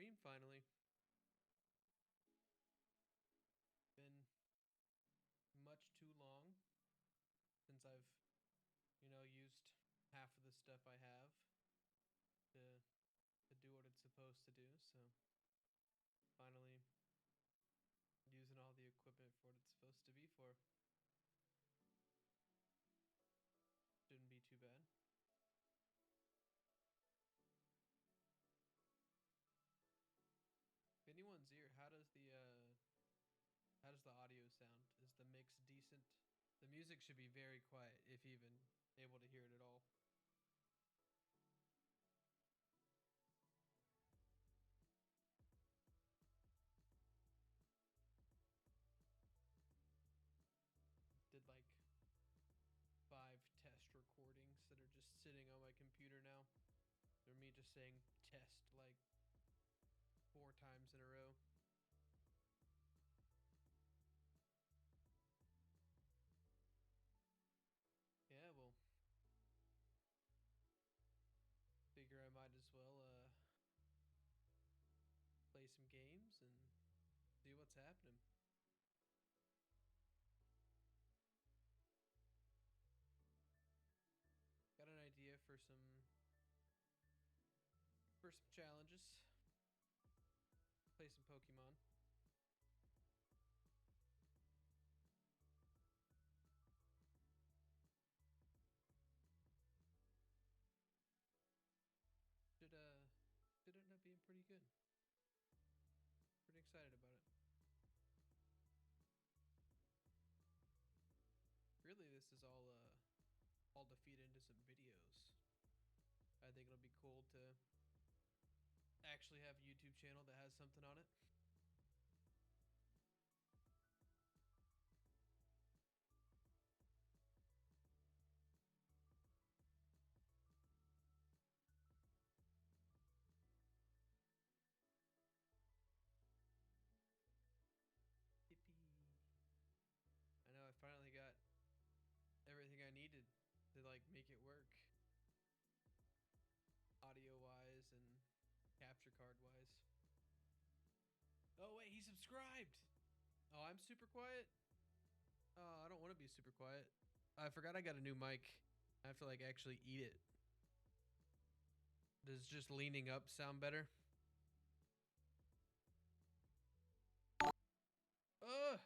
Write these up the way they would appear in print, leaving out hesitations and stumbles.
stream finally. Been much too long since I've, used half of the stuff I have to do what it's supposed to do. So finally using all the equipment for what it's supposed to be for. Shouldn't be too bad. If anyone's ear, how does the audio sound? Is the mix decent? The music should be very quiet, if even able to hear it at all. Did like 5 test recordings that are just sitting on my computer now. They're me just saying test like 4 times in a row. Yeah, well, figure I might as well play some games and see what's happening. Got an idea for some challenges. Play some Pokemon. Should end up being pretty good. Pretty excited about it. Really, this is all to feed into some videos. I think it'll be cool to actually have a YouTube channel that has something on it. Yippee. I know I finally got everything I needed to like make it work. Audio wise and capture card wise. Oh wait, he subscribed. Oh, I'm super quiet. Oh, I don't want to be super quiet. I forgot I got a new mic. I have to like actually eat it. Does just leaning up sound better? Ugh.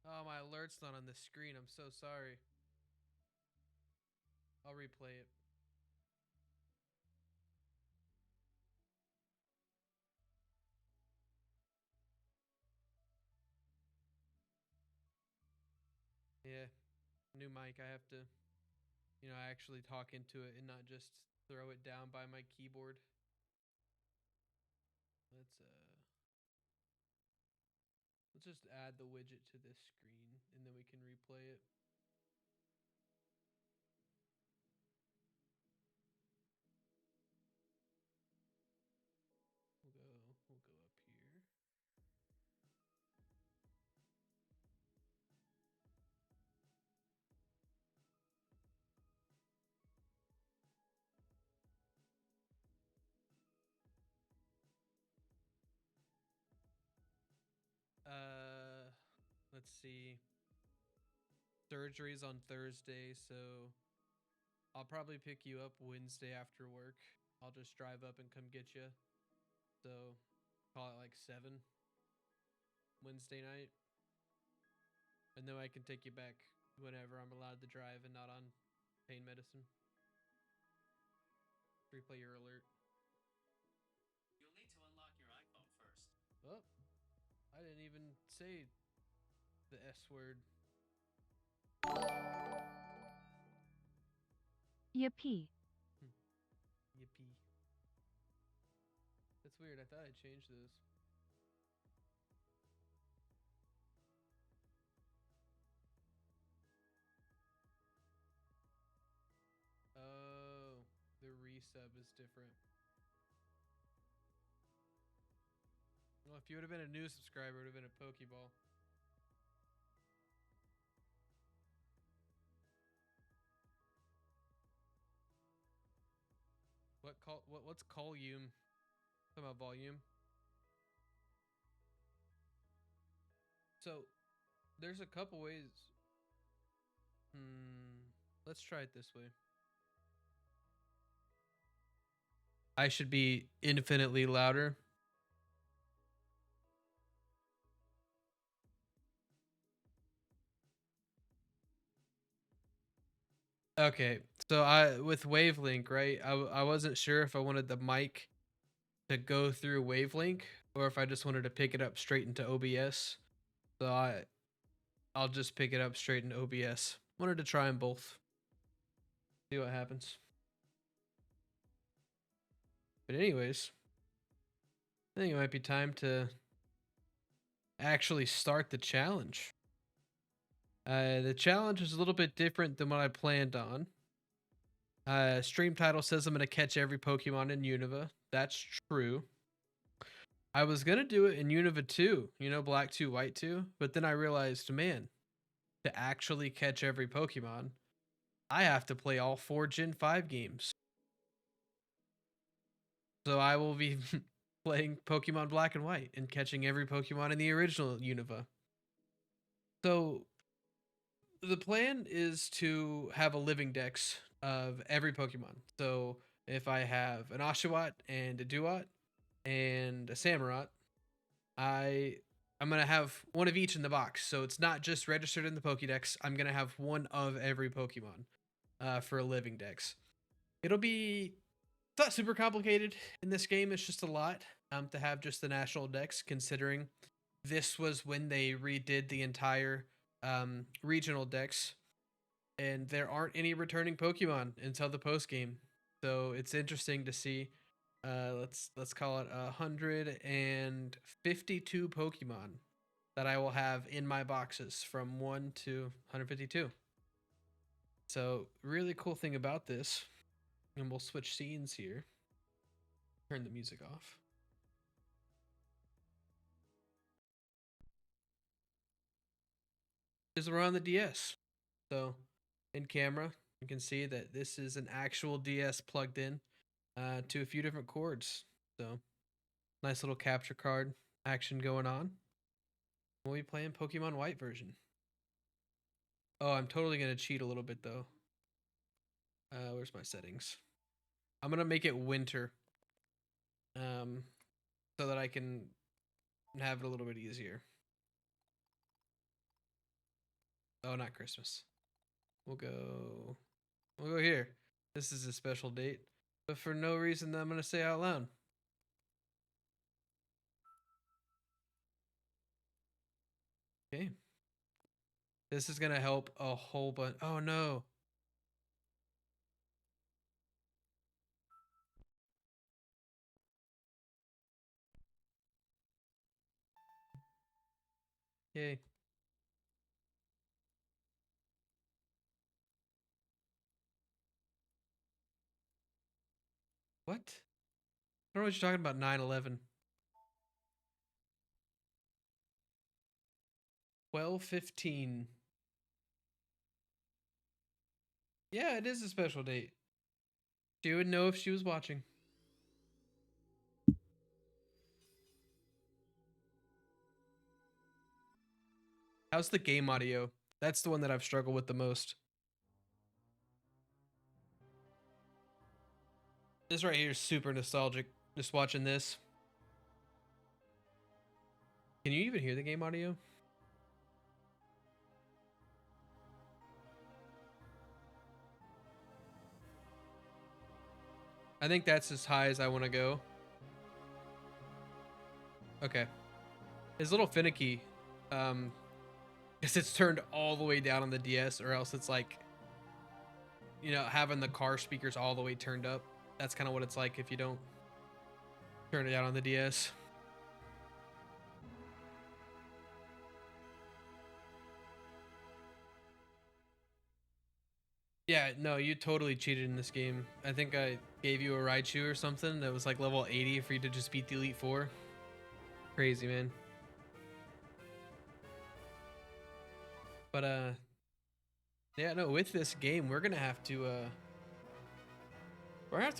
Oh, my alert's not on the screen. I'm so sorry. I'll replay it. Yeah. New mic. I have to, actually talk into it and not just throw it down by my keyboard. Let's just add the widget to this screen and then we can replay it. We'll go up here. Let's see. Surgery's on Thursday, so I'll probably pick you up Wednesday after work. I'll just drive up and come get you. So call it like 7 Wednesday night. And then I can take you back whenever I'm allowed to drive and not on pain medicine. Replay your alert. You'll need to unlock your iPhone first. Oh, I didn't even say the S word. Yippee. Yippee. That's weird. I thought I changed those. Oh, the resub is different. Well, if you would have been a new subscriber, it would have been a Pokeball. What's Colume? Talking about volume. So there's a couple ways. Let's try it this way. I should be infinitely louder. Okay, so I with wavelength, right? I wasn't sure if I wanted the mic to go through wavelength or if I just wanted to pick it up straight into OBS. So I'll just pick it up straight into OBS. Wanted to try them both. See what happens. But anyways, I think it might be time to actually start the challenge. The challenge is a little bit different than what I planned on. Stream title says I'm going to catch every Pokemon in Unova. That's true. I was going to do it in Unova 2, you know, Black 2, White 2. But then I realized, man, to actually catch every Pokemon, I have to play all 4 Gen 5 games. So I will be playing Pokemon Black and White and catching every Pokemon in the original Unova. So the plan is to have a living dex of every Pokemon. So if I have an Oshawott and a Duat and a Samurott, I'm gonna have one of each in the box. So it's not just registered in the Pokédex. I'm gonna have one of every Pokemon for a living dex. It'll be it's not super complicated in this game. It's just a lot to have just the national dex, considering this was when they redid the entire regional dex, and there aren't any returning Pokemon until the post game. So it's interesting to see. Let's call it 152 Pokemon that I will have in my boxes from 1 to 152. So really cool thing about this, and we'll switch scenes here. Turn the music off. Is we're on the DS. So in camera, you can see that this is an actual DS plugged in to a few different cords. So nice little capture card action going on. We'll be playing Pokemon White version. Oh, I'm totally gonna cheat a little bit though. Where's my settings? I'm gonna make it winter, so that I can have it a little bit easier. Oh, not Christmas. We'll go here. This is a special date, but for no reason that I'm gonna say out loud. Okay. This is gonna help a whole bunch. Oh no. Yay. What? I don't know what you're talking about. 9/11. 12/15. Yeah, it is a special date. She would know if she was watching. How's the game audio? That's the one that I've struggled with the most. This right here is super nostalgic. Just watching this. Can you even hear the game audio? I think that's as high as I want to go. Okay. It's a little finicky. Because it's turned all the way down on the DS, or else it's like, you know, having the car speakers all the way turned up. That's kind of what it's like if you don't turn it down on the DS. Yeah, no, you totally cheated in this game. I think I gave you a Raichu or something that was like level 80 for you to just beat the Elite Four. Crazy, man. But yeah, no, with this game, we're gonna have to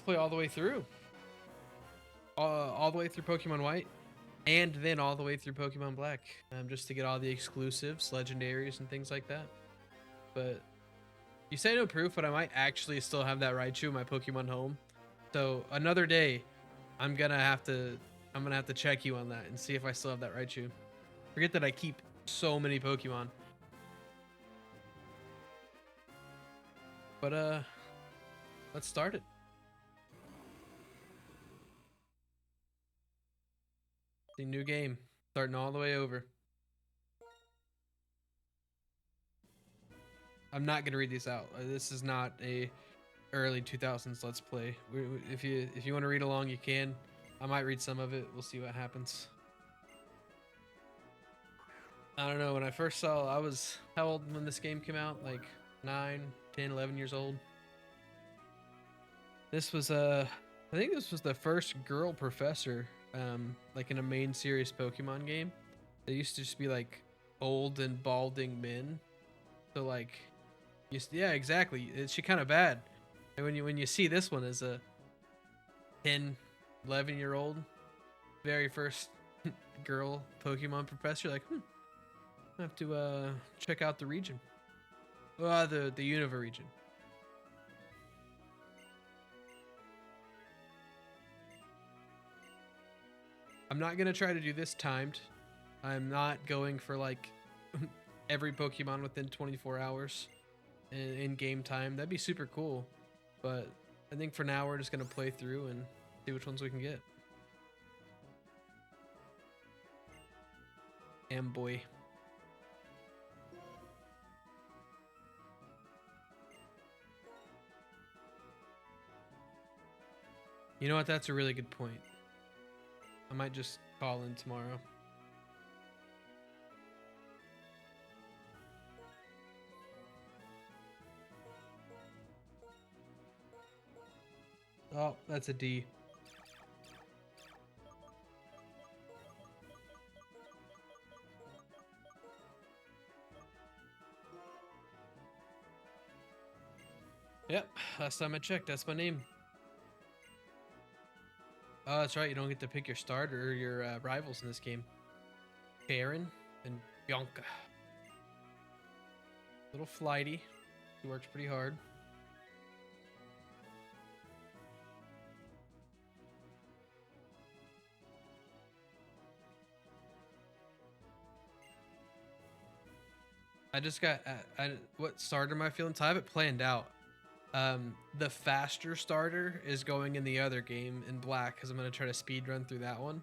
play all the way through. all the way through Pokemon White, and then all the way through Pokemon Black, just to get all the exclusives, legendaries, and things like that. But you say no proof, but I might actually still have that Raichu in my Pokemon home. So another day, I'm gonna have to check you on that and see if I still have that Raichu. Forget that I keep so many Pokemon. But let's start it. The new game starting all the way over. I'm not gonna read these out. This is not a early 2000s Let's Play. If you want to read along, you can. I might read some of it. We'll see what happens. I don't know. When I first saw, I was how old when this game came out? Like 9, 10, 11 years old. This was I think this was the first girl professor, like in a main series Pokemon game. They used to just be like old and balding men. So like, yeah, exactly. She kind of bad. And when you see this one as a 10, 11-year-old, very first girl Pokemon professor, like, I have to check out the region. The Unova region. I'm not gonna try to do this timed. I'm not going for like every Pokemon within 24 hours in game time. That'd be super cool. But I think for now we're just gonna play through and see which ones we can get. And boy. You know what? That's a really good point. I might just call in tomorrow. Oh, that's a D. Yep, last time I checked, that's my name. Oh, that's right. You don't get to pick your starter or your rivals in this game. Karen and Bianca. Little flighty. He works pretty hard. I just got what starter am I feeling? So I have it planned out. The faster starter is going in the other game in Black because I'm gonna try to speed run through that one.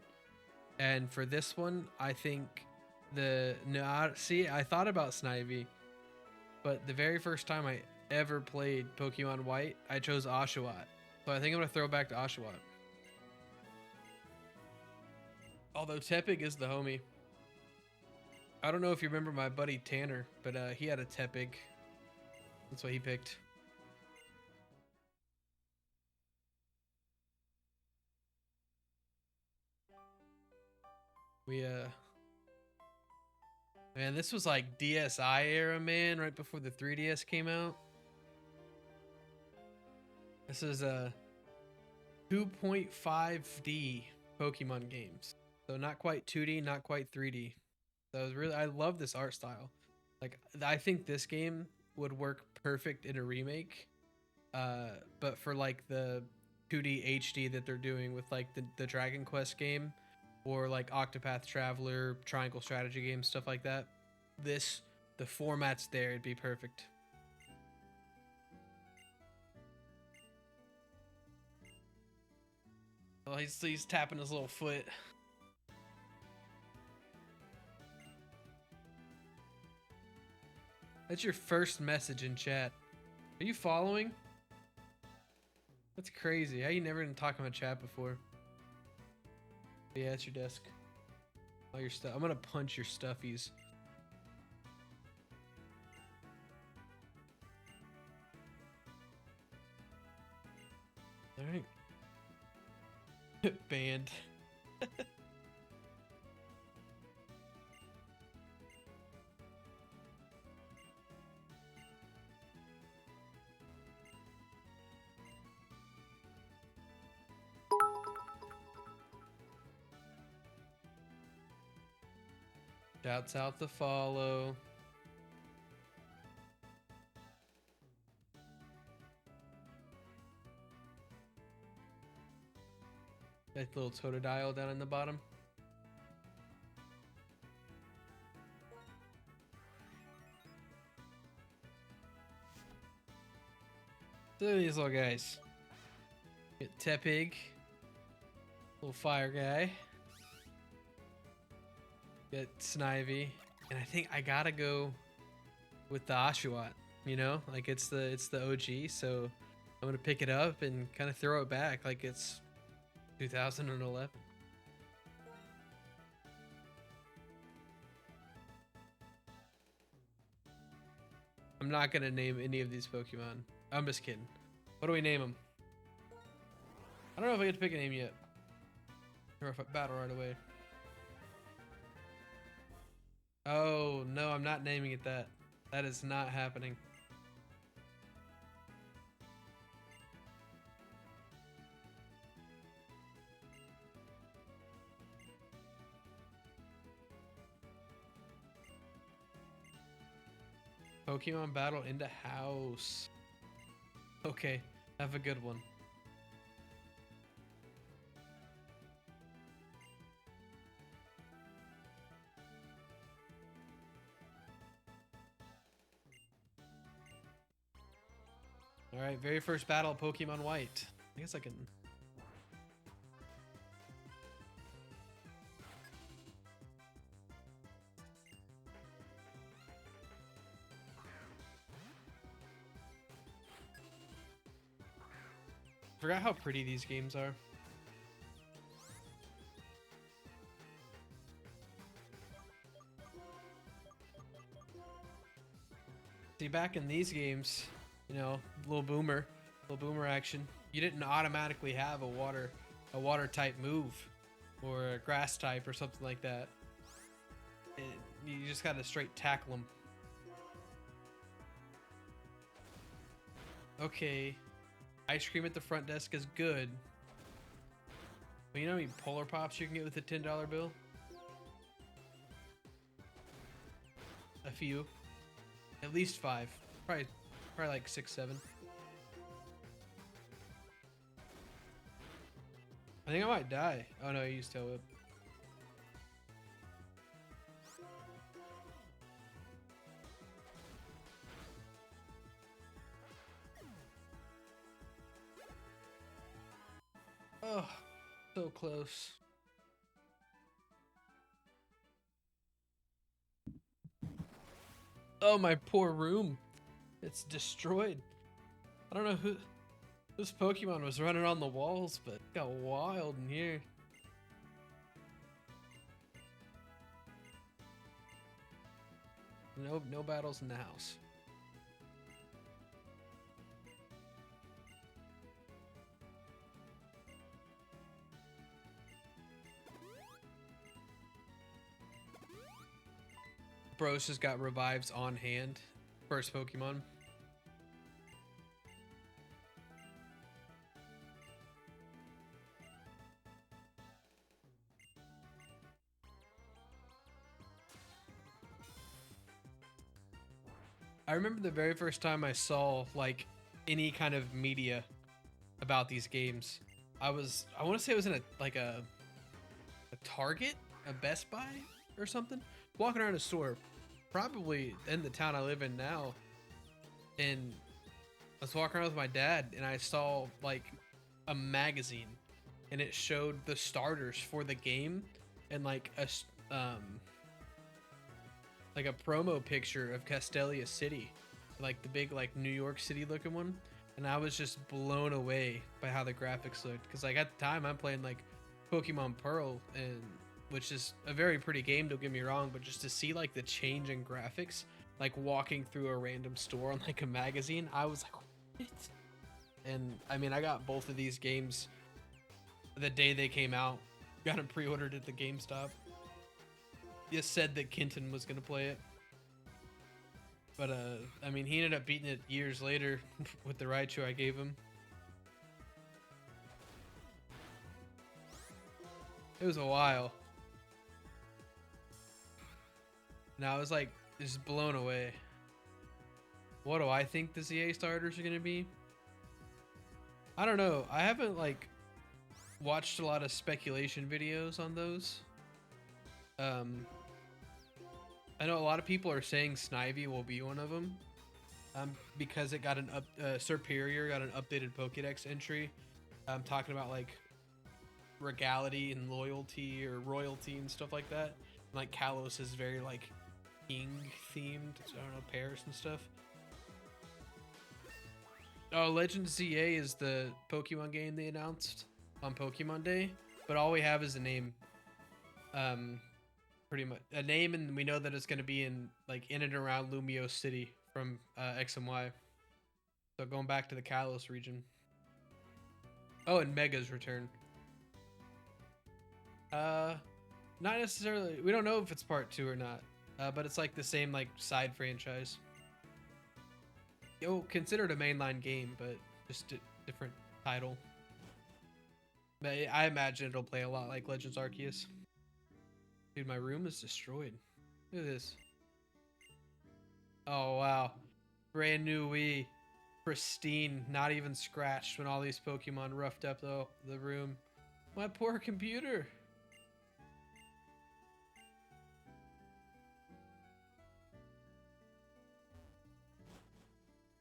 And for this one, I think I thought about Snivy, but the very first time I ever played Pokemon White, I chose Oshawott. So I think I'm gonna throw back to Oshawott. Although Tepig is the homie. I don't know if you remember my buddy Tanner, but he had a Tepig. That's what he picked. Man, this was like DSi era, man, right before the 3DS came out. This is a 2.5D Pokemon games. So not quite 2D, not quite 3D. So I love this art style. Like, I think this game would work perfect in a remake. But for like the 2D HD that they're doing with like the Dragon Quest game, or like Octopath Traveler, Triangle Strategy games, stuff like that. The format's there, it'd be perfect. Oh, he's tapping his little foot. That's your first message in chat. Are you following? That's crazy. How you never been talking about chat before? Yeah, it's your desk. All your stuff. I'm gonna punch your stuffies. All right. Banned. Shouts out to follow. That little Totodile down in the bottom. Look at these little guys. Get Tepig. Little fire guy. Get Snivy. And I think I gotta go with the Oshawott. You know? Like it's the OG, so I'm gonna pick it up and kind of throw it back like it's 2011. I'm not gonna name any of these Pokemon. I'm just kidding. What do we name them? I don't know if I get to pick a name yet. Or if I battle right away. Oh, no, I'm not naming it that. That is not happening. Pokemon battle into house. Okay, have a good one. Alright, very first battle, Pokemon White. I guess I can... Forgot how pretty these games are. See, back in these games, you know, little boomer action, you didn't automatically have a water type move or a grass type or something like that. You just gotta straight tackle them. Okay, ice cream at the front desk is good. But you know how many Polar Pops you can get with a $10 bill? A few. At least 5. Probably like 6, 7. I think I might die. Oh no, I used Tail Whip. Oh, so close. Oh, my poor room. It's destroyed. I don't know who this Pokemon was running on the walls, but it got wild in here. No battles in the house. Bros just got revives on hand. First Pokemon. I remember the very first time I saw like any kind of media about these games. I want to say it was in a Target, a Best Buy or something. Walking around a store, probably in the town I live in now, and I was walking around with my dad and I saw like a magazine and it showed the starters for the game and like a promo picture of Castelia City, like the big like New York City looking one, and I was just blown away by how the graphics looked, because like at the time I'm playing like Pokemon Pearl, and which is a very pretty game, don't get me wrong, but just to see like the change in graphics, like walking through a random store on like a magazine, I was like, what? And I mean, I got both of these games the day they came out, got them pre-ordered at the GameStop. You said that Kenton was gonna play it, but I mean, he ended up beating it years later with the Raichu I gave him. It was a while. and I was like just blown away. What do I think the ZA starters are gonna be? I don't know. I haven't like watched a lot of speculation videos on those. Um, I know a lot of people are saying Snivy will be one of them. Because it got an Superior got an updated Pokédex entry. Talking about like regality and loyalty or royalty and stuff like that. And, like Kalos is very like king themed. I don't know, Paris and stuff. Oh, Legend ZA is the Pokemon game they announced on Pokemon Day, but all we have is a name. Pretty much a name, and we know that it's going to be in like in and around Lumio City from X and Y. So going back to the Kalos region. Oh, and Mega's return. Not necessarily. We don't know if it's part 2 or not, but it's like the same like side franchise. You'll consider it a mainline game, but just a different title. But I imagine it'll play a lot like Legends Arceus. Dude, my room is destroyed. Look at this. Oh, wow. Brand new Wii. Pristine. Not even scratched when all these Pokemon roughed up the room. My poor computer.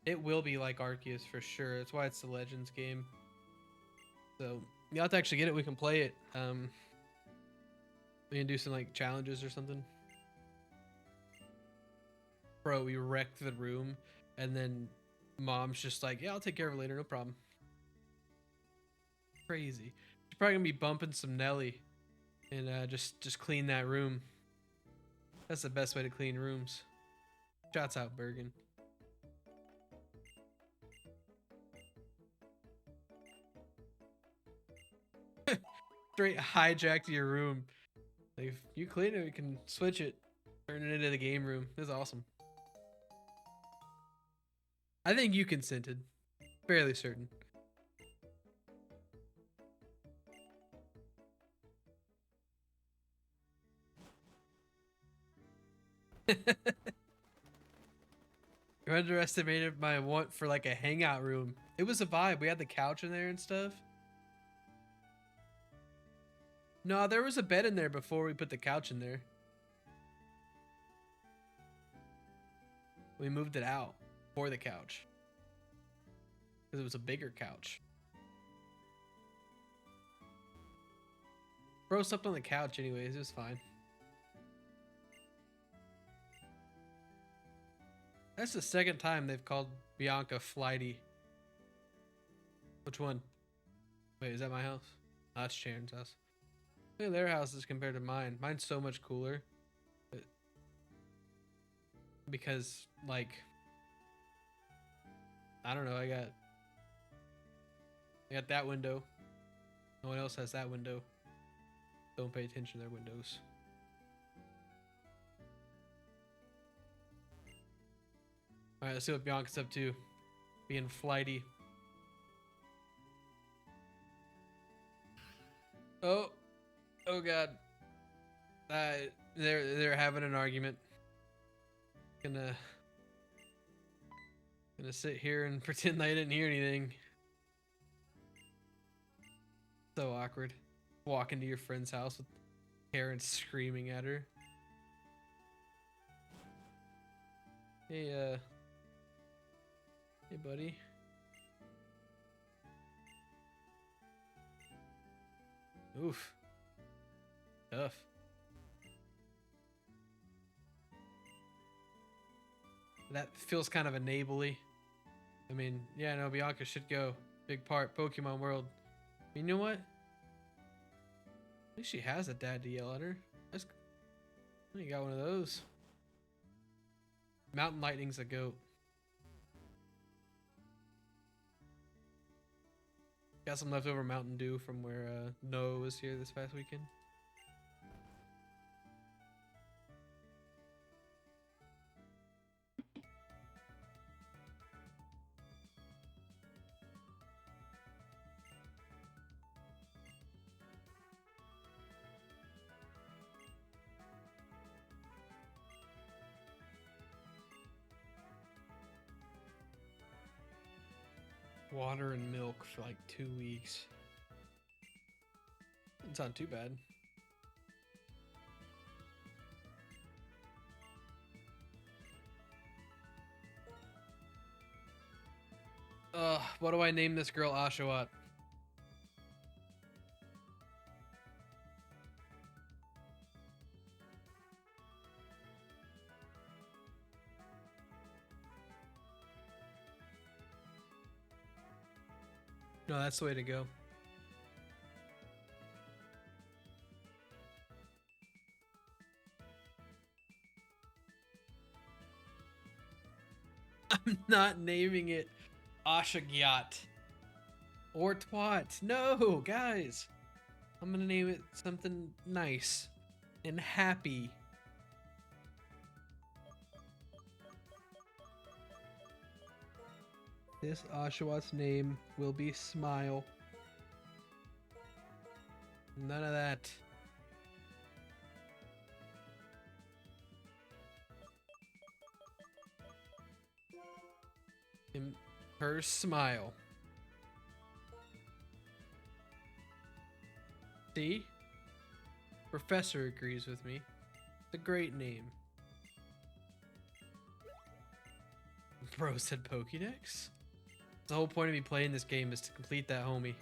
It will be like Arceus for sure. That's why it's the Legends game. So you'll have to actually get it. We can play it. We can do some like challenges or something. Bro, we wrecked the room, and then mom's just like, yeah, I'll take care of it later, no problem. Crazy. She's probably gonna be bumping some Nelly and just clean that room. That's the best way to clean rooms. Shouts out Bergen. Straight hijacked your room. Like, if you clean it, we can switch it, turn it into the game room. That's awesome. I think you consented. Fairly certain. You underestimated my want for like a hangout room. It was a vibe. We had the couch in there and stuff. No, there was a bed in there before we put the couch in there. We moved it out for the couch. Because it was a bigger couch. Bro slept on the couch anyways. It was fine. That's the second time they've called Bianca flighty. Which one? Wait, is that my house? Oh, that's Sharon's house. Look at their houses compared to mine. Mine's so much cooler. Because, like, I don't know, I got that window. No one else has that window. Don't pay attention to their windows. Alright, let's see what Bianca's up to. Being flighty. Oh god. They're having an argument. Gonna sit here and pretend I didn't hear anything. So awkward. Walk into your friend's house with parents screaming at her. Hey, hey buddy. Oof. Tough. That feels kind of enably. I mean, yeah, no, Bianca should go. Big part, Pokemon World. You know what? At least she has a dad to yell at her. You got one of those. Mountain Lightning's a goat. Got some leftover Mountain Dew from where Noah was here this past weekend. Water and milk for like 2 weeks. It's not too bad. What do I name this girl Oshawott? No, that's the way to go. I'm not naming it Ashagyat or Twat. No, guys. I'm gonna name it something nice and happy. This Oshawatt's name will be Smile. None of that. Her Smile. See? Professor agrees with me. It's a great name. Bro said Pokédex? The whole point of me playing this game is to complete that homie.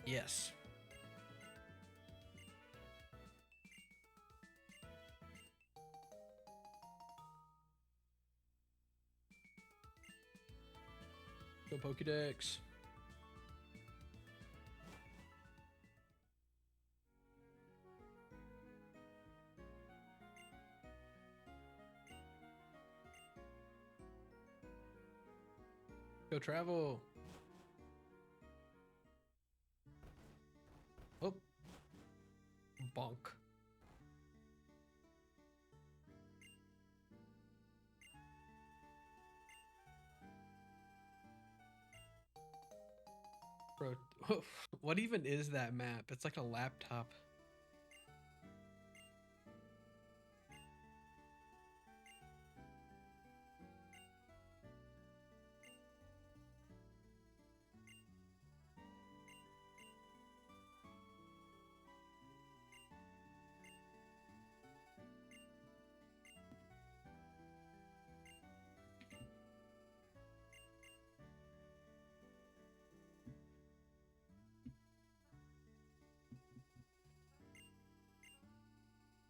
Yes. Go Pokédex. Go travel. Oh. Bonk. Bro, what even is that map? It's like a laptop.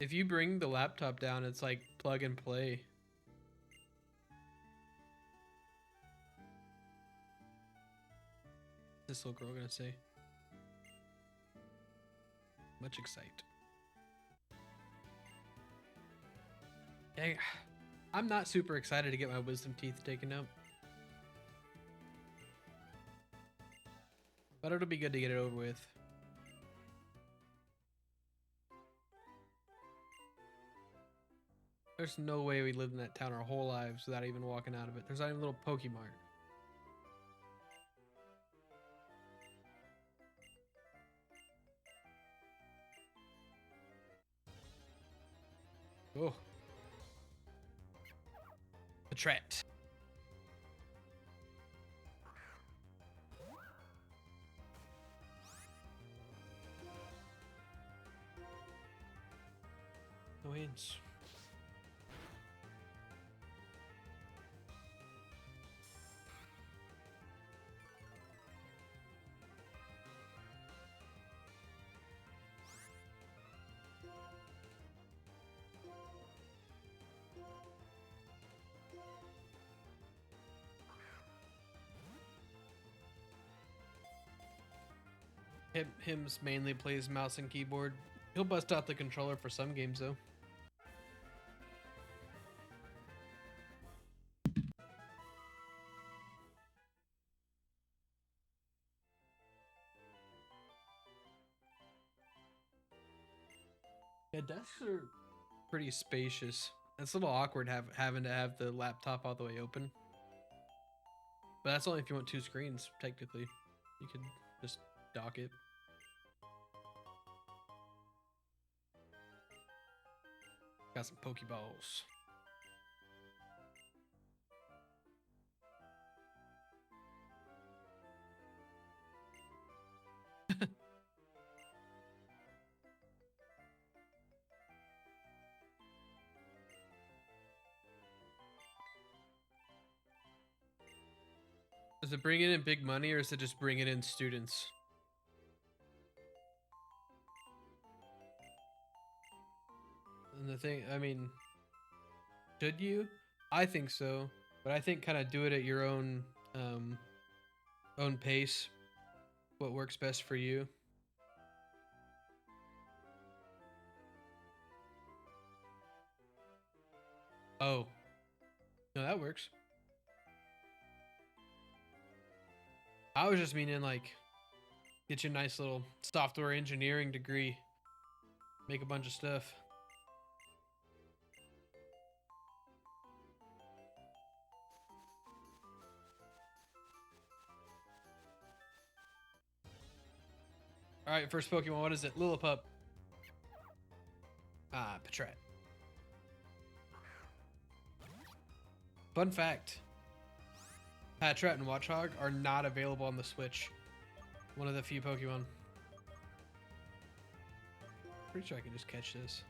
If you bring the laptop down, it's like plug and play. This little girl gonna say? Much excite. Dang, I'm not super excited to get my wisdom teeth taken out. But it'll be good to get it over with. There's no way we lived in that town our whole lives without even walking out of it. There's not even a little Pokemon. Oh. A threat. No hints. Him's mainly plays mouse and keyboard. He'll bust out the controller for some games though. Yeah, desks are pretty spacious. It's a little awkward having to have the laptop all the way open. But that's only if you want 2 screens, technically. You could just dock it. Got some Pokeballs. Is it bringing in big money or is it just bringing in students? And the thing, I mean, should you? I think so, but I think kind of do it at your own pace. What works best for you? Oh, no, that works. I was just meaning like get you a nice little software engineering degree, make a bunch of stuff. All right, first Pokemon. What is it? Lillipup. Ah, Patrat. Fun fact: Patrat and Watchog are not available on the Switch. One of the few Pokemon. Pretty sure I can just catch this.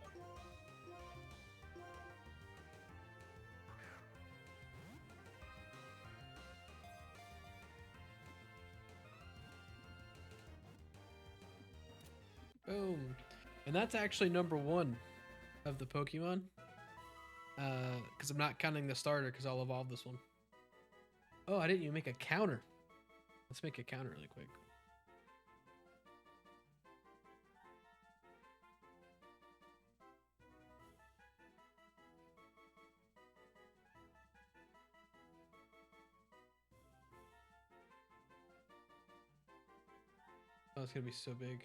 Boom. And that's actually number 1 of the Pokemon. Because I'm not counting the starter because I'll evolve this one. Oh, I didn't even make a counter. Let's make a counter really quick. Oh, it's gonna be so big.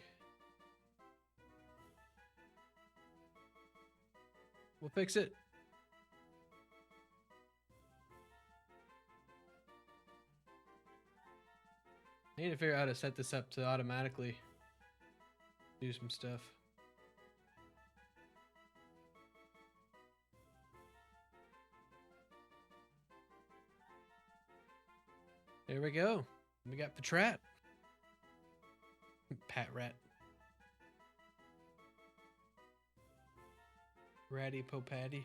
We'll fix it. I need to figure out how to set this up to automatically do some stuff. There we go. We got Patrat. Pat Rat. Ratty Popatty.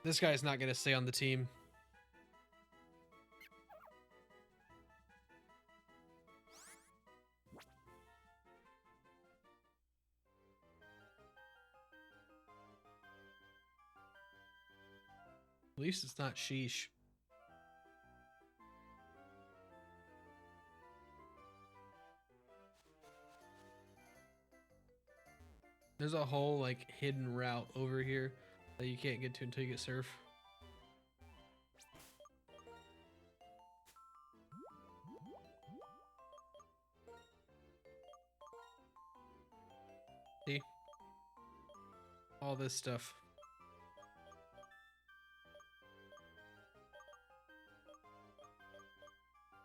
This guy's not going to stay on the team. At least it's not Sheesh. There's a whole like hidden route over here that you can't get to until you get Surf. See? All this stuff.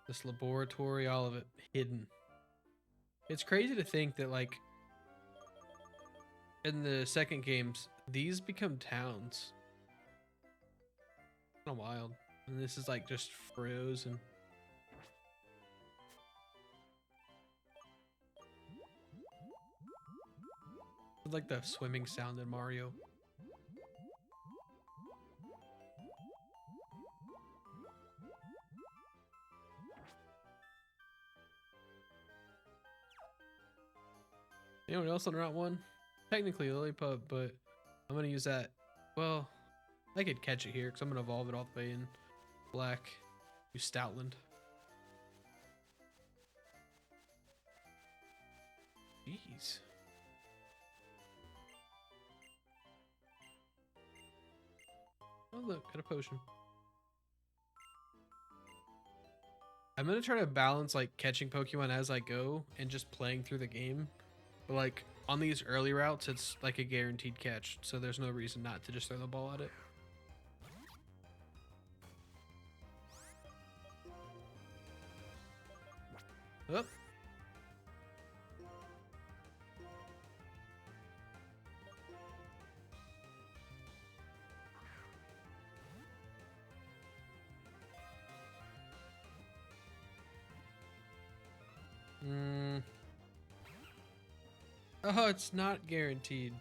This laboratory, all of it hidden. It's crazy to think that like in the second games, these become towns. Kind of wild. And this is like just frozen. It's like the swimming sound in Mario. Anyone else on Route 1? Technically Lillipup, but I'm gonna use that. Well, I could catch it here because I'm gonna evolve it all the way in black. Use Stoutland. Jeez. Oh look, got a potion. I'm gonna try to balance like catching Pokemon as I go and just playing through the game. But like on these early routes, it's like a guaranteed catch, so there's no reason not to just throw the ball at it. Mm. Oh, it's not guaranteed.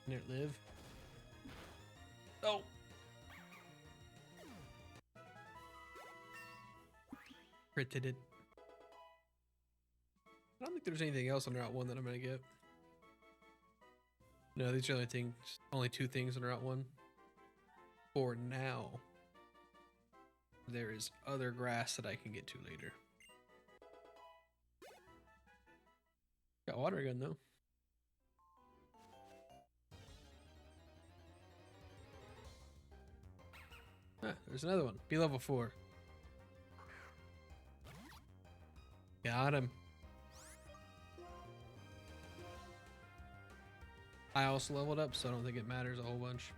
Can it live? Oh. Critted it. I don't think there's anything else on Route 1 that I'm gonna get. No, these are only two things on Route 1. For now. There is other grass that I can get to later. Got water gun though. Ah, there's another one. Be level 4. Got him. I also leveled up, so I don't think it matters a whole bunch.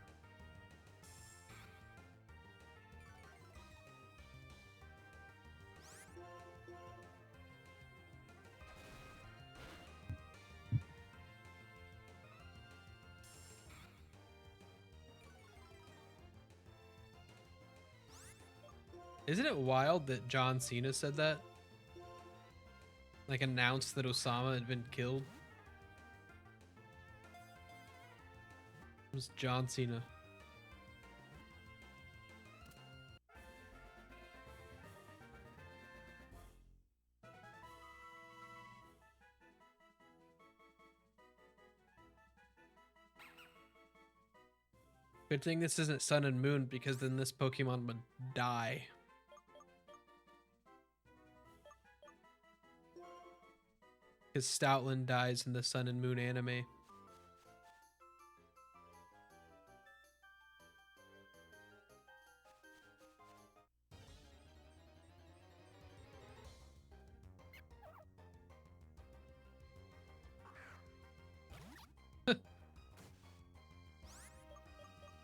Isn't it wild that John Cena said that? Like announced that Osama had been killed? It was John Cena. Good thing this isn't Sun and Moon, because then this Pokemon would die. Because Stoutland dies in the Sun and Moon anime.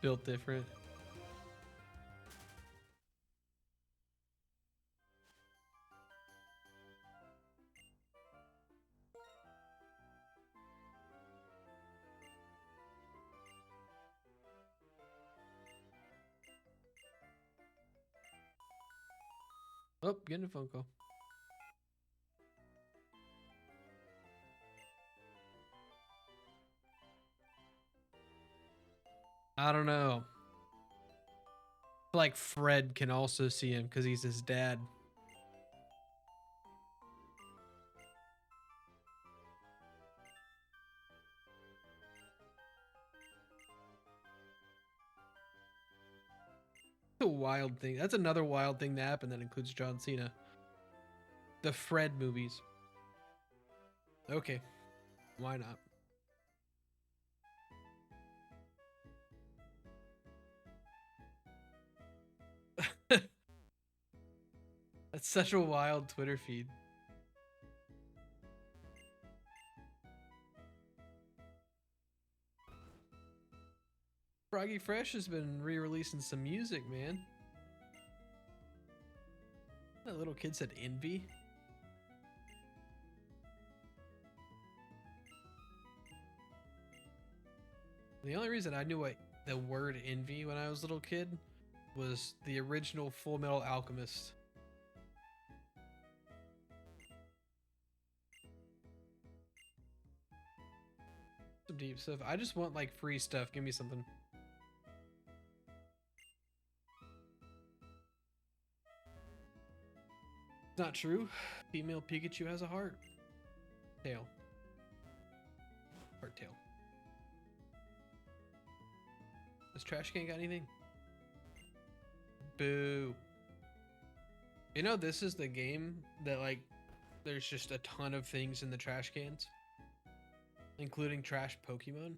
Built different. Oh, getting a phone call. I don't know. Like Fred can also see him because he's his dad. It's a wild thing. That's another wild thing to happen that includes John Cena. The Fred movies. Okay. Why not? That's such a wild Twitter feed. Froggy Fresh has been re-releasing some music, man. That little kid said envy. The only reason I knew what the word envy when I was a little kid was the original Full Metal Alchemist. Some deep stuff. I just want like free stuff. Give me something. It's not true. Female Pikachu has a heart. Tail. Heart tail. Does Trash Can got anything? Boo. You know, this is the game that like there's just a ton of things in the trash cans, including trash Pokemon.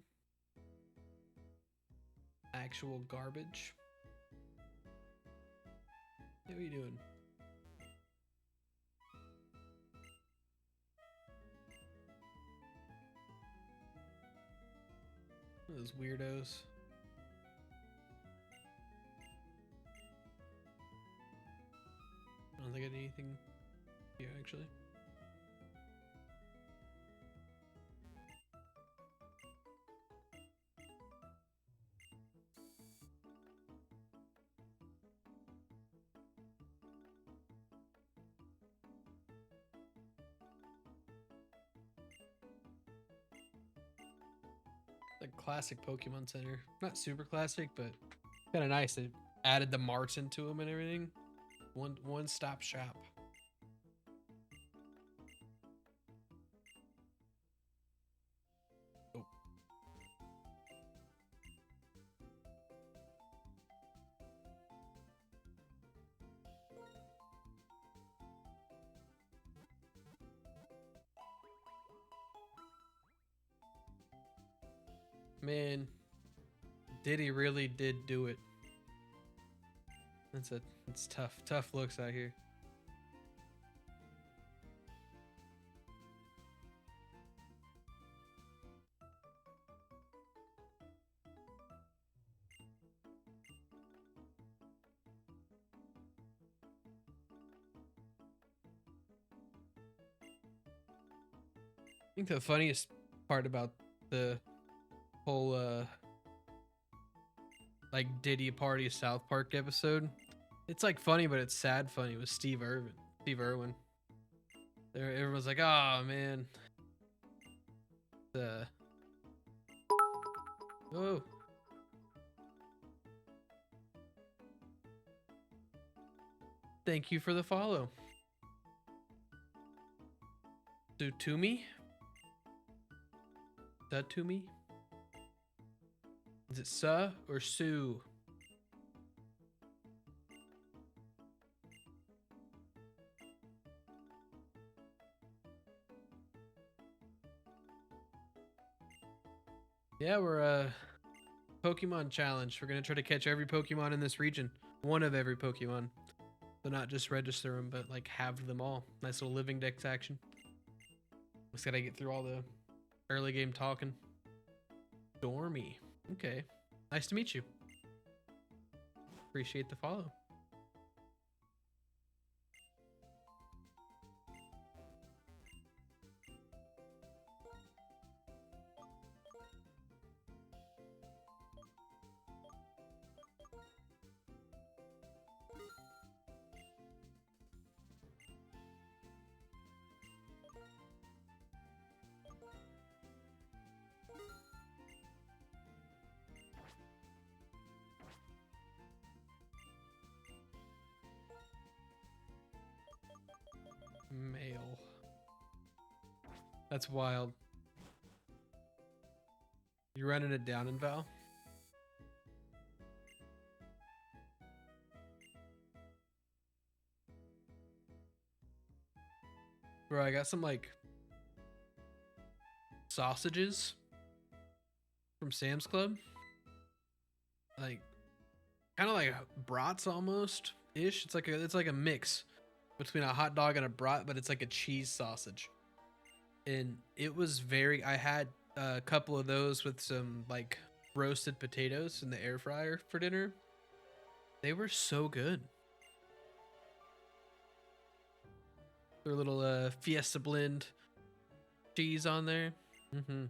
Actual garbage. Hey, what are you doing? Those weirdos. anything here actually. Like classic Pokemon Center. Not super classic, but kind of nice. They added the marts into them and everything. One stop shop. Oh. Man, Diddy really did do it. It's tough looks out here. I think the funniest part about the whole like Diddy Party South Park episode, it's like funny, but it's sad funny, with Steve Irwin. There, everyone's like, "Oh man, the oh." Thank you for the follow. To me? That to me? Is it Suh or Sue? Yeah, we're Pokemon challenge. We're gonna try to catch every Pokemon in this region. One of every Pokemon. So not just register them, but like have them all. Nice little living dex action. Just gotta get through all the early game talking. Dormy. Okay. Nice to meet you. Appreciate the follow. Male. That's wild. You running it down in Val? Bro, I got some like sausages from Sam's Club. Like kind of like brats almost ish. It's like a mix between a hot dog and a brat, but it's like a cheese sausage. And it was I had a couple of those with some like roasted potatoes in the air fryer for dinner. They were so good. Their little Fiesta blend cheese on there. Mm-hmm.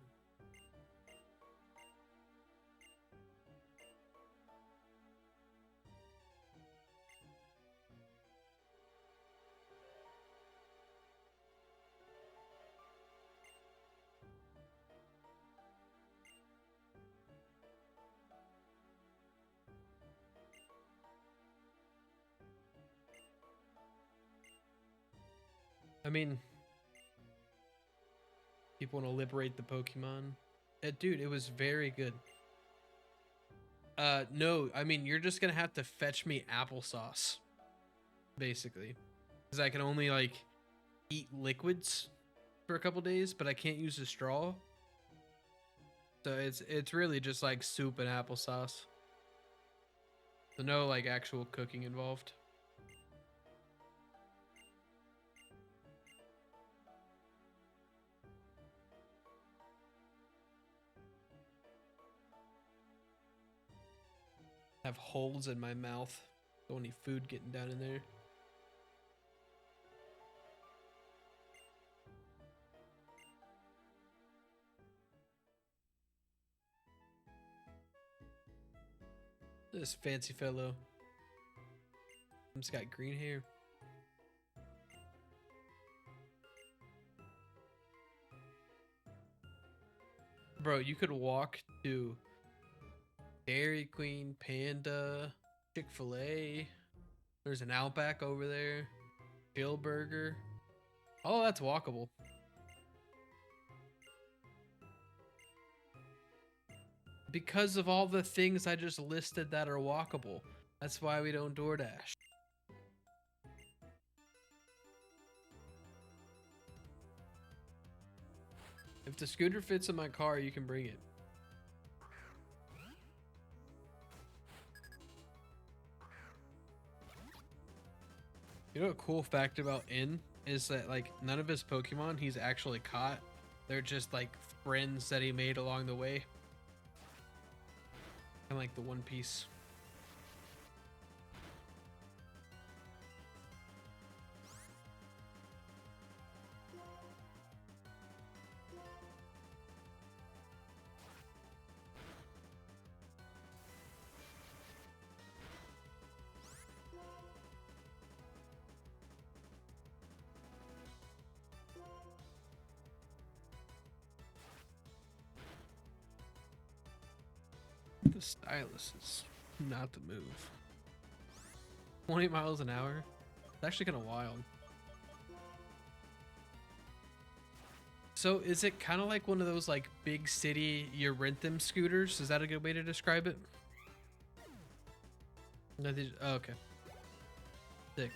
I mean, people want to liberate the Pokemon. Dude, it was very good. No, I mean, you're just gonna have to fetch me applesauce, basically, because I can only like eat liquids for a couple days, but I can't use a straw. So it's really just like soup and applesauce. So no like actual cooking involved. Have holes in my mouth. Don't need food getting down in there. This fancy fellow. He's got green hair. Bro, you could walk to Dairy Queen, Panda, Chick-fil-A. There's an Outback over there. Bill Burger. Oh, that's walkable. Because of all the things I just listed that are walkable. That's why we don't DoorDash. If the scooter fits in my car, you can bring it. You know, a cool fact about In is that like none of his Pokemon he's actually caught. They're just like friends that he made along the way. Kind of like the One Piece. The stylus is not the move. 20 miles an hour? It's actually kind of wild. So is it kind of like one of those like big city you rent them scooters? Is that a good way to describe it? Oh, okay. Sick.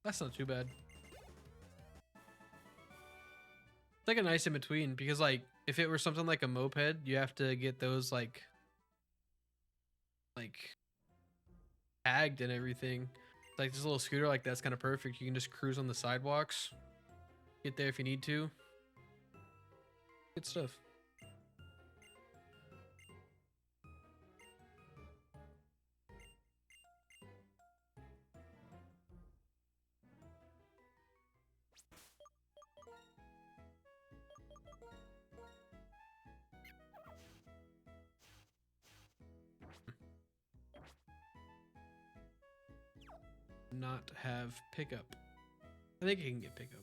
That's not too bad. It's like a nice in between because like if it were something like a moped, you have to get those like tagged and everything. Like this little scooter like that's kind of perfect. You can just cruise on the sidewalks. Get there if you need to. Good stuff. Not have pickup. I think it can get pickup.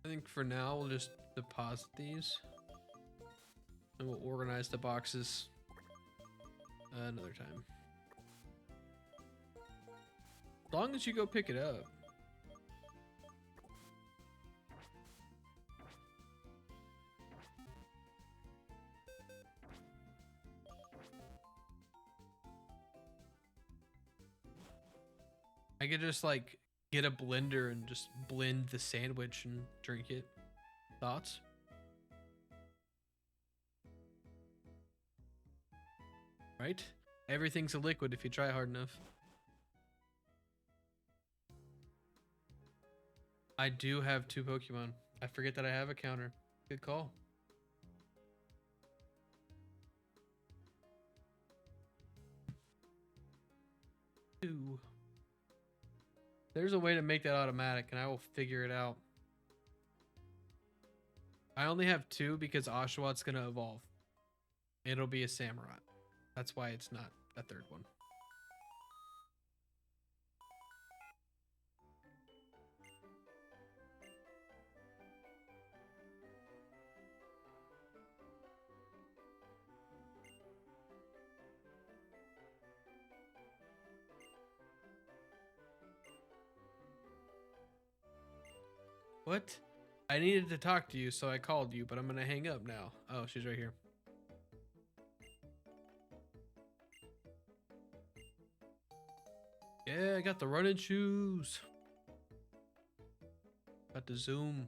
I think for now we'll just deposit these and we'll organize the boxes another time. As long as you go pick it up. I could just like get a blender and just blend the sandwich and drink it. Thoughts? Right? Everything's a liquid if you try hard enough. I do have 2 Pokemon. I forget that I have a counter. Good call. Two. There's a way to make that automatic, and I will figure it out. I only have 2 because Oshawott going to evolve. It'll be a Samurott. That's why it's not a 3rd one. What? I needed to talk to you, so I called you, but I'm gonna hang up now. Oh, she's right here. Yeah, I got the running shoes. Got the zoom.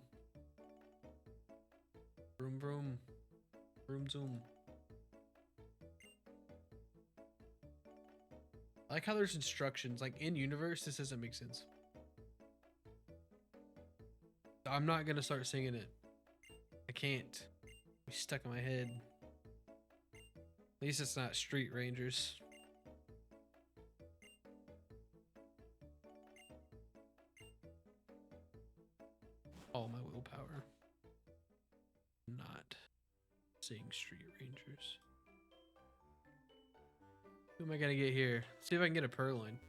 Vroom vroom. Vroom zoom. I like how there's instructions. Like in universe, this doesn't make sense. I'm not gonna start singing it. I can't. It's stuck in my head. At least it's not Street Rangers. all my willpower. Not seeing Street Rangers. Who am I gonna get here? See if I can get a Purloin.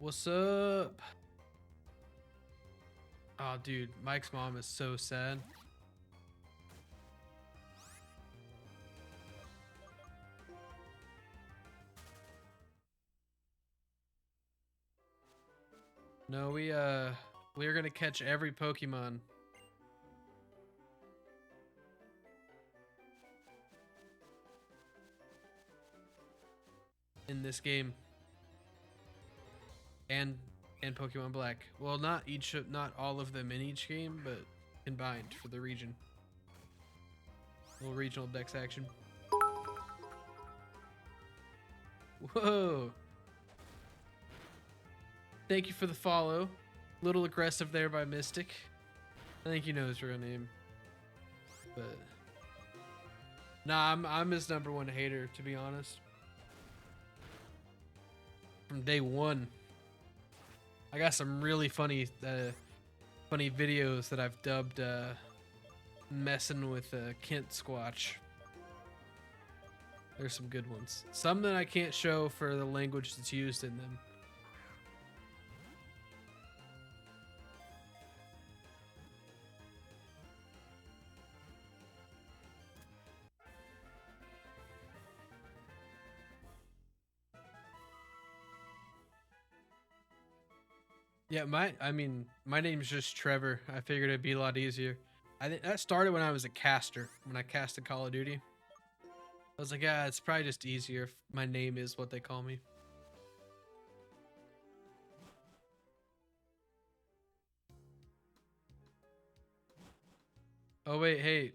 What's up? Oh, dude, Mike's mom is so sad. No, we are gonna catch every Pokemon. In this game. And Pokemon Black. Well, not all of them in each game, but combined for the region. Little regional dex action. Whoa. Thank you for the follow. Little aggressive there by Mystic. I think you know his real name. But nah, I'm his #1 hater, to be honest. From day one. I got some really funny videos that I've dubbed messing with Kent Squatch. There's some good ones. Some that I can't show for the language that's used in them. Yeah, my name's just Trevor. I figured it'd be a lot easier. I think that started when I was a caster, when I casted Call of Duty. I was like, it's probably just easier if my name is what they call me. Oh wait, hey.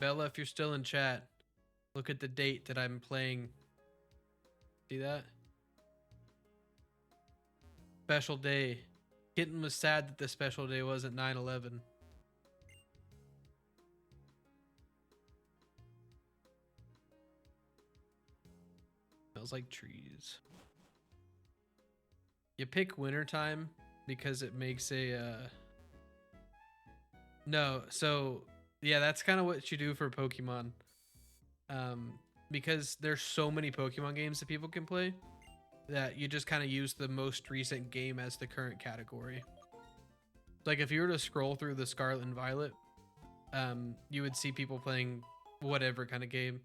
Bella, if you're still in chat, look at the date that I'm playing. See that? Special day. Kitten was sad that the special day wasn't 9/11. Smells like trees. You pick wintertime because it makes a no, so yeah, that's kind of what you do for Pokemon. Because there's so many Pokemon games that people can play that you just kind of use the most recent game as the current category. Like if you were to scroll through the Scarlet and Violet, you would see people playing whatever kind of game.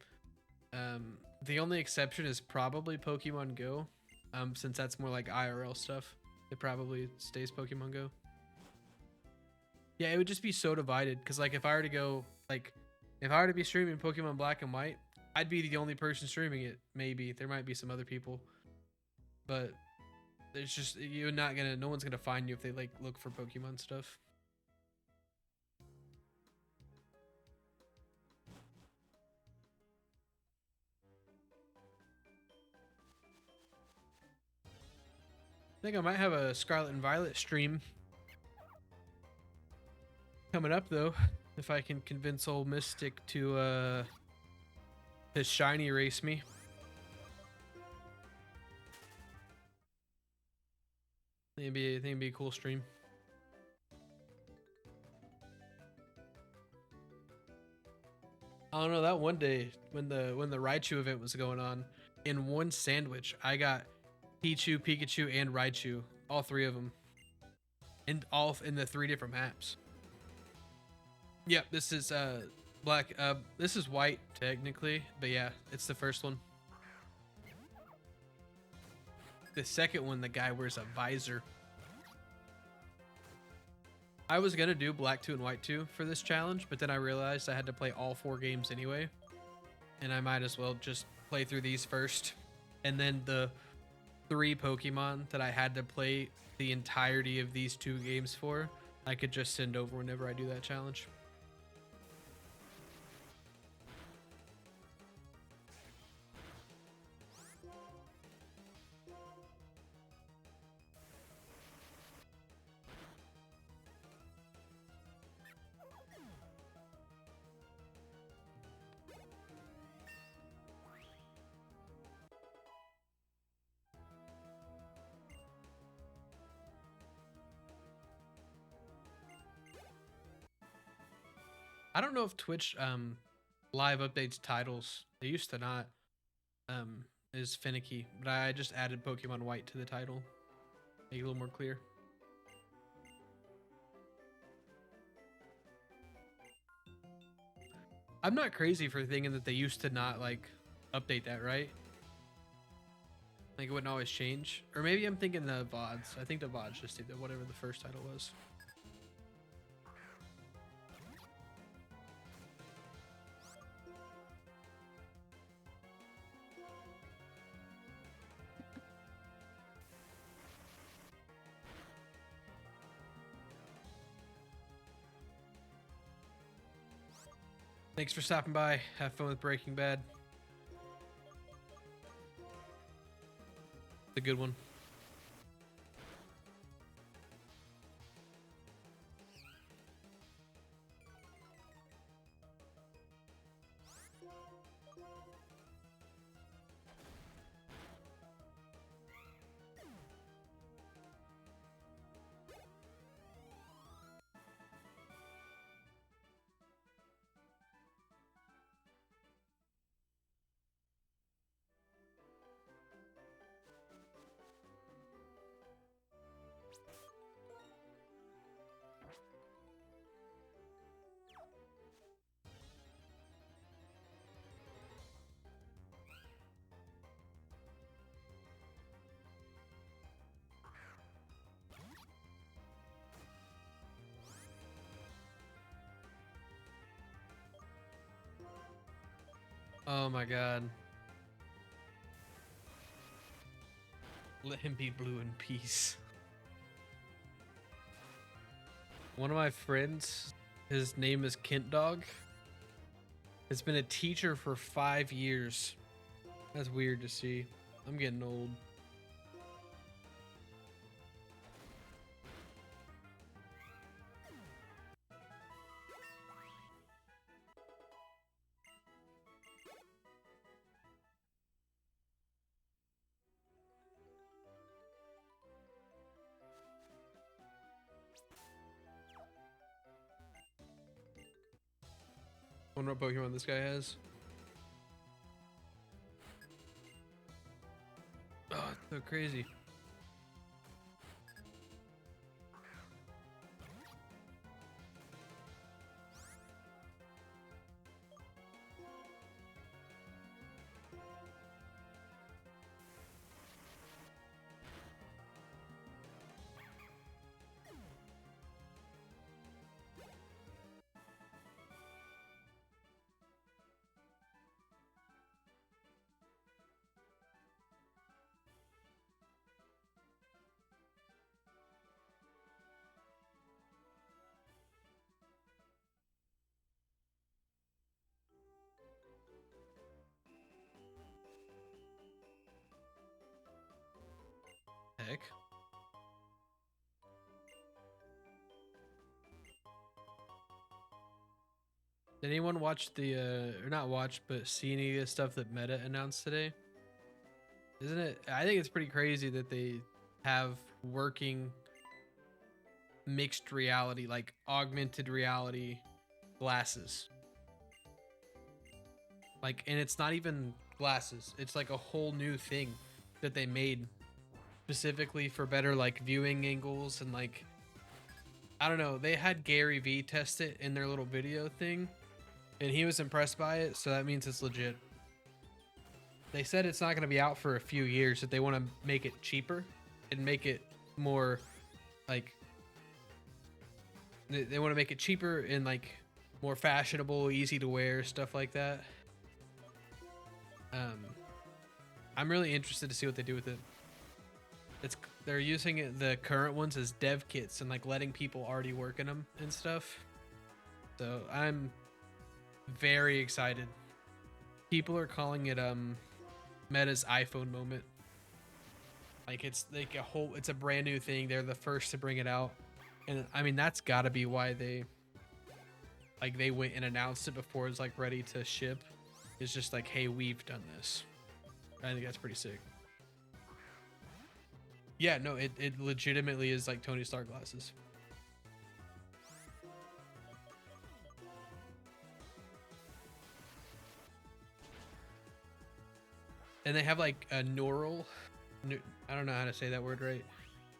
The only exception is probably Pokemon Go, since that's more like IRL stuff. It probably stays Pokemon Go. Yeah, it would just be so divided because like if I were to be streaming Pokemon Black and White, I'd be the only person streaming it. Maybe there might be some other people, but it's just no one's gonna find you if they like look for Pokemon stuff. I think I might have a Scarlet and Violet stream coming up though, if I can convince old Mystic to shiny race me. I think it'd be a cool stream. I don't know, that one day when the Raichu event was going on, in one sandwich I got Pichu, Pikachu, and Raichu, all three of them, and all in the 3 different maps. Yep, this is black. This is white technically, but yeah, it's the first one. The second one, the guy wears a visor. I was gonna do Black 2 and White 2 for this challenge, but then I realized I had to play all 4 games anyway, and I might as well just play through these first, and then the 3 Pokemon that I had to play the entirety of these 2 games for, I could just send over whenever I do that challenge. I don't know if Twitch live updates titles. They used to not. Is finicky, but I just added Pokemon White to the title. Make it a little more clear. I'm not crazy for thinking that they used to not like update that, right? Like it wouldn't always change. Or maybe I'm thinking the VODs. I think the VODs just did that, whatever the first title was. Thanks for stopping by. Have fun with Breaking Bad. The good one. Oh my god. Let him be blue in peace. One of my friends, his name is Kent Dog, has been a teacher for 5 years. That's weird to see. I'm getting old. Wonder what Pokemon this guy has. Oh, it's so crazy. Heck. Did anyone watch the or not watch but see any of the stuff that Meta announced today? Isn't it? I think it's pretty crazy that they have working mixed reality, like augmented reality glasses. Like, and it's not even glasses. It's like a whole new thing that they made specifically for better like viewing angles and like, I don't know. They had Gary V test it in their little video thing and he was impressed by it. So that means it's legit. They said it's not going to be out for a few years, that they want to make it cheaper and make it more like, they want to make it cheaper and like more fashionable, easy to wear, stuff like that. I'm really interested to see what they do with it. They're using the current ones as dev kits and like letting people already work in them and stuff. So I'm very excited. People are calling it Meta's iPhone moment. Like it's like it's a brand new thing. They're the first to bring it out. And I mean that's gotta be why they went and announced it before it's like ready to ship. It's just like, hey, we've done this. I think that's pretty sick. Yeah, no, it legitimately is like Tony Stark glasses. and they have like a neural. I don't know how to say that word right,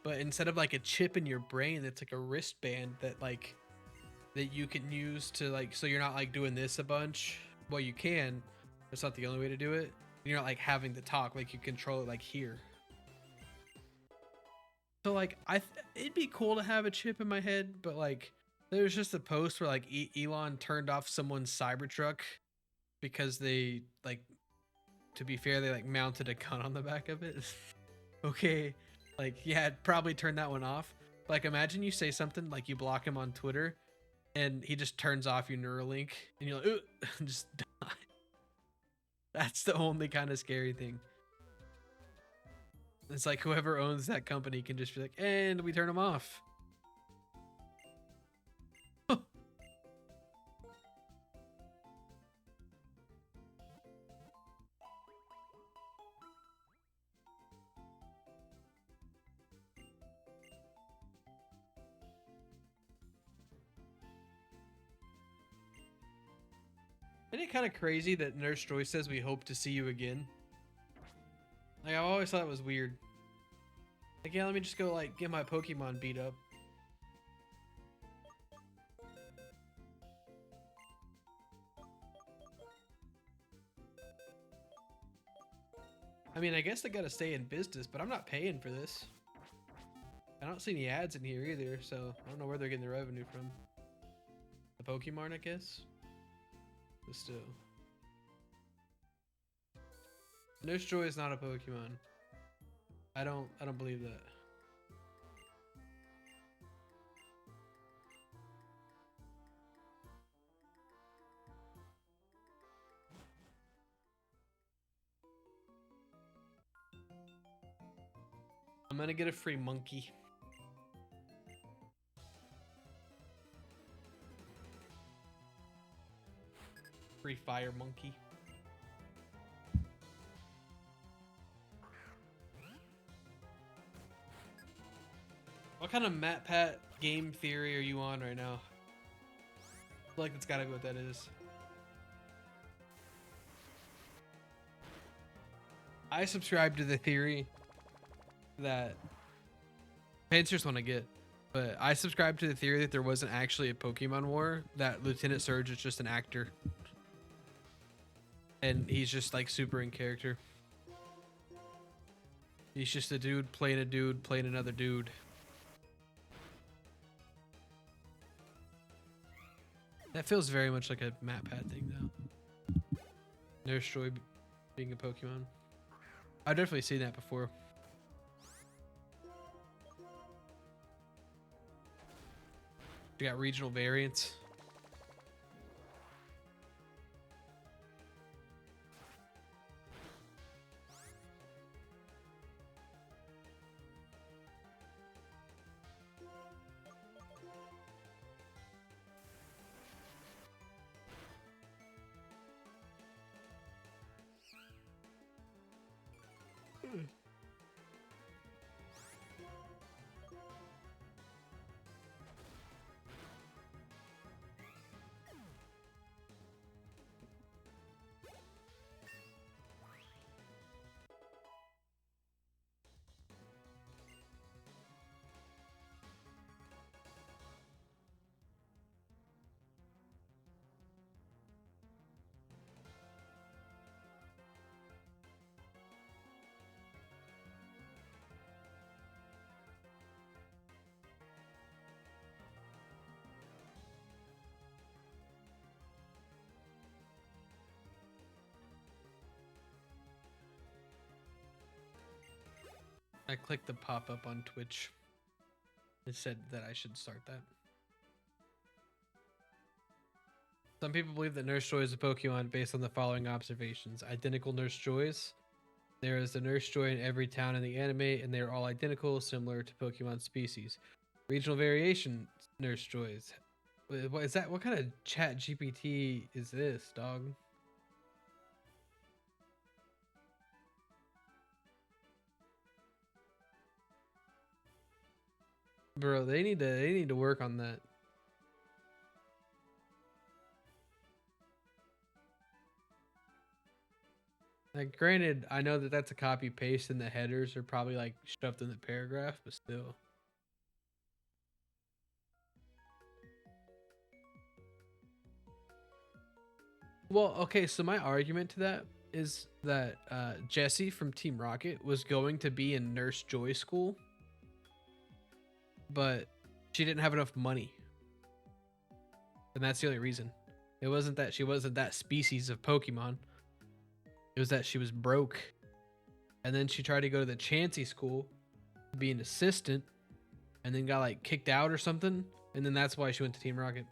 but instead of like a chip in your brain, it's like a wristband that like that you can use to like, so you're not like doing this a bunch. Well, you can. It's not the only way to do it. You're not like having to talk. Like you control it like here. So like it'd be cool to have a chip in my head, but like there's just a post where like Elon turned off someone's Cybertruck because they like, to be fair, they like mounted a gun on the back of it. Okay, like yeah, probably turn that one off. Like imagine you say something like you block him on Twitter and he just turns off your Neuralink and you're like, just die. That's the only kind of scary thing. It's like whoever owns that company can just be like, and we turn them off. Isn't it kind of crazy that Nurse Joy says we hope to see you again? Like I always thought it was weird. Like yeah, let me just go like get my Pokemon beat up. I mean, I guess they gotta stay in business, but I'm not paying for this. I don't see any ads in here either, so I don't know where they're getting the revenue from. The Pokemon, I guess. But still, Nurse Joy is not a Pokemon. I don't believe that. I'm gonna get a free monkey. Free fire monkey. What kind of MatPat game theory are you on right now? I feel like that's gotta be what that is. I subscribe to the theory that answers one I get, but I subscribe to the theory that there wasn't actually a Pokemon War, that Lieutenant Surge is just an actor. And he's just like super in character. He's just a dude playing another dude. That feels very much like a MatPat thing though. Nurse Joy being a Pokemon. I've definitely seen that before. You got regional variants. I clicked the pop-up on Twitch. It said that I should start that. Some people believe that Nurse Joy is a Pokemon based on the following observations. Identical Nurse Joys. There is a Nurse Joy in every town in the anime, and they are all identical, similar to Pokemon species. Regional variation Nurse Joys. What is that? What kind of chat GPT is this, dog? Bro, they need to work on that. Like, granted, I know that that's a copy paste, and the headers are probably like stuffed in the paragraph, but still. Well, okay, so my argument to that is that Jessie from Team Rocket was going to be in Nurse Joy School, but she didn't have enough money. And that's the only reason. It wasn't that she wasn't that species of Pokemon. It was that she was broke. And then she tried to go to the Chansey school to be an assistant and then got like kicked out or something. And then that's why she went to Team Rocket.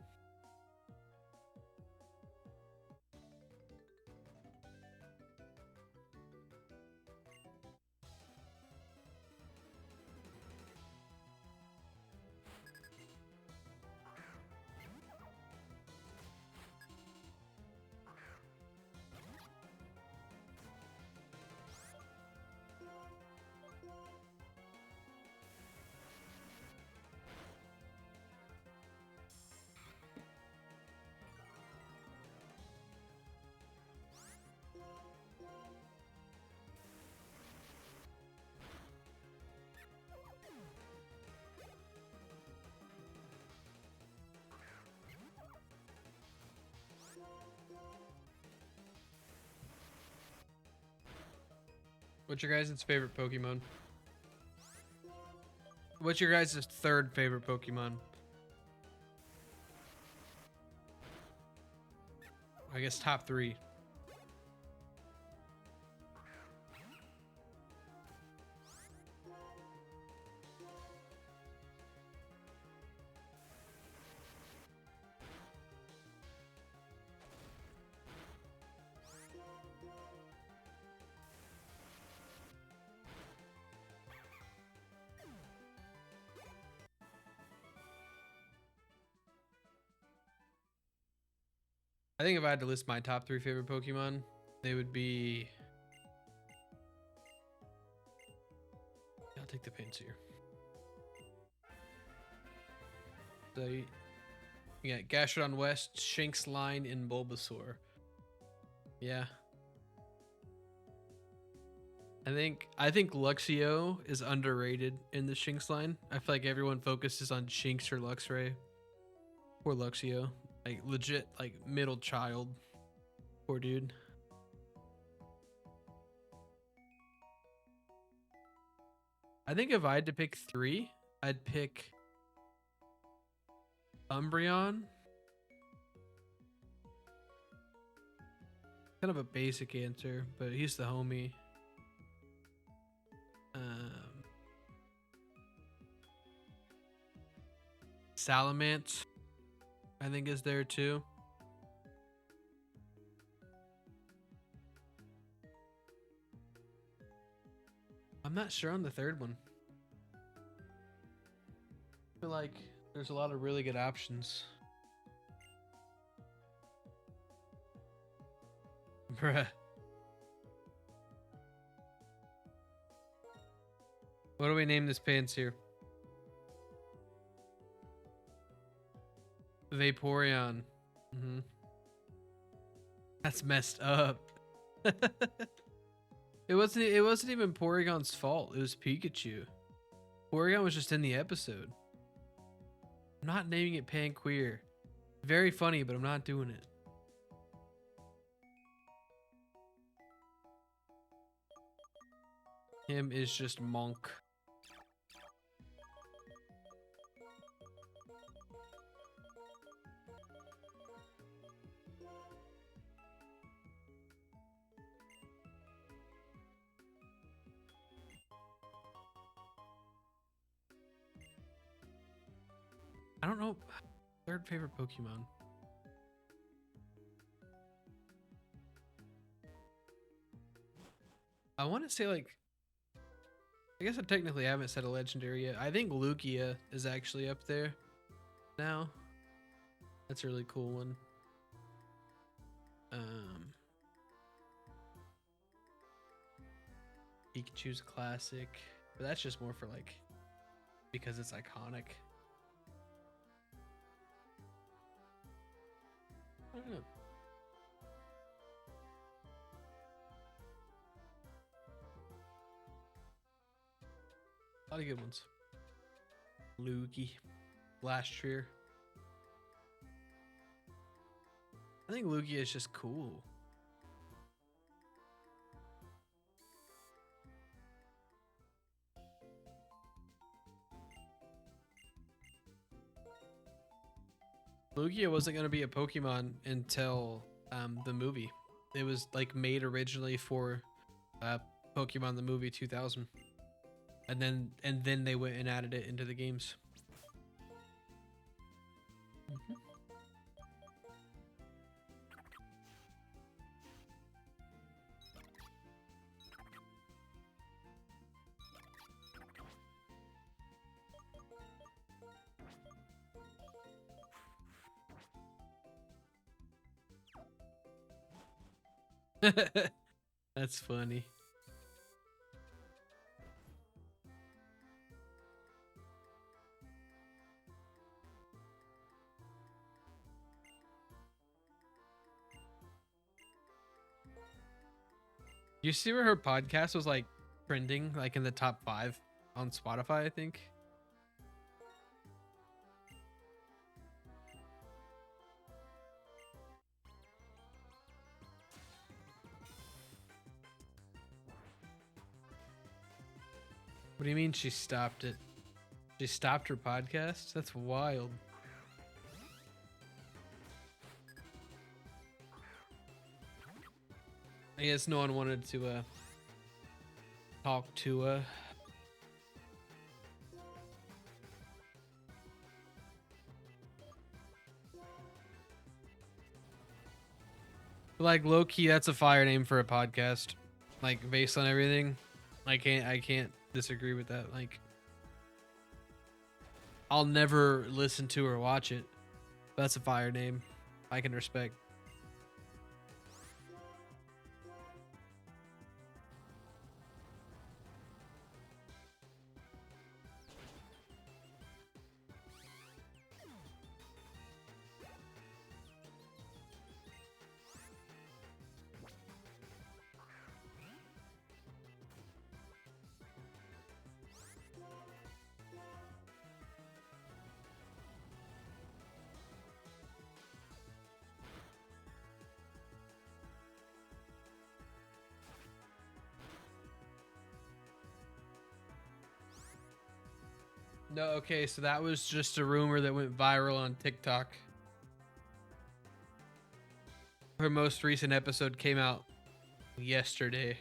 What's your guys' favorite Pokemon? What's your guys' third favorite Pokemon? I guess top three. I think if I had to list my top three favorite Pokemon, they would be. I'll take the Pinsir. So you got Gastrodon West, Shinx Line, and Bulbasaur. Yeah. I think Luxio is underrated in the Shinx line. I feel like everyone focuses on Shinx or Luxray. Poor Luxio. Like legit like middle child. Poor dude. I think if I had to pick three, I'd pick Umbreon. Kind of a basic answer, but he's the homie. Salamence, I think, is there too. I'm not sure on the third one. I feel like there's a lot of really good options. Bruh. What do we name this pants here? Vaporeon. That's messed up. It wasn't even Porygon's fault. It was Pikachu. Porygon was just in the episode. I'm not naming it Panqueer. Very funny, but I'm not doing it. Him is just Monk. I don't know. Third favorite Pokemon. I want to say like. I guess I technically haven't said a legendary yet. I think Lugia is actually up there now. That's a really cool one. Pikachu's classic, but that's just more for like because it's iconic. I don't know. A lot of good ones. Lukey. Lastria. I think Lugia is just cool. Lugia wasn't going to be a Pokemon until the movie. It was like made originally for Pokemon the movie 2000. And then they went and added it into the games. That's funny. You see where her podcast was like trending, like in the top 5 on Spotify, I think. What do you mean she stopped it? She stopped her podcast? That's wild. I guess no one wanted to talk to like low key, that's a fire name for a podcast. Like based on everything. I can't disagree with that. Like I'll never listen to or watch it. But that's a fire name. I can respect. No, okay, so that was just a rumor that went viral on TikTok. Her most recent episode came out yesterday.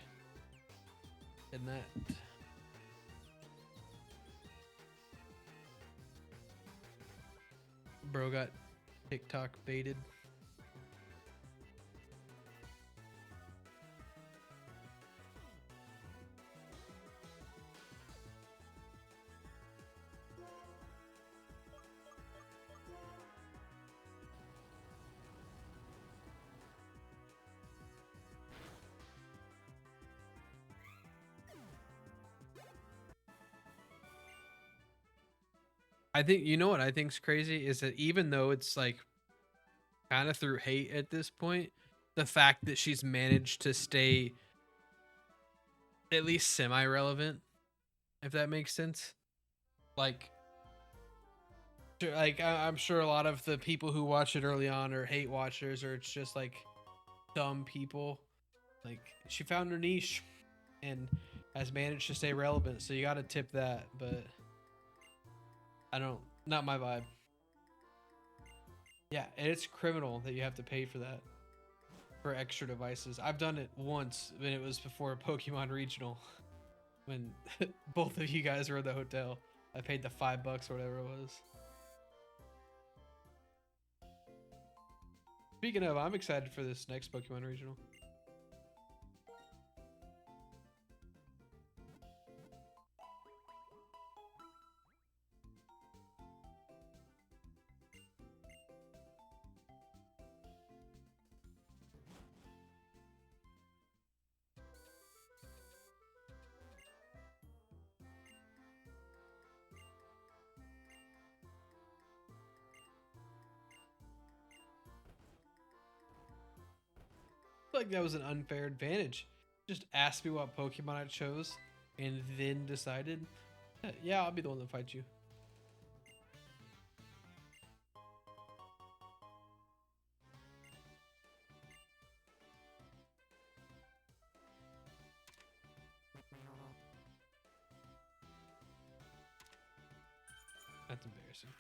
And that bro got TikTok baited. I think you know what I think's crazy is that even though it's like kind of through hate at this point, the fact that she's managed to stay at least semi-relevant, if that makes sense. Like I'm sure a lot of the people who watch it early on are hate watchers, or it's just like dumb people. Like she found her niche and has managed to stay relevant, so you got to tip that. But I don't, not my vibe. Yeah, and it's criminal that you have to pay for that, for extra devices. I've done it once, and it was before Pokemon Regional, when both of you guys were in the hotel. I paid the $5 or whatever it was. Speaking of, I'm excited for this next Pokemon Regional. Like that was an unfair advantage. Just asked me what Pokemon I chose and then decided. Yeah, I'll be the one that fights you. That's embarrassing.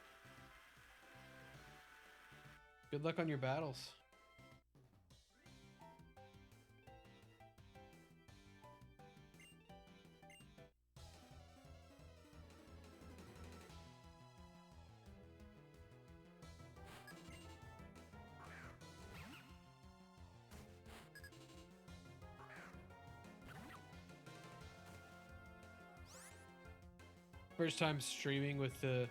Good luck on your battles. First time streaming with the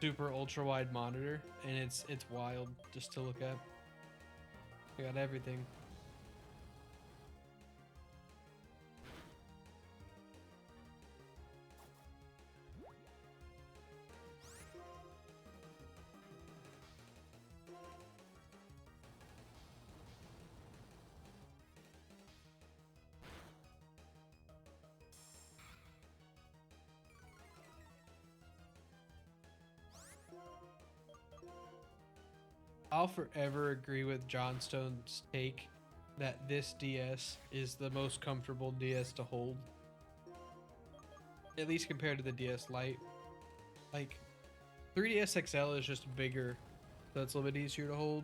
super ultra wide monitor, and it's wild just to look at. I got everything. I'll forever agree with Johnstone's take that this DS is the most comfortable DS to hold. At least compared to the DS Lite. Like, 3DS XL is just bigger, so it's a little bit easier to hold.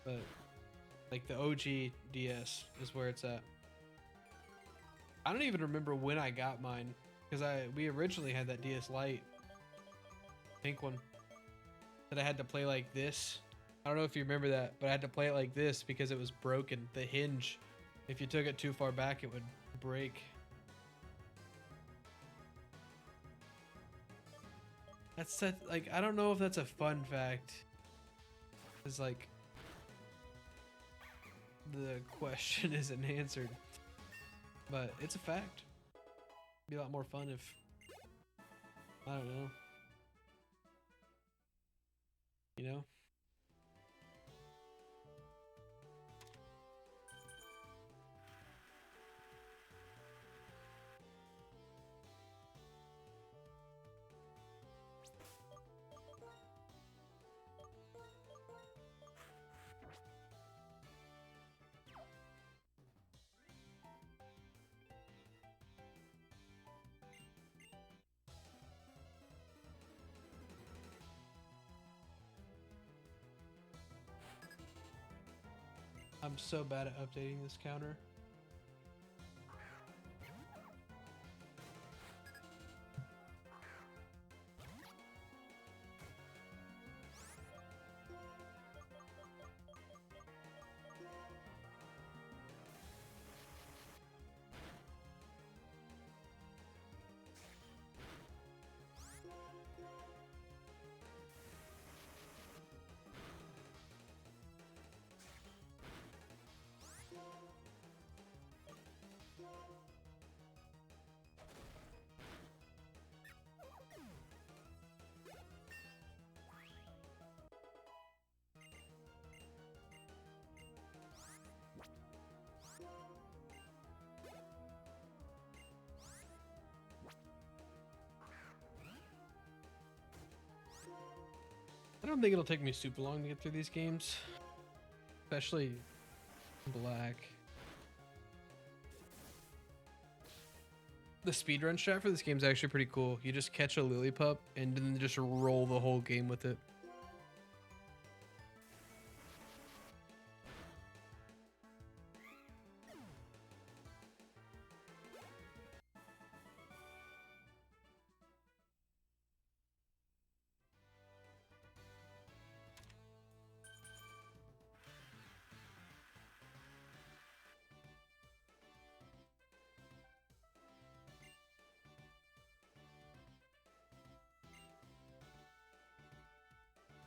But, like, the OG DS is where it's at. I don't even remember when I got mine, because we originally had that DS Lite, pink one, that I had to play like this. I don't know if you remember that, but I had to play it like this because it was broken. The hinge, if you took it too far back, it would break. That's like, I don't know if that's a fun fact. It's like, the question isn't answered, but it's a fact. It'd be a lot more fun if, I don't know. You know? I'm so bad at updating this counter. I don't think it'll take me super long to get through these games, especially black. The speedrun strat for this game is actually pretty cool. You just catch a Lillipup and then just roll the whole game with it.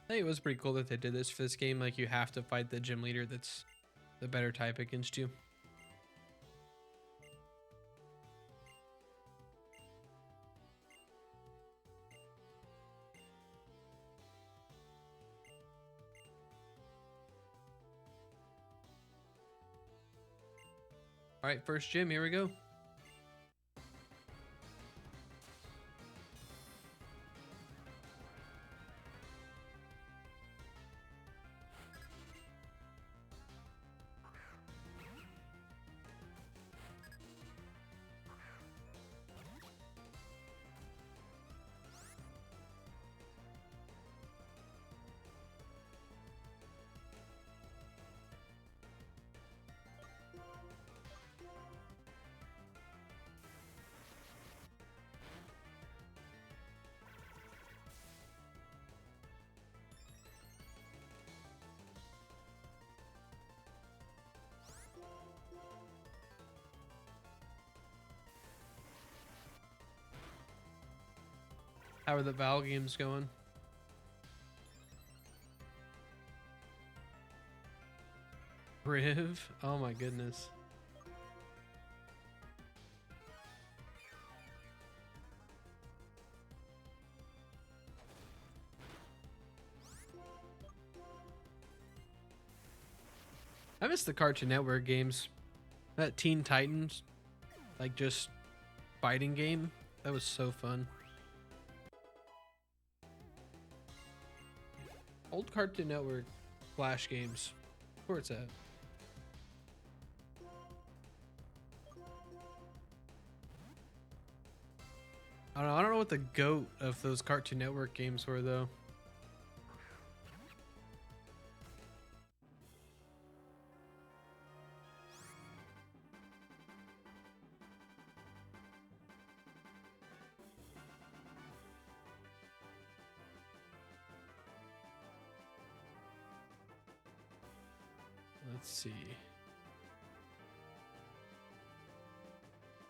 I think it was pretty cool that they did this for this game. Like, you have to fight the gym leader that's the better type against you. All right, first gym, here we go. How are the Val games going? Riv? Oh my goodness. I miss the Cartoon Network games. That Teen Titans, like just fighting game, that was so fun. Old Cartoon Network Flash games. Where it's at. I don't know what the GOAT of those Cartoon Network games were though. Let's see.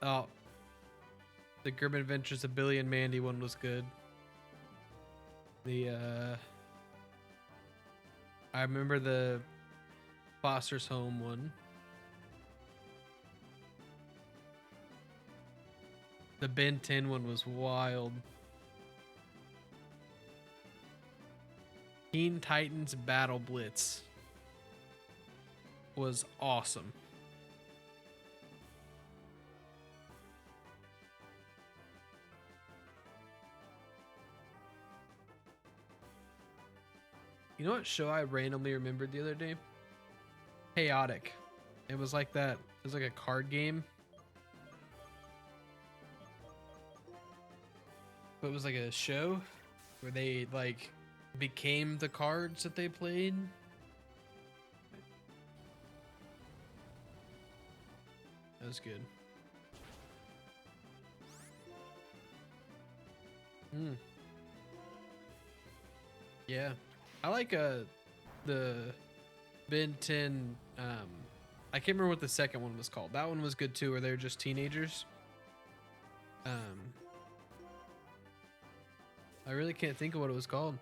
Oh, the Grim Adventures of Billy and Mandy one was good. I remember the Foster's Home one. The Ben 10 one was wild. Teen Titans Battle Blitz was awesome. You know what show I randomly remembered the other day? Chaotic. It was like that. It was like a card game. But it was like a show where they like became the cards that they played. That was good. Yeah. I like the Ben 10 I can't remember what the second one was called. That one was good too, where they're just teenagers. I really can't think of what it was called.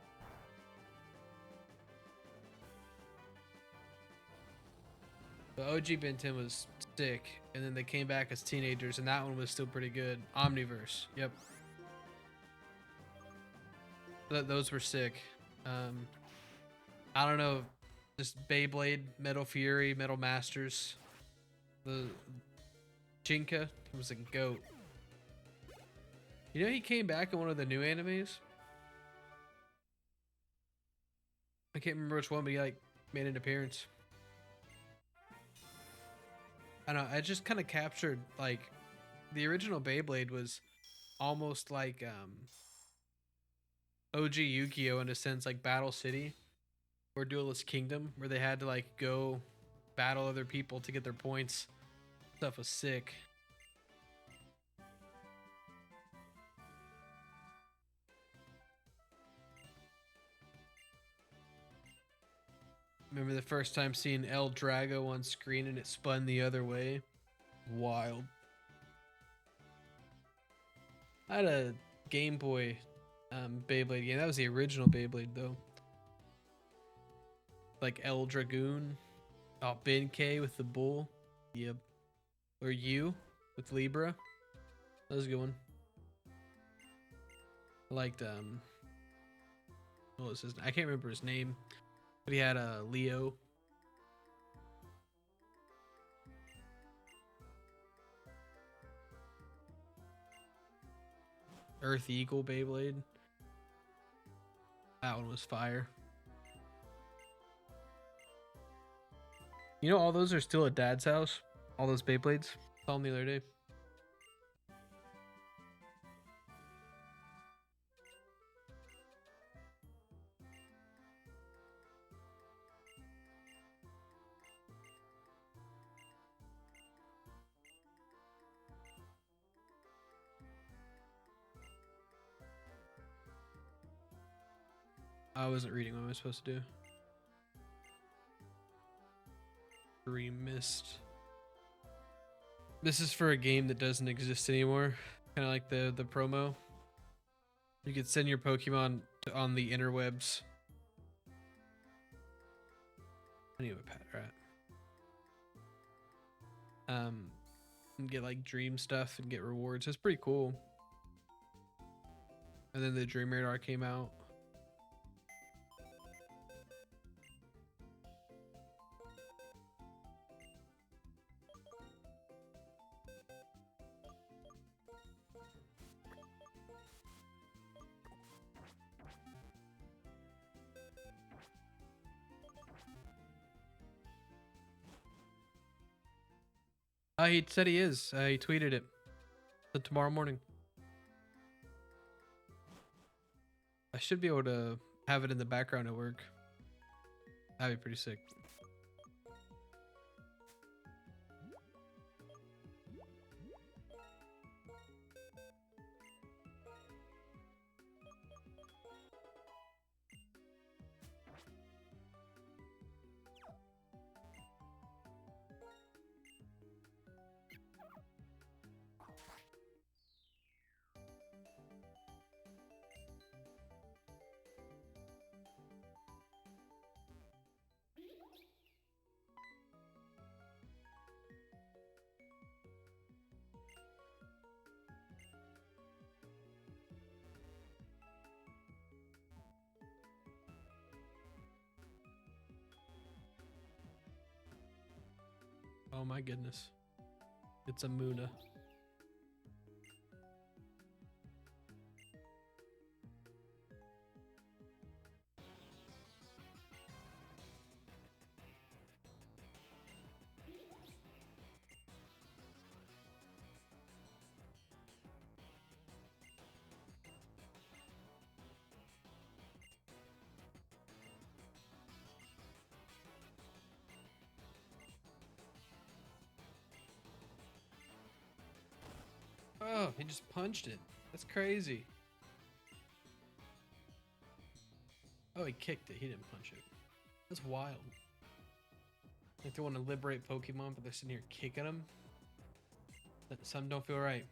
The OG Ben 10 was sick, and then they came back as teenagers, and that one was still pretty good. Omniverse. Yep. Those were sick. I don't know, just Beyblade, Metal Fury, Metal Masters. The Jinka was a goat. You know he came back in one of the new animes? I can't remember which one, but he like made an appearance. I don't know, I just kind of captured like the original Beyblade was almost like OG Yu-Gi-Oh in a sense, like Battle City or Duelist Kingdom, where they had to like go battle other people to get their points. Stuff was sick. Remember the first time seeing El Drago on screen and it spun the other way? Wild. I had a Game Boy Beyblade game. That was the original Beyblade though. Like El Dragoon. Oh, Ben K with the bull. Yep. Or you with Libra. That was a good one. I liked what was his name? I can't remember his name. But he had a Leo. Earth Eagle Beyblade. That one was fire. You know all those are still at Dad's house? All those Beyblades? Saw them the other day. I wasn't reading. What am I supposed to do? Dream Mist. This is for a game that doesn't exist anymore. Kind of like the promo. You could send your Pokemon on the interwebs. Anyway, Pat, right? And get like dream stuff and get rewards. It's pretty cool. And then the Dream Radar came out. He said he is. He tweeted it. So tomorrow morning. I should be able to have it in the background at work. That'd be pretty sick. Oh my goodness. It's a Muna. Oh, he just punched it. That's crazy. Oh, he kicked it. He didn't punch it. That's wild. Like they want to liberate Pokemon, but they're sitting here kicking them. Some don't feel right.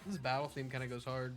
This battle theme kind of goes hard.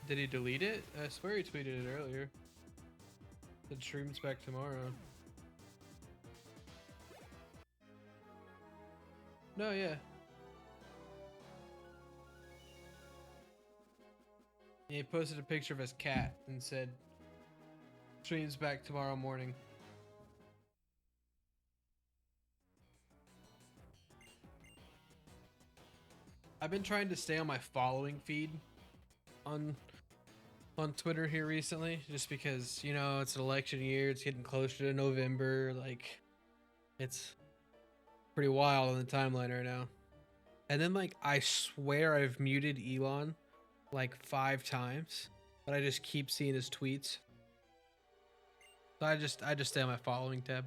Did he delete it? I swear he tweeted it earlier. The stream's back tomorrow. No, yeah. He posted a picture of his cat and said, stream's back tomorrow morning. I've been trying to stay on my following feed on Twitter here recently, just because, you know, it's an election year, it's getting closer to November, like it's pretty wild on the timeline right now. And then like I swear I've muted Elon like 5 times, but I just keep seeing his tweets. So I just stay on my following tab.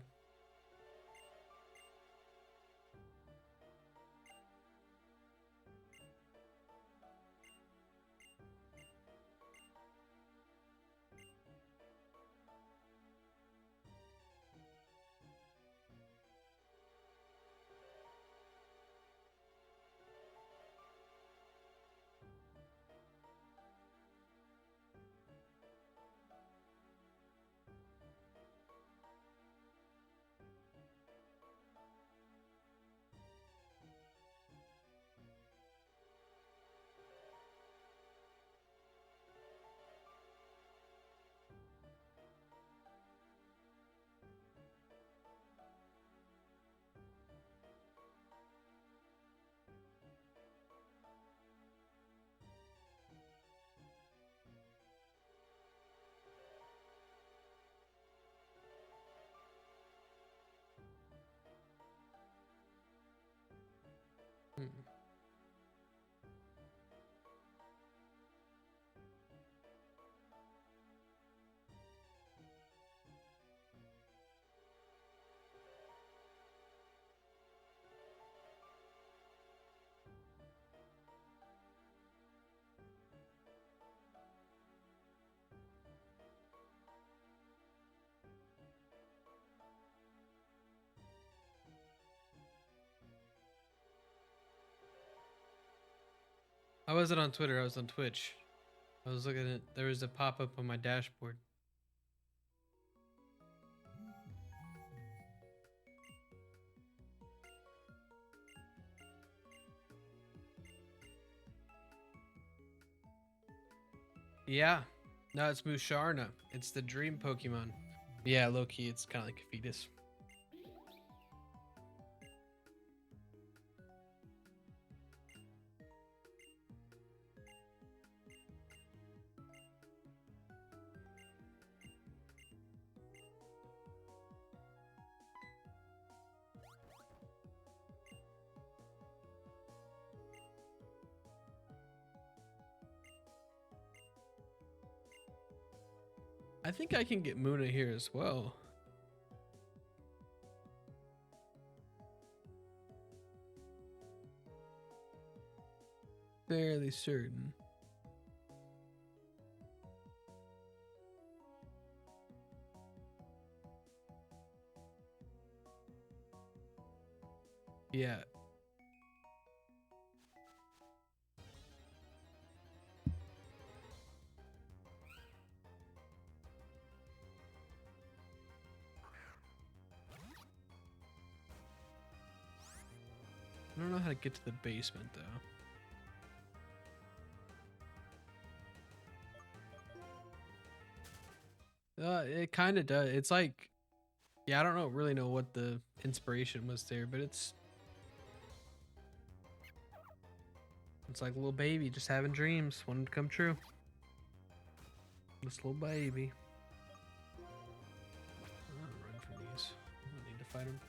I wasn't on Twitter. I was on Twitch. I was looking at. There was a pop up on my dashboard. Yeah. No, it's Musharna. It's the dream Pokemon. Yeah, low key, it's kind of like a fetus. I think I can get Muna here as well. Fairly certain. Yeah. I don't know how to get to the basement though. It kind of does. It's like, yeah, I don't know, really know what the inspiration was there, but it's like a little baby just having dreams, wanting to come true. This little baby. I'm gonna run from these. I don't need to fight him.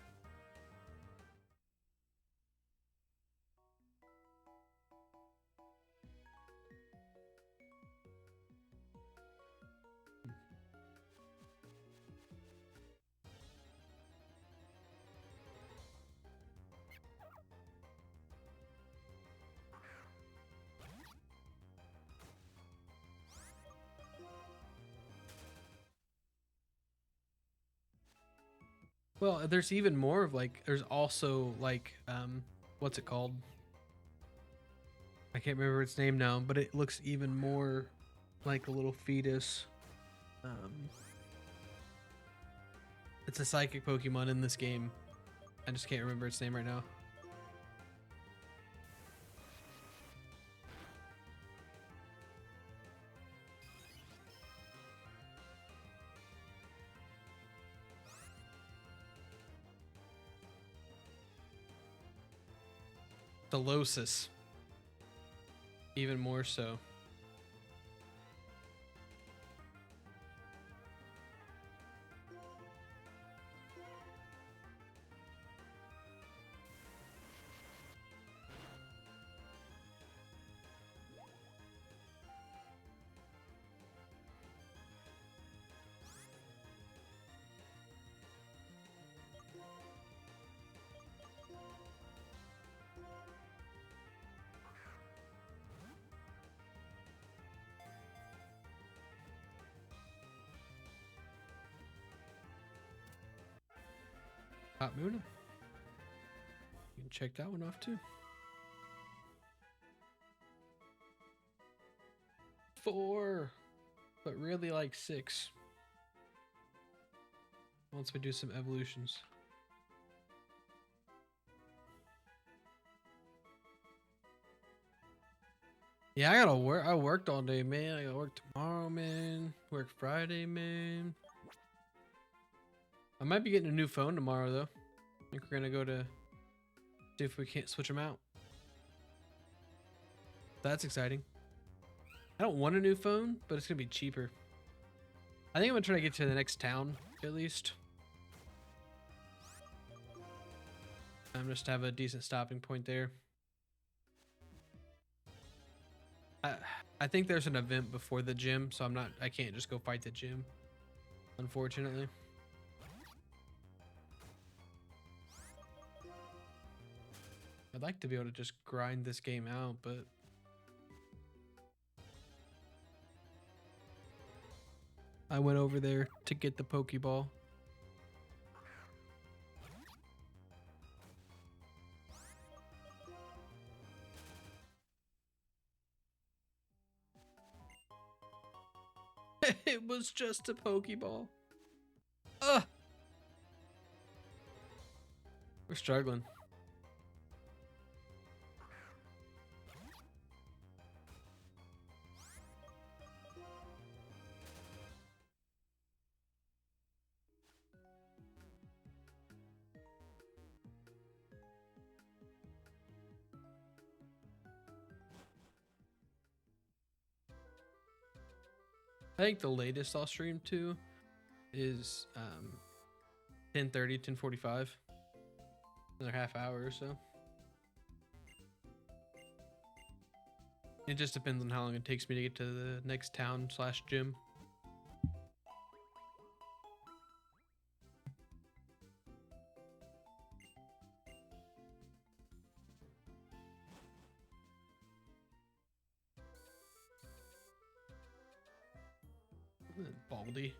Well, there's even more of like, there's also like, what's it called? I can't remember its name now, but it looks even more like a little fetus. It's a psychic Pokemon in this game. I just can't remember its name right now. Thelosis. Even more so. Hot Muna. You can check that one off too. 4, but really like 6. Once we do some evolutions. Yeah, I gotta work. I worked all day, man. I gotta work tomorrow, man. Work Friday, man. I might be getting a new phone tomorrow, though. I think we're gonna go to see if we can't switch them out. That's exciting. I don't want a new phone, but it's gonna be cheaper. I think I'm gonna try to get to the next town, at least. I'm just have a decent stopping point there. I think there's an event before the gym, so I can't just go fight the gym, unfortunately. I'd like to be able to just grind this game out, but I went over there to get the Pokeball. It was just a Pokeball. Ugh. We're struggling. I think the latest I'll stream to is 10:30, 10:45. Another half hour or so. It just depends on how long it takes me to get to the next town / gym. Baldy.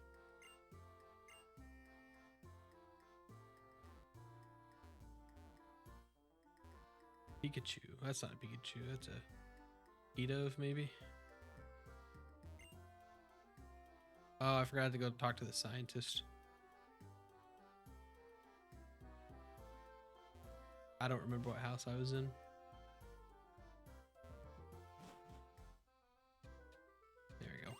Pikachu. That's not a Pikachu. That's a Idove, maybe. Oh, I forgot to go talk to the scientist. I don't remember what house I was in. There we go.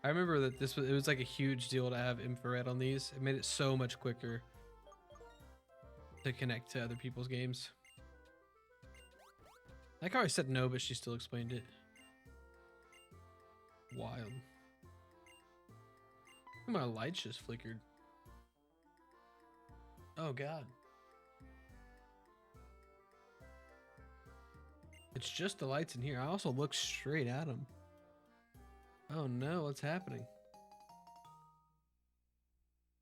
I remember that it was like a huge deal to have infrared on these. It made it so much quicker to connect to other people's games. I like how I said no, but she still explained it. Wild. My lights just flickered. Oh god. It's just the lights in here. I also look straight at them. Oh no, what's happening?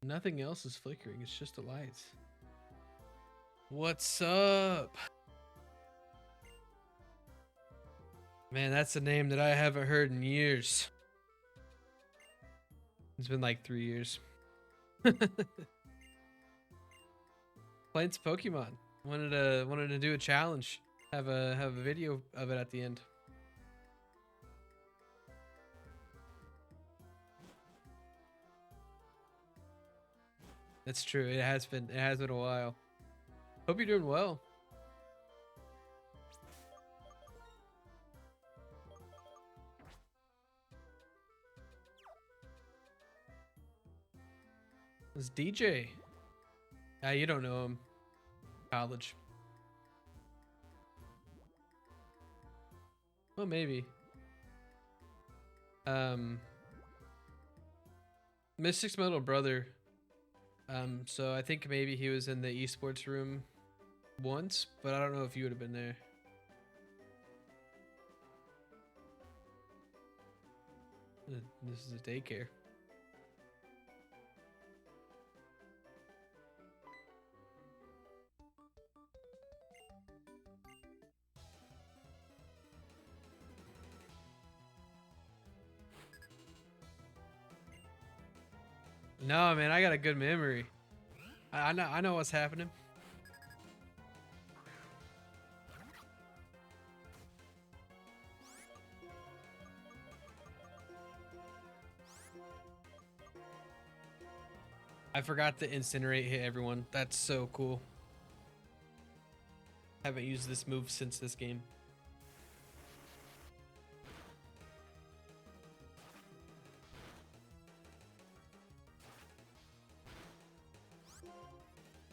Nothing else is flickering. It's just the lights. What's up? Man, that's a name that I haven't heard in years. It's been like 3 years. Playing some Pokemon. Wanted to do a challenge. Have a video of it at the end. That's true. It has been a while. Hope you're doing well. It's DJ. Ah, you don't know him. College. Well, maybe. Mystic's middle brother. So I think maybe he was in the esports room once, but I don't know if you would have been there. This is a daycare. No, man, I got a good memory. I know what's happening. I forgot to incinerate hit everyone. That's so cool. Haven't used this move since this game.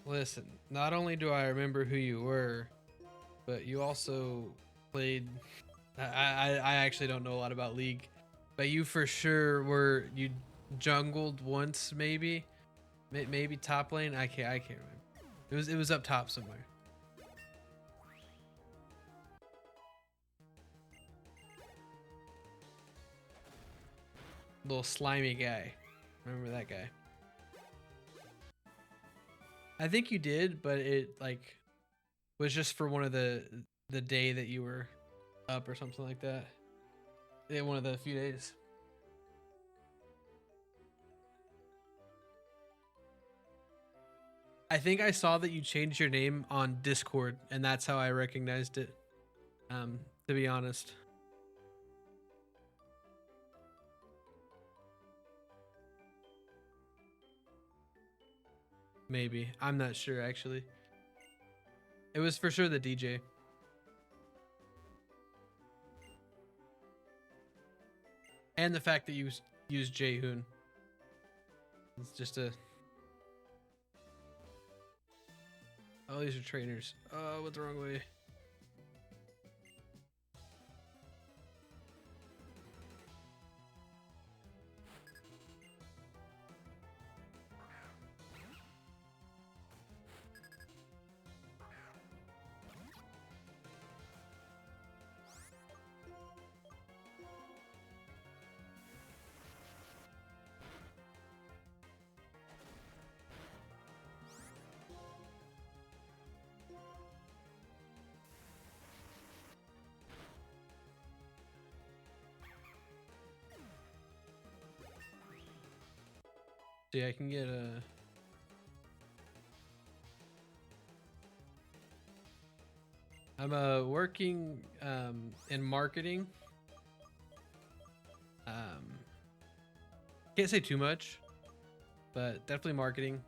Listen, not only do I remember who you were, but you also played. I actually don't know a lot about League, but you for sure you jungled once, maybe top lane. I can't remember. It was up top somewhere. Little slimy guy. Remember that guy? I think you did, but it like Was just for one of the day that you were up or something like that. Yeah, one of the few days. I think I saw that you changed your name on Discord, and that's how I recognized it. To be honest. Maybe. I'm not sure actually. It was for sure the DJ. And the fact that you used Jaehoon. It's just a... Oh, these are trainers. Oh, went the wrong way. See, I can get a... I'm working in marketing. Can't say too much, but definitely marketing.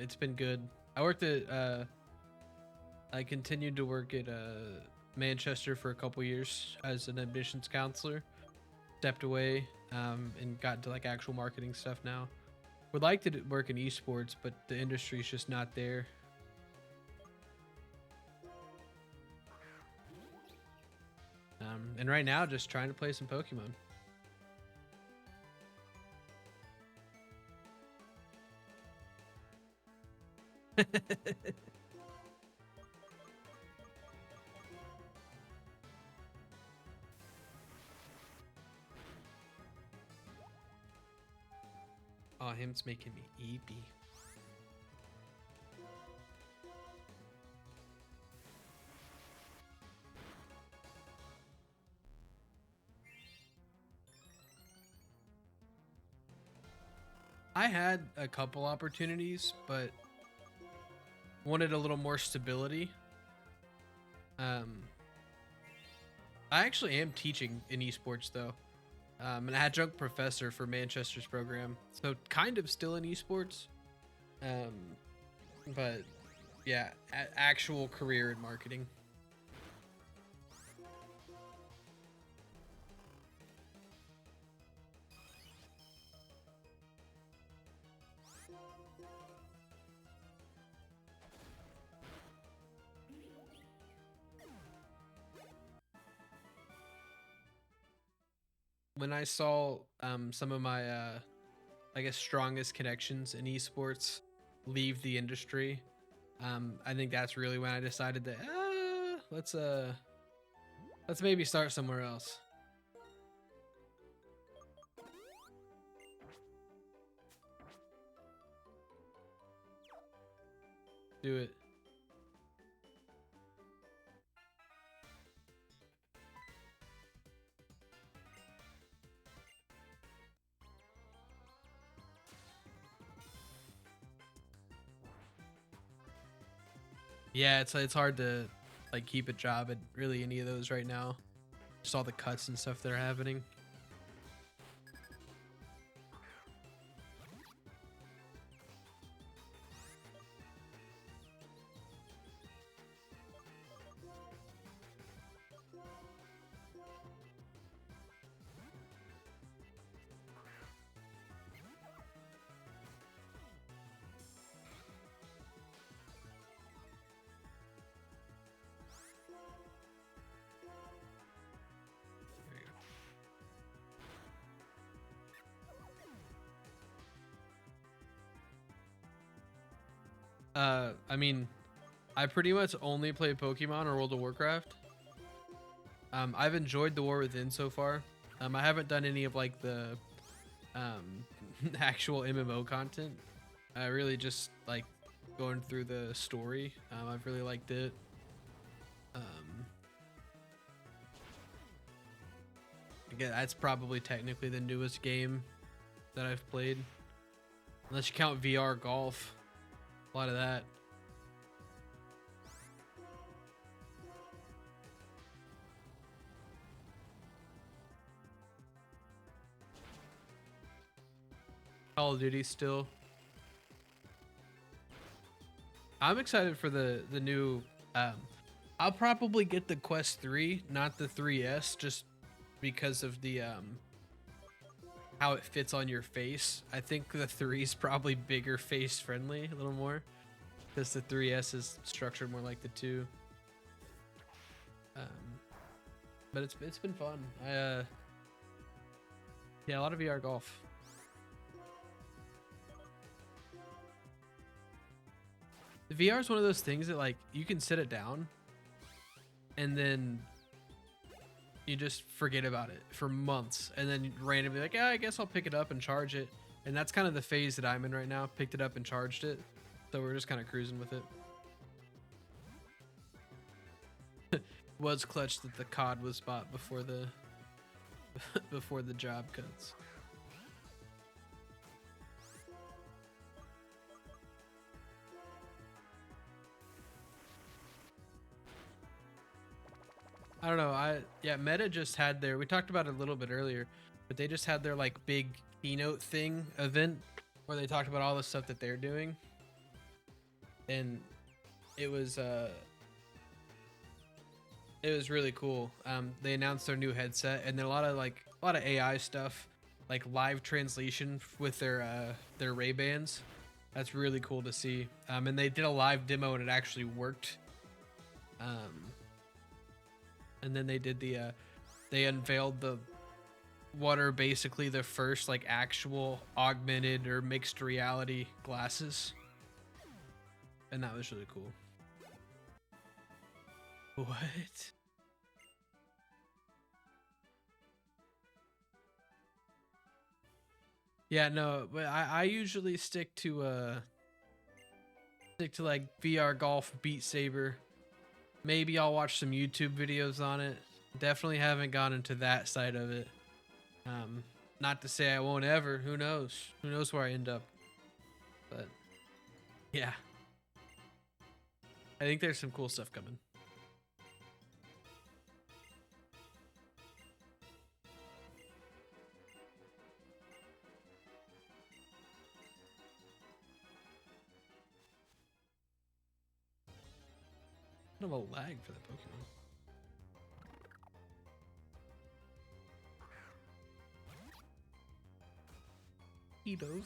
It's been good. I worked at I continued to work at Manchester for a couple years as an admissions counselor. Stepped away and got into like actual marketing stuff now. Would like to work in esports, but the industry's just not there. And right now, just trying to play some Pokemon. Oh, him's making me eepy. I had a couple opportunities, but wanted a little more stability. I actually am teaching in esports though. An adjunct professor for Manchester's program, so kind of still in esports. But yeah, actual career in marketing. When I saw some of my I guess strongest connections in esports leave the industry, I think that's really when I decided that let's maybe start somewhere else. Do it. Yeah, it's hard to like keep a job at really any of those right now. Just all the cuts and stuff that are happening. I mean, I pretty much only play Pokemon or World of Warcraft. I've enjoyed the War Within so far. I haven't done any of like the actual MMO content. I really just like going through the story. I've really liked it. Again, that's probably technically the newest game that I've played, unless you count VR golf. A lot of that. Call of Duty still. I'm excited for the new. I'll probably get the Quest 3, not the 3S, just because of the how it fits on your face. I think the 3 is probably bigger face friendly, a little more, because the 3S is structured more like the 2. But it's been fun. Yeah, a lot of VR golf. The VR is one of those things that like you can sit it down and then you just forget about it for months, and then randomly like, yeah, I guess I'll pick it up and charge it. And that's kind of the phase that I'm in right now. Picked it up and charged it, so we're just kind of cruising with it. Was clutch that the COD was bought before the before the job cuts. I don't know. Yeah, Meta just had their, we talked about it a little bit earlier, but they just had their like big keynote thing event where they talked about all the stuff that they're doing. And it was really cool. They announced their new headset, and then a lot of AI stuff, like live translation with their Ray-Bans. That's really cool to see. And they did a live demo and it actually worked. And then they did they unveiled what are basically the first like actual augmented or mixed reality glasses. And that was really cool. What? Yeah, no, but I usually stick to like VR golf, Beat Saber. Maybe I'll watch some YouTube videos on it. Definitely haven't gone into that side of it. Not to say I won't ever. Who knows? Who knows where I end up? But yeah, I think there's some cool stuff coming. Kind of a lag for the Pokemon. Edove.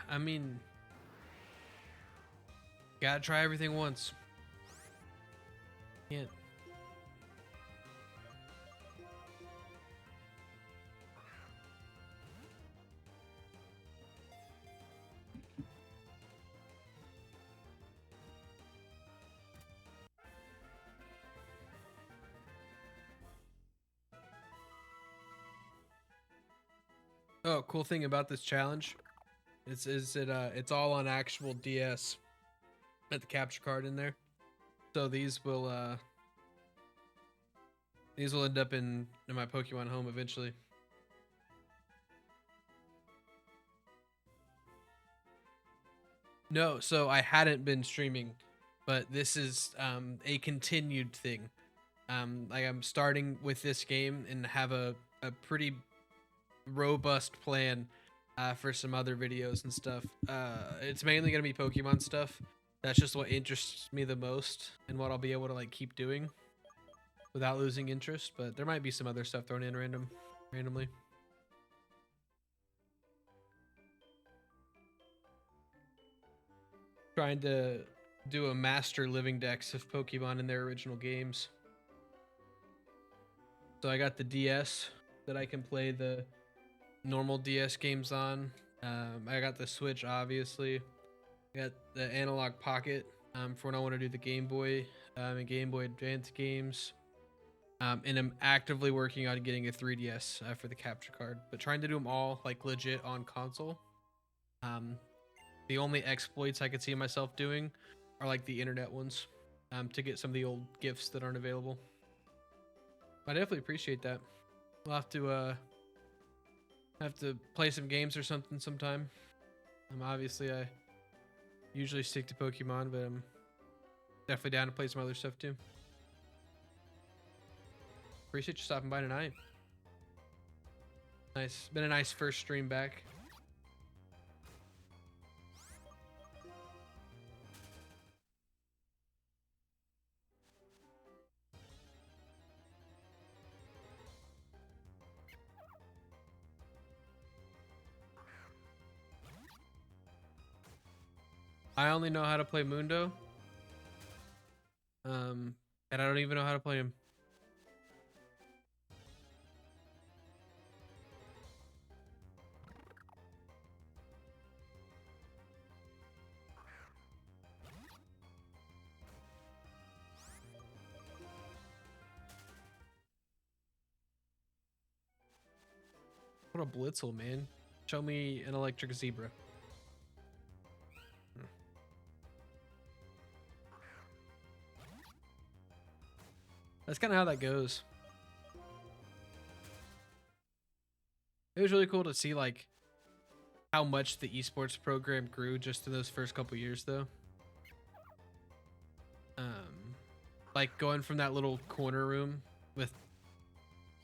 I mean, gotta try everything once. Can't. Oh, cool thing about this challenge it's all on actual DS. At the capture card in there, so these will end up in my Pokemon home eventually. No, so I hadn't been streaming, but this is a continued thing. Like I'm starting with this game and have a pretty robust plan for some other videos and stuff. It's mainly gonna be Pokemon stuff. That's just what interests me the most and what I'll be able to like keep doing without losing interest. But there might be some other stuff thrown in randomly. Trying to do a master living dex of Pokemon in their original games. So I got the DS that I can play the normal DS games on. I got the Switch, obviously. I got the Analog Pocket for when I want to do the Game Boy and Game Boy Advance games. And I'm actively working on getting a 3DS for the capture card, but trying to do them all like legit on console. The only exploits I could see myself doing are like the internet ones, to get some of the old gifts that aren't available. I definitely appreciate that. We'll have to play some games or something sometime. Obviously I usually stick to Pokemon, but I'm definitely down to play some other stuff too. Appreciate you stopping by tonight. Nice. Been a nice first stream back. I only know how to play Mundo. And I don't even know how to play him. What a blitzel, man. Show me an electric zebra. That's kind of how that goes. It was really cool to see like how much the esports program grew just in those first couple years though. Like going from that little corner room with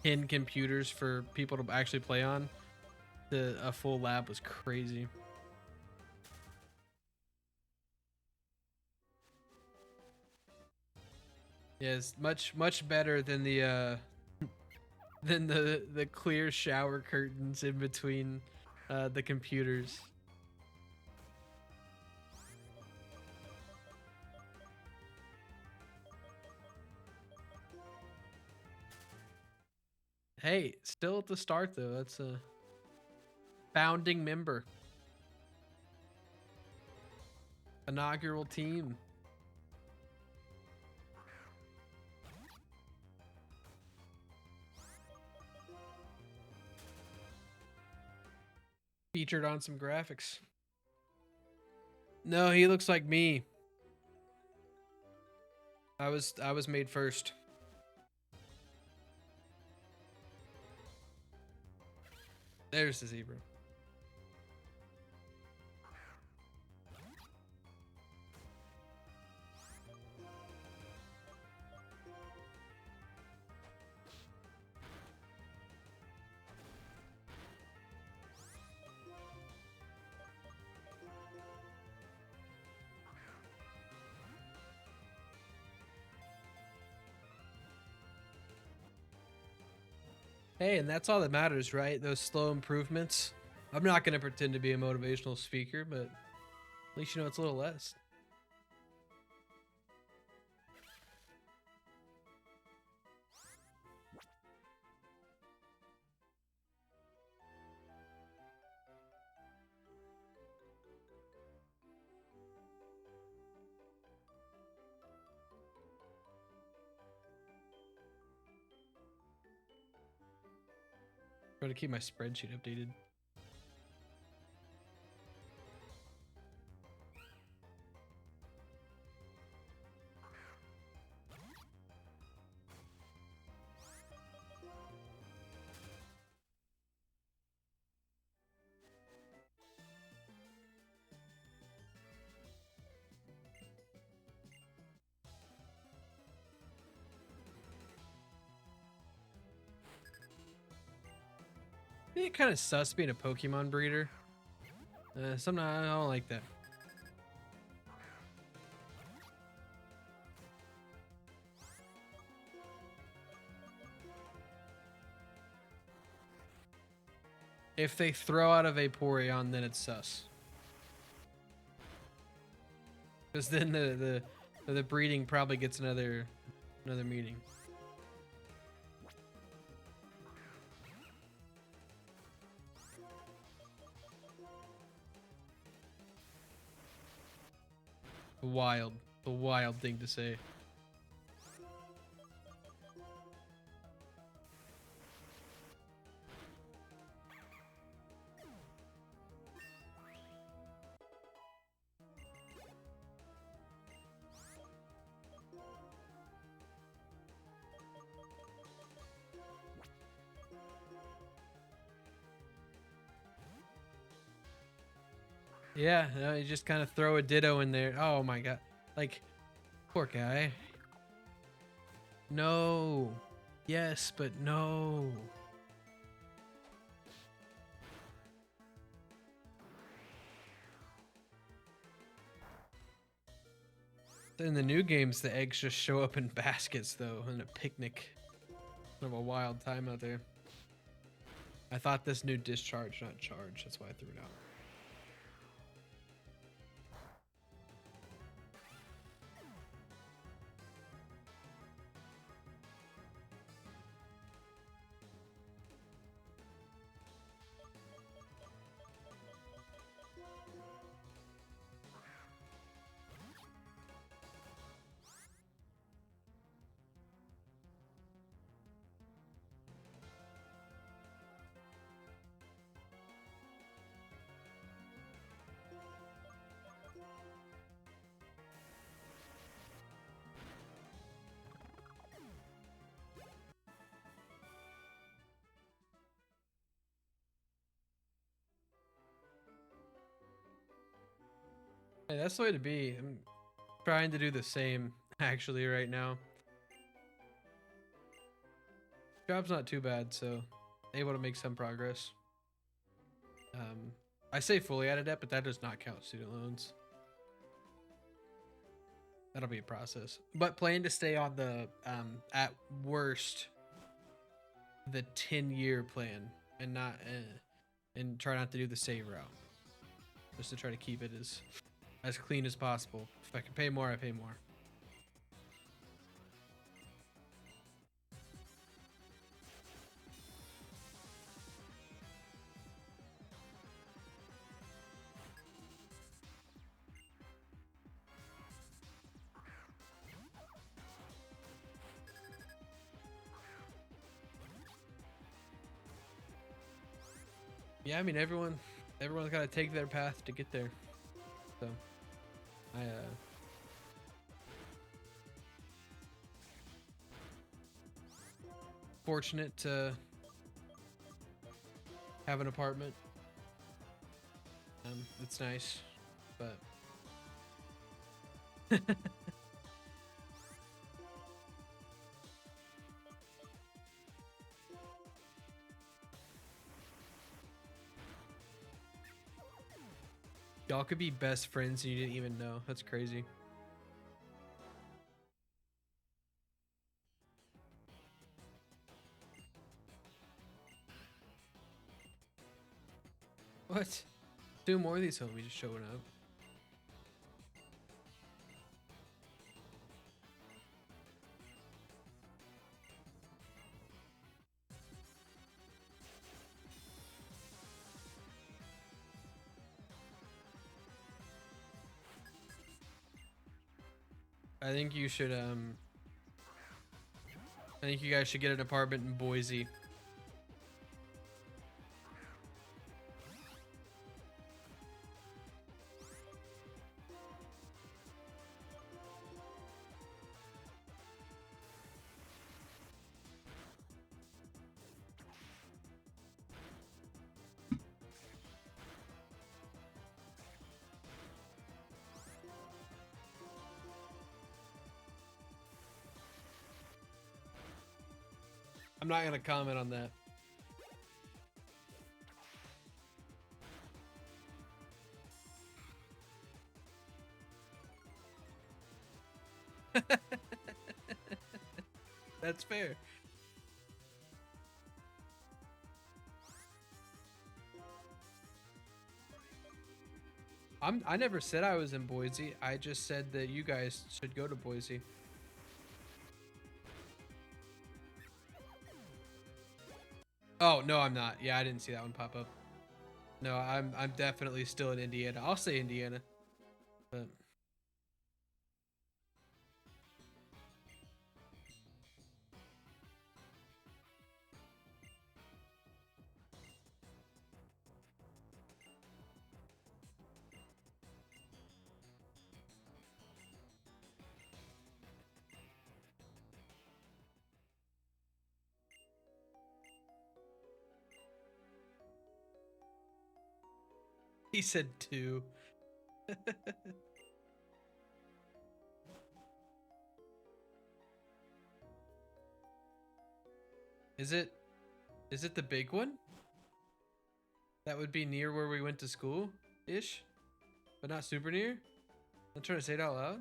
10 computers for people to actually play on to a full lab was crazy. Yes, much better than the clear shower curtains in between the computers. Hey, still at the start though. That's a founding member. Inaugural team. Featured on some graphics. No, he looks like me. I was made first. There's the zebra. Hey, and that's all that matters, right? Those slow improvements. I'm not going to pretend to be a motivational speaker, but at least you know it's a little less. Try to keep my spreadsheet updated. It kind of sus being a Pokemon breeder. Sometimes I don't like that. If they throw out a Vaporeon, then it's sus. Because then the breeding probably gets another meeting. A wild thing to say. Yeah, no, you just kind of throw a Ditto in there. Oh my god. Like, poor guy. No. Yes, but no. In the new games, the eggs just show up in baskets, though, in a picnic. Kind of a wild time out there. I thought this new discharge, not charge. That's why I threw it out. Hey, that's the way to be. I'm trying to do the same, actually, right now. Job's not too bad, so able to make some progress. I say fully out of debt, but that does not count student loans. That'll be a process. But plan to stay on the, at worst, the 10-year plan and not, and try not to do the save route. Just to try to keep it as clean as possible. If I can pay more, I pay more. Yeah, I mean everyone's got to take their path to get there. So, I fortunate to have an apartment. It's nice, but y'all could be best friends and you didn't even know. That's crazy. What? Two more of these homies just showing up. I think you should I think you guys should get an apartment in Boise. I'm not gonna comment on that. That's fair. I never said I was in Boise. I just said that you guys should go to Boise. Oh, no, I'm not. Yeah, I didn't see that one pop up. No, I'm definitely still in Indiana. I'll say Indiana. But he said two. Is it the big one? That would be near where we went to school ish, but not super near? I'm trying to say it out loud.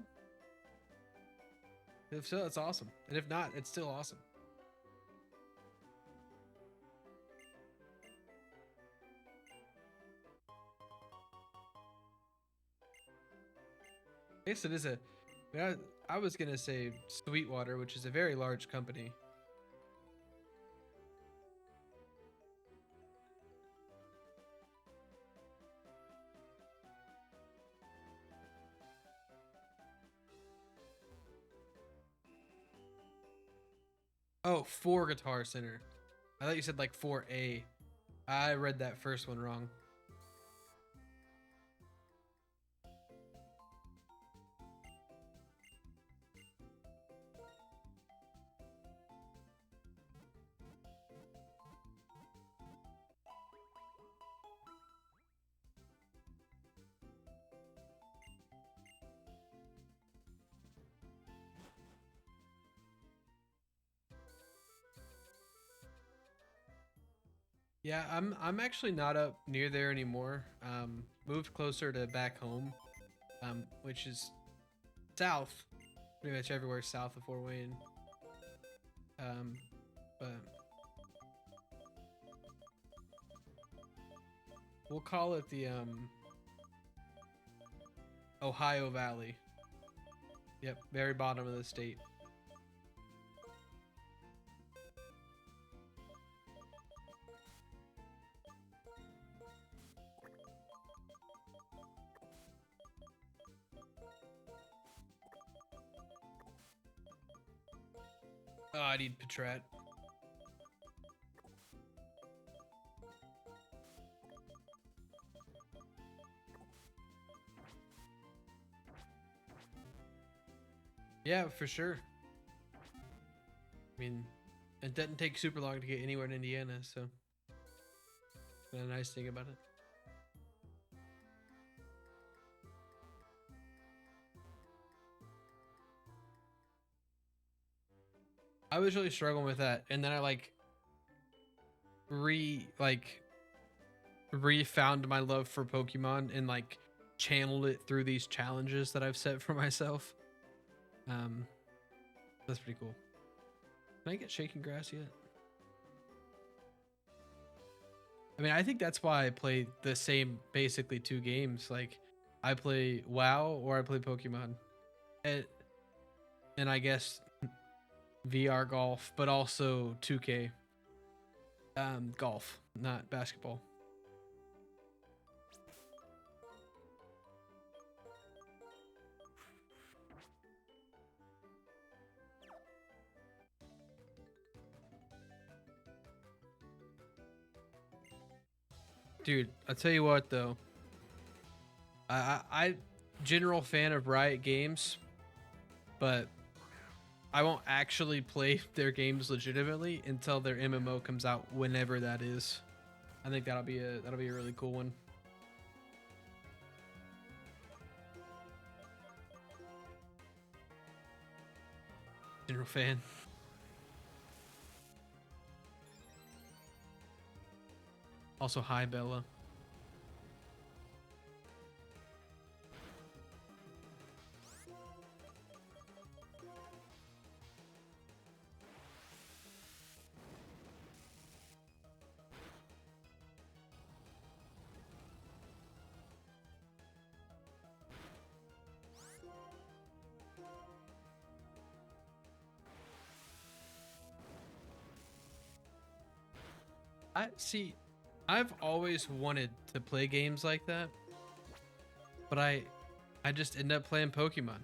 If so, it's awesome. And if not, it's still awesome. I guess it is a. I was gonna say Sweetwater, which is a very large company. Oh, for Guitar Center. I thought you said like 4A. I read that first one wrong. Yeah, I'm actually not up near there anymore. Moved closer to back home, which is south, pretty much everywhere south of Fort Wayne. But we'll call it the Ohio Valley. Yep, very bottom of the state. Oh, I need Patrat. Yeah, for sure. I mean, it doesn't take super long to get anywhere in Indiana, so that's a nice thing about it. I was really struggling with that, and then I refound my love for Pokemon and like channeled it through these challenges that I've set for myself. That's pretty cool. Can I get Shaking Grass yet? I mean, I think that's why I play the same basically two games. Like, I play WoW or I play Pokemon, and I guess VR golf, but also 2K. Golf, not basketball. Dude, I'll tell you what though. I general fan of Riot Games, but I won't actually play their games legitimately until their MMO comes out, whenever that is. I think that'll be a really cool one. General fan. Also, hi Bella. I see. I've always wanted to play games like that, but I just end up playing Pokemon.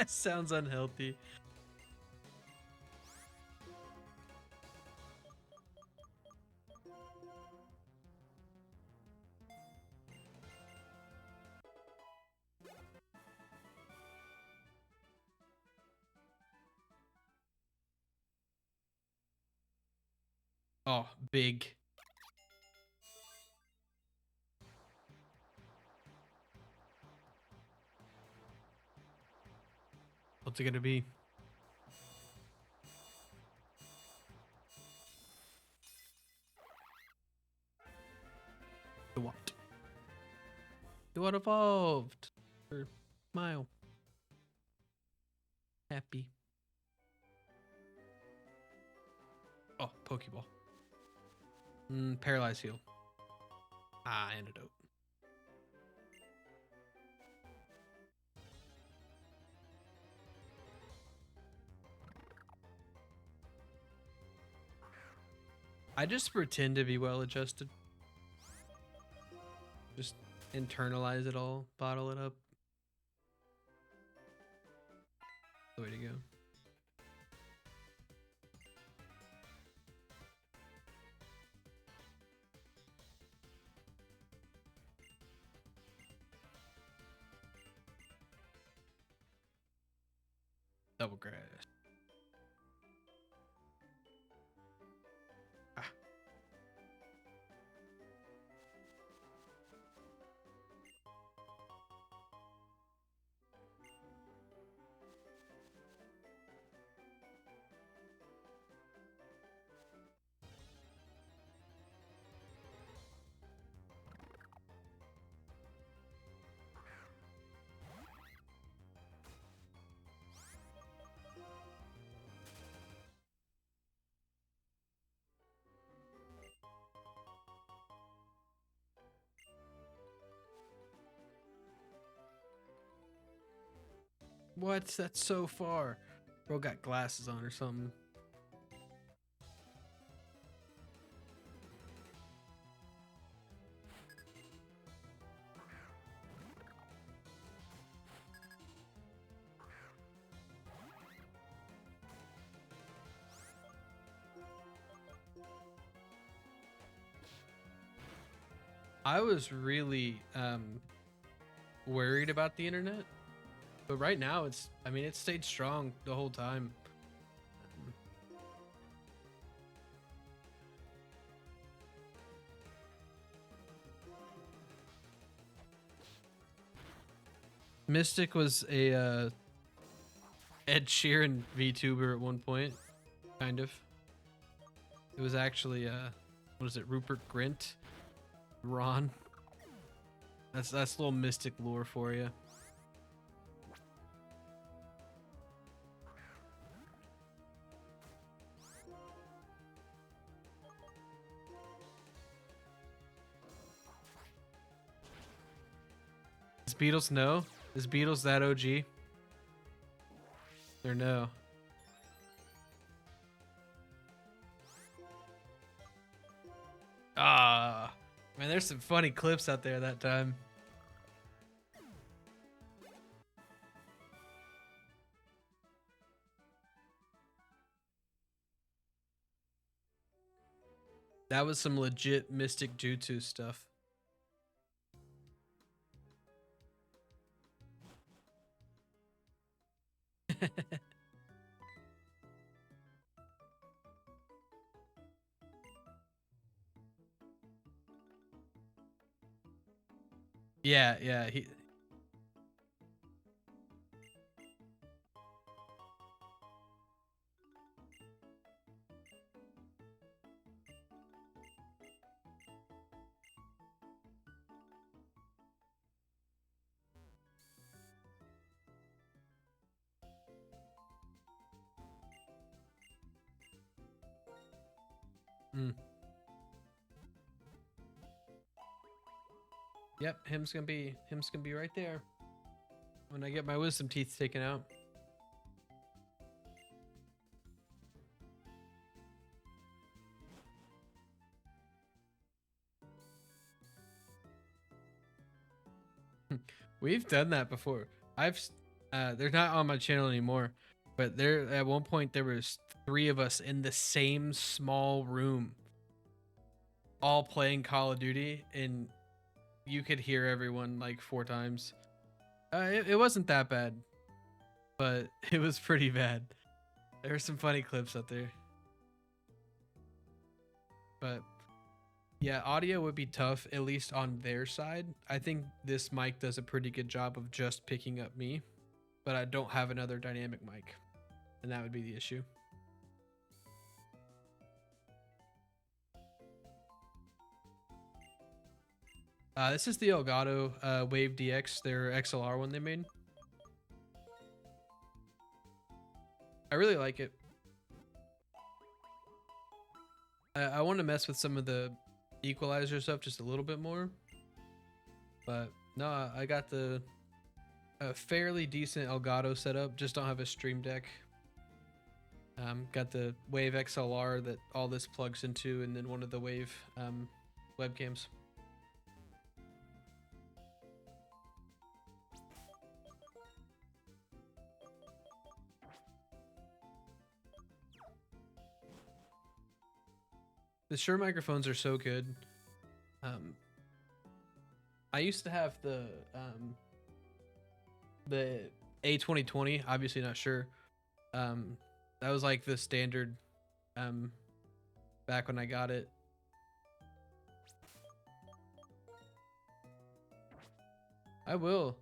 Sounds unhealthy. Oh, big. What's it gonna be? The what? The what evolved? Or smile. Happy. Oh, Pokeball. Paralyze heal. Ah, antidote. I just pretend to be well adjusted. Just internalize it all, bottle it up. The way to go. Double grass. Ah. What? That's so far. Bro got glasses on or something. I was really worried about the internet, but right now I mean, it stayed strong the whole time. Mystic was a Ed Sheeran VTuber at one point, kind of. It was actually what is it, Rupert Grint? Ron. That's a little Mystic lore for you. Is Beatles no? Is Beatles that OG? Or no? Ah, man, there's some funny clips out there that time. That was some legit Mystic Jutsu stuff. Yeah, yeah. Mm. Yep, him's gonna be right there when I get my wisdom teeth taken out. We've done that before. They're not on my channel anymore, but there at one point there was 3 of us in the same small room, all playing Call of Duty, and you could hear everyone like 4 times. It wasn't that bad, but it was pretty bad. There were some funny clips out there. But yeah, audio would be tough, at least on their side. I think this mic does a pretty good job of just picking up me, but I don't have another dynamic mic, and that would be the issue. This is the Elgato Wave DX, their XLR one they made. I really like it. I want to mess with some of the equalizer stuff just a little bit more, but no, I got the fairly decent Elgato setup. Just don't have a Stream Deck. Got the Wave XLR that all this plugs into, and then one of the Wave webcams. The Shure microphones are so good. I used to have the A2020, obviously not Shure. That was like the standard back when I got it. I will.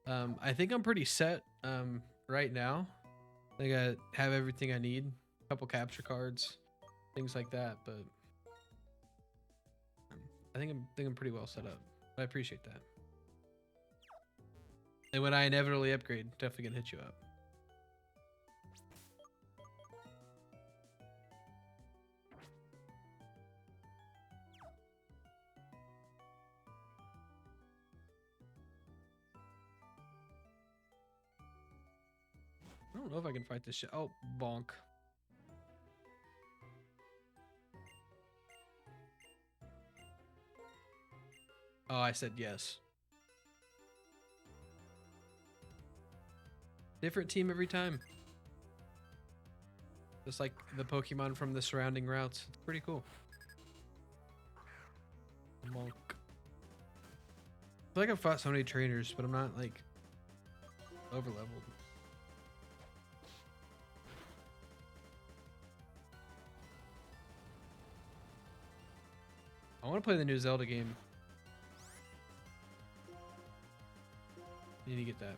I think I'm pretty set right now. I think I have everything I need. A couple capture cards, things like that, but I think I'm pretty well set up. I appreciate that. And when I inevitably upgrade, definitely gonna hit you up. I don't know if I can fight this shit. Oh, bonk. Oh, I said yes. Different team every time. Just like the Pokemon from the surrounding routes. It's pretty cool. Bonk. I feel like I've fought so many trainers, but I'm not like over leveled. I want to play the new Zelda game. Need to get that.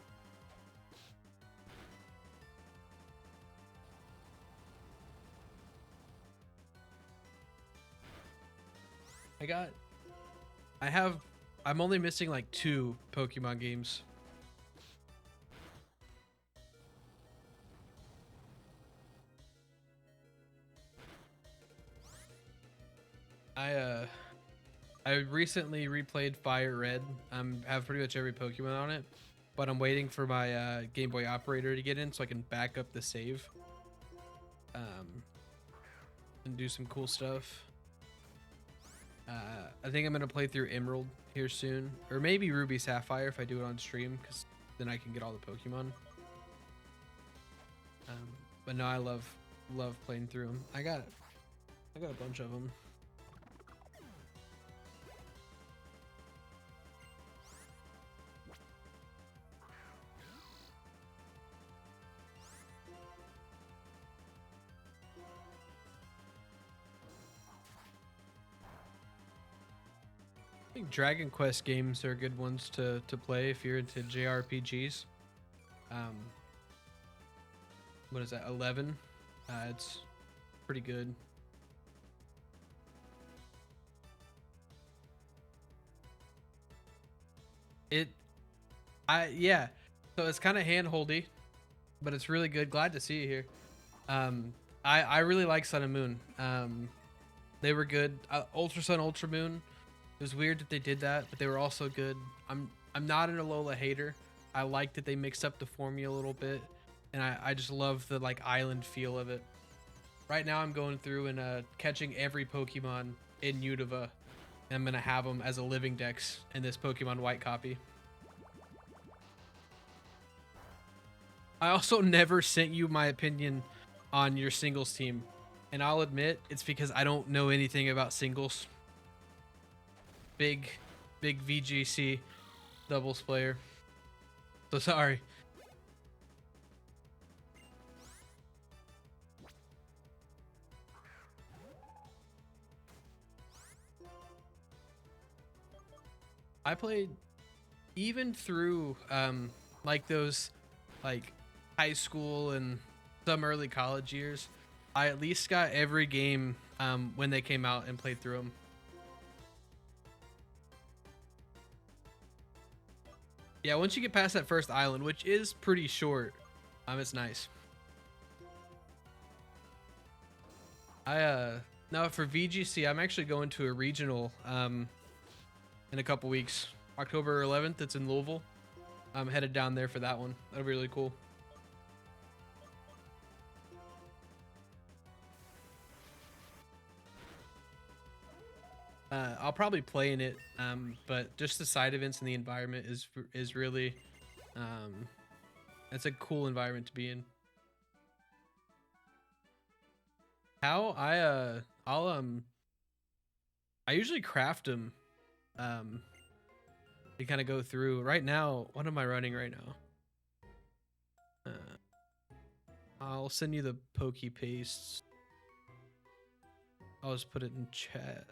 I'm only missing like 2 Pokemon games. I recently replayed Fire Red. Have pretty much every Pokemon on it, but I'm waiting for my Game Boy operator to get in so I can back up the save and do some cool stuff. I think I'm gonna play through Emerald here soon, or maybe Ruby Sapphire if I do it on stream, because then I can get all the Pokemon. But no, I love playing through them. I got a bunch of them. I think Dragon Quest games are good ones to play if you're into JRPGs. What is that? 11. It's pretty good. Yeah. So it's kind of hand-holdy, but it's really good. Glad to see you here. I really like Sun and Moon. They were good. Ultra Sun, Ultra Moon. It was weird that they did that, but they were also good. I'm not an Alola hater. I like that they mixed up the formula a little bit, and I just love the like island feel of it. Right now I'm going through and catching every Pokemon in Unova, and I'm gonna have them as a living dex in this Pokemon White copy. I also never sent you my opinion on your singles team, and I'll admit it's because I don't know anything about singles. Big, big VGC doubles player. So sorry. I played even through like those like high school and some early college years. I at least got every game when they came out and played through them. Yeah, once you get past that first island, which is pretty short, it's nice. I now for VGC, I'm actually going to a regional in a couple weeks. October 11th, it's in Louisville. I'm headed down there for that one. That'll be really cool. I'll probably play in it, but just the side events and the environment is really, it's a cool environment to be in. How I usually craft them, to kind of go through. Right now, what am I running right now? I'll send you the pokey pastes. I'll just put it in chat.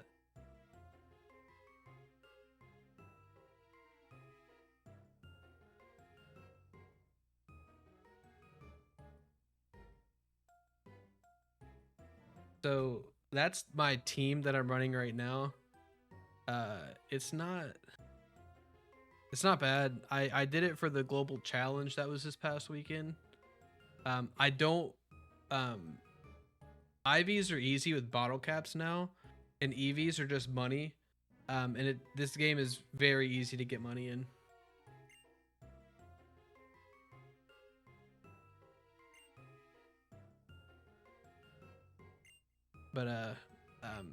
So that's my team that I'm running right now. It's not bad. I did it for the global challenge that was this past weekend. I don't IVs are easy with bottle caps now, and EVs are just money. And this game is very easy to get money in. But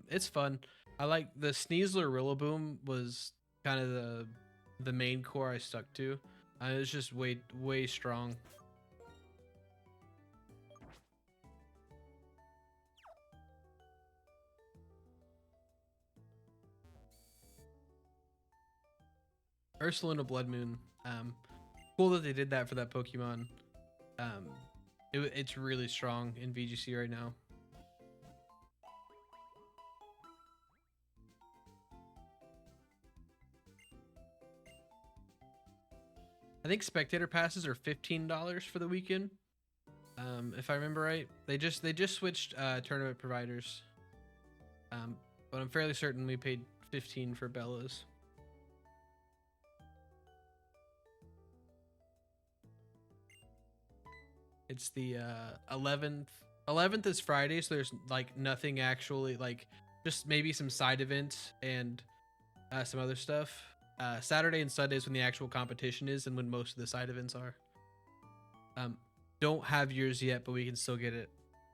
it's fun. I like the Sneasler Rillaboom was kind of the main core I stuck to. It's just way strong. Ursaluna Blood Moon. Cool that they did that for that Pokemon. It's really strong in VGC right now. I think spectator passes are $15 for the weekend, if I remember right. They just switched tournament providers, but I'm fairly certain we paid 15 for Bellas. It's the 11th. 11th is Friday, so there's like nothing actually, like just maybe some side events and some other stuff. Saturday and Sunday is when the actual competition is and when most of the side events are. Don't have yours yet, but we can still get it.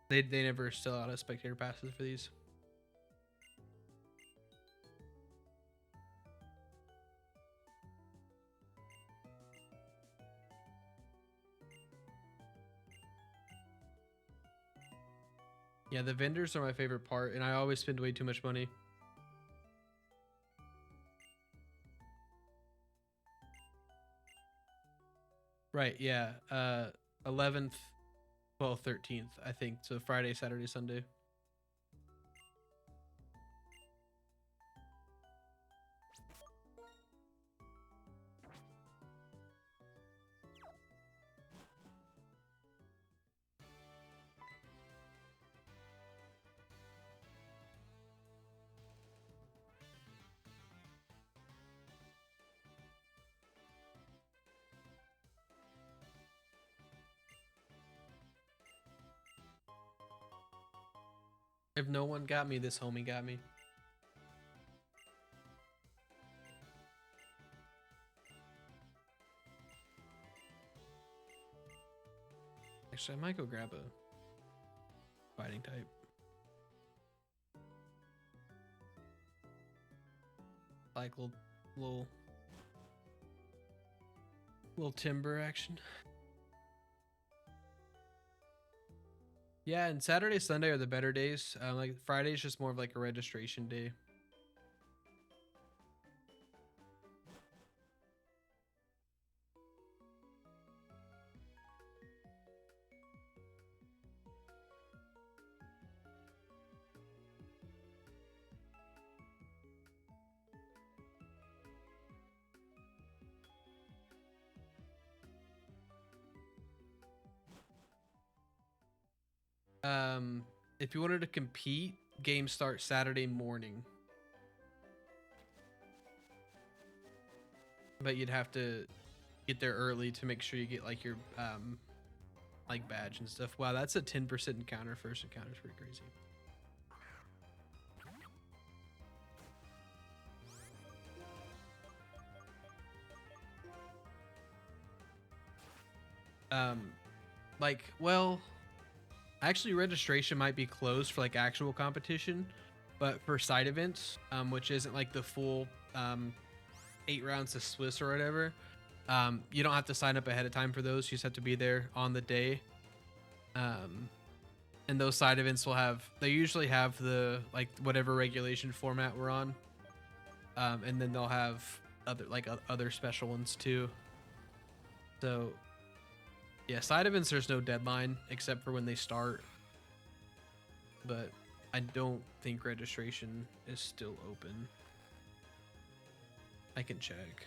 They never sell out of spectator passes for these. Yeah, the vendors are my favorite part, and I always spend way too much money. Right, yeah. 11th, 12th, 13th, I think. So Friday, Saturday, Sunday. If no one got me, this homie got me. Actually, I might go grab a fighting type. Like little timber action. Yeah, and Saturday, Sunday are the better days. Like Friday is just more of like a registration day. Um, if you wanted to compete, games start Saturday morning, but you'd have to get there early to make sure you get like your like badge and stuff. Wow, that's a 10% encounter. First encounter is pretty crazy. Um, like, well, actually, registration might be closed for like actual competition, but for side events, which isn't like the full 8 rounds of Swiss or whatever, you don't have to sign up ahead of time for those. You just have to be there on the day. And those side events will have, they usually have the like whatever regulation format we're on, and then they'll have other special ones too. So yeah, side events, there's no deadline except for when they start, but I don't think registration is still open. I can check.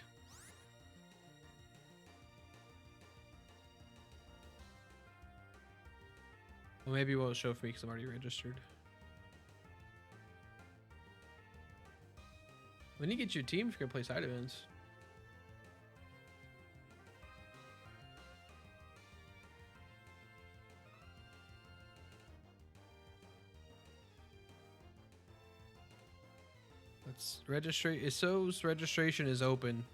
Well, maybe it won't show for me because I'm already registered. When you get your team, if you're gonna play side events. Let's register. It shows registration is open.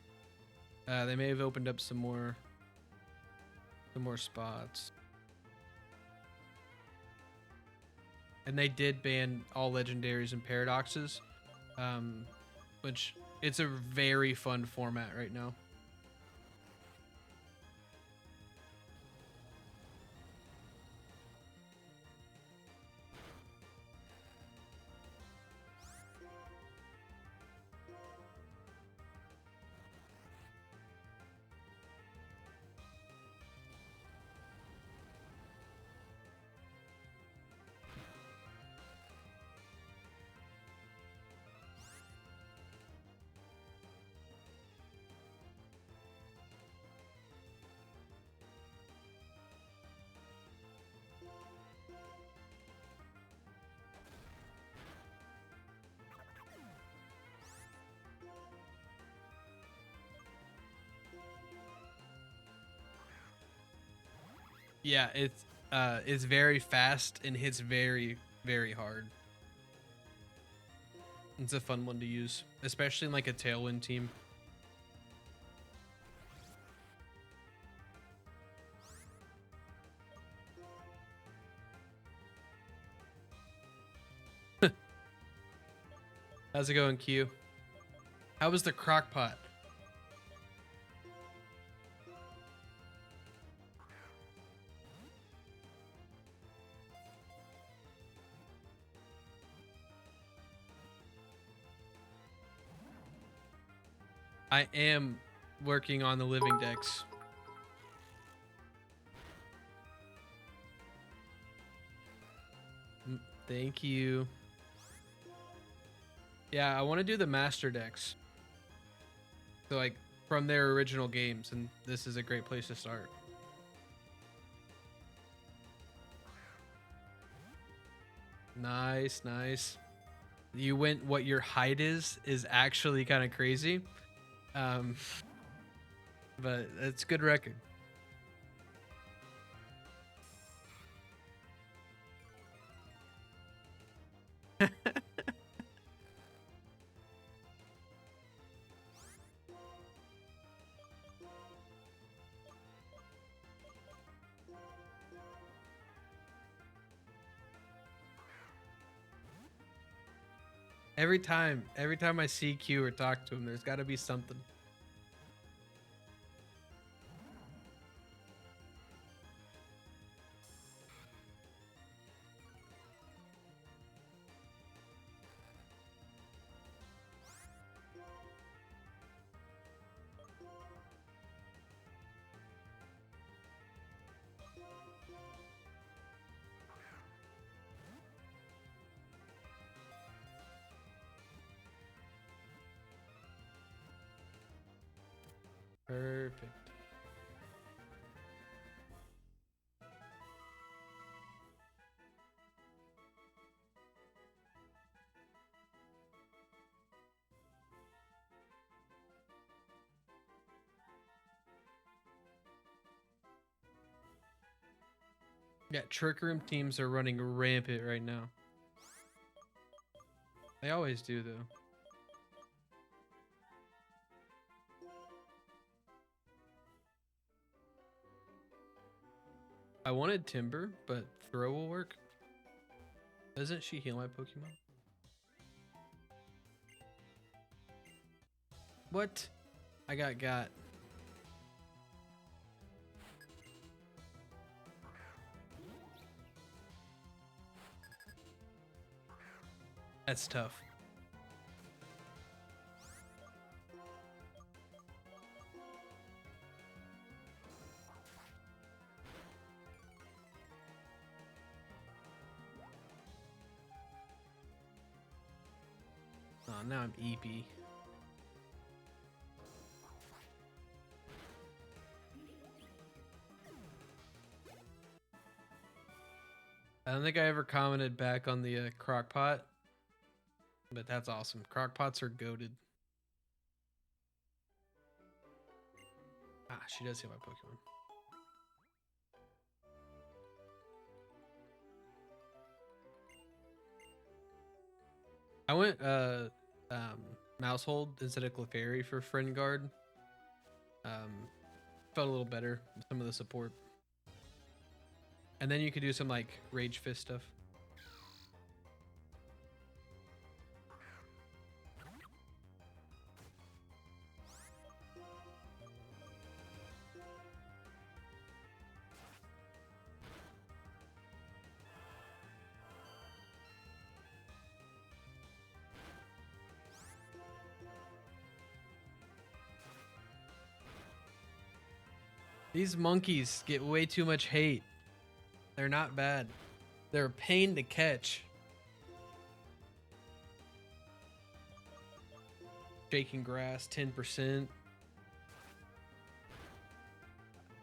They may have opened up some more spots. And they did ban all legendaries and paradoxes, which it's a very fun format right now. Yeah, it's very fast and hits very, very hard. It's a fun one to use, especially in like a tailwind team. How's it going, Q? How was the crock pot? I am working on the living decks. Thank you. Yeah, I want to do the master decks. So like from their original games, and this is a great place to start. Nice, nice. You went what your height is actually kind of crazy. Um, but it's good record. Every time I see Q or talk to him, there's got to be something. Perfect. Yeah, Trick Room teams are running rampant right now. They always do, though. I wanted Timber, but Throw will work. Doesn't she heal my Pokemon? What? I got. That's tough. Oh, now I'm EP. I don't think I ever commented back on the crockpot, but that's awesome. Crockpots are goated. Ah, she does heal my Pokemon. I went Mousehold instead of Clefairy for Friend Guard. Felt a little better with some of the support. And then you could do some like Rage Fist stuff. These monkeys get way too much hate. They're not bad. They're a pain to catch. Shaking grass, 10%.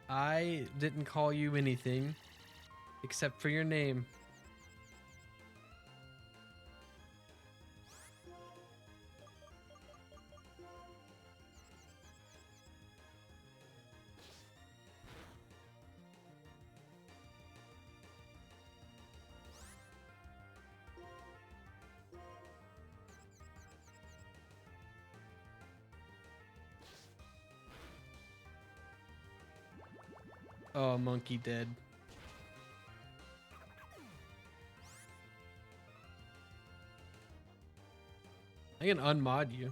I didn't call you anything except for your name. Oh, monkey dead. I can unmod you.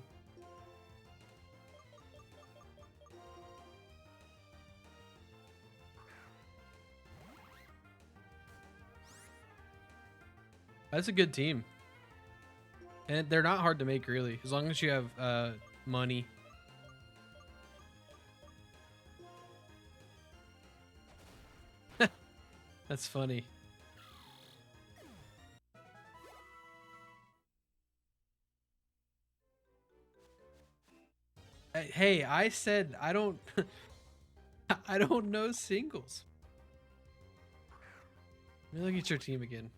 That's a good team. And they're not hard to make, really, as long as you have money. That's funny. Hey, I said I don't I don't know singles. Let me look at your team again.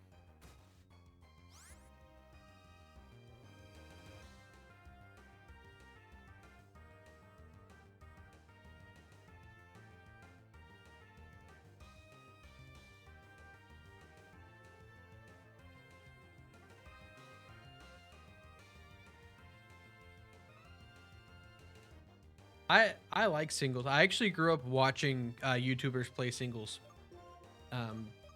I like singles. I actually grew up watching YouTubers play singles.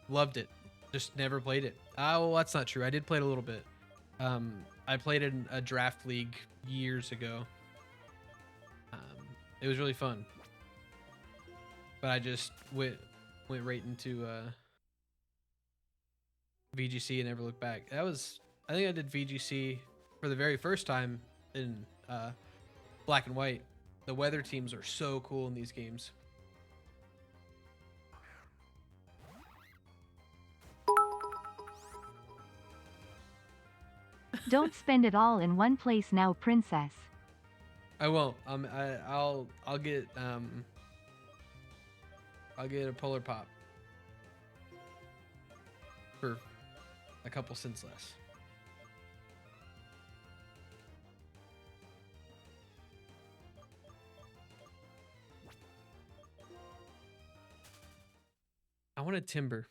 Loved it. Just never played it. Well, that's not true. I did play it a little bit. I played in a draft league years ago. It was really fun. But I just went right into VGC and never looked back. I think I did VGC for the very first time in Black and White. The weather teams are so cool in these games. Don't spend it all in one place now, princess. I won't. I'll get I'll get a Polar Pop for a couple cents less. I want a Timber.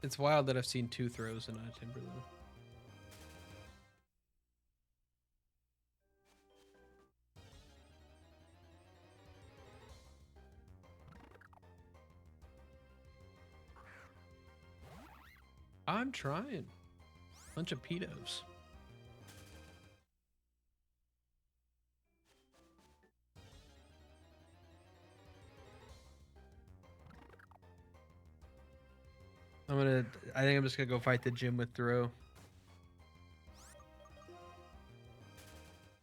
It's wild that I've seen 2 throws and not a Timber though. I'm trying. Bunch of pedos. I think I'm just gonna go fight the gym with throw.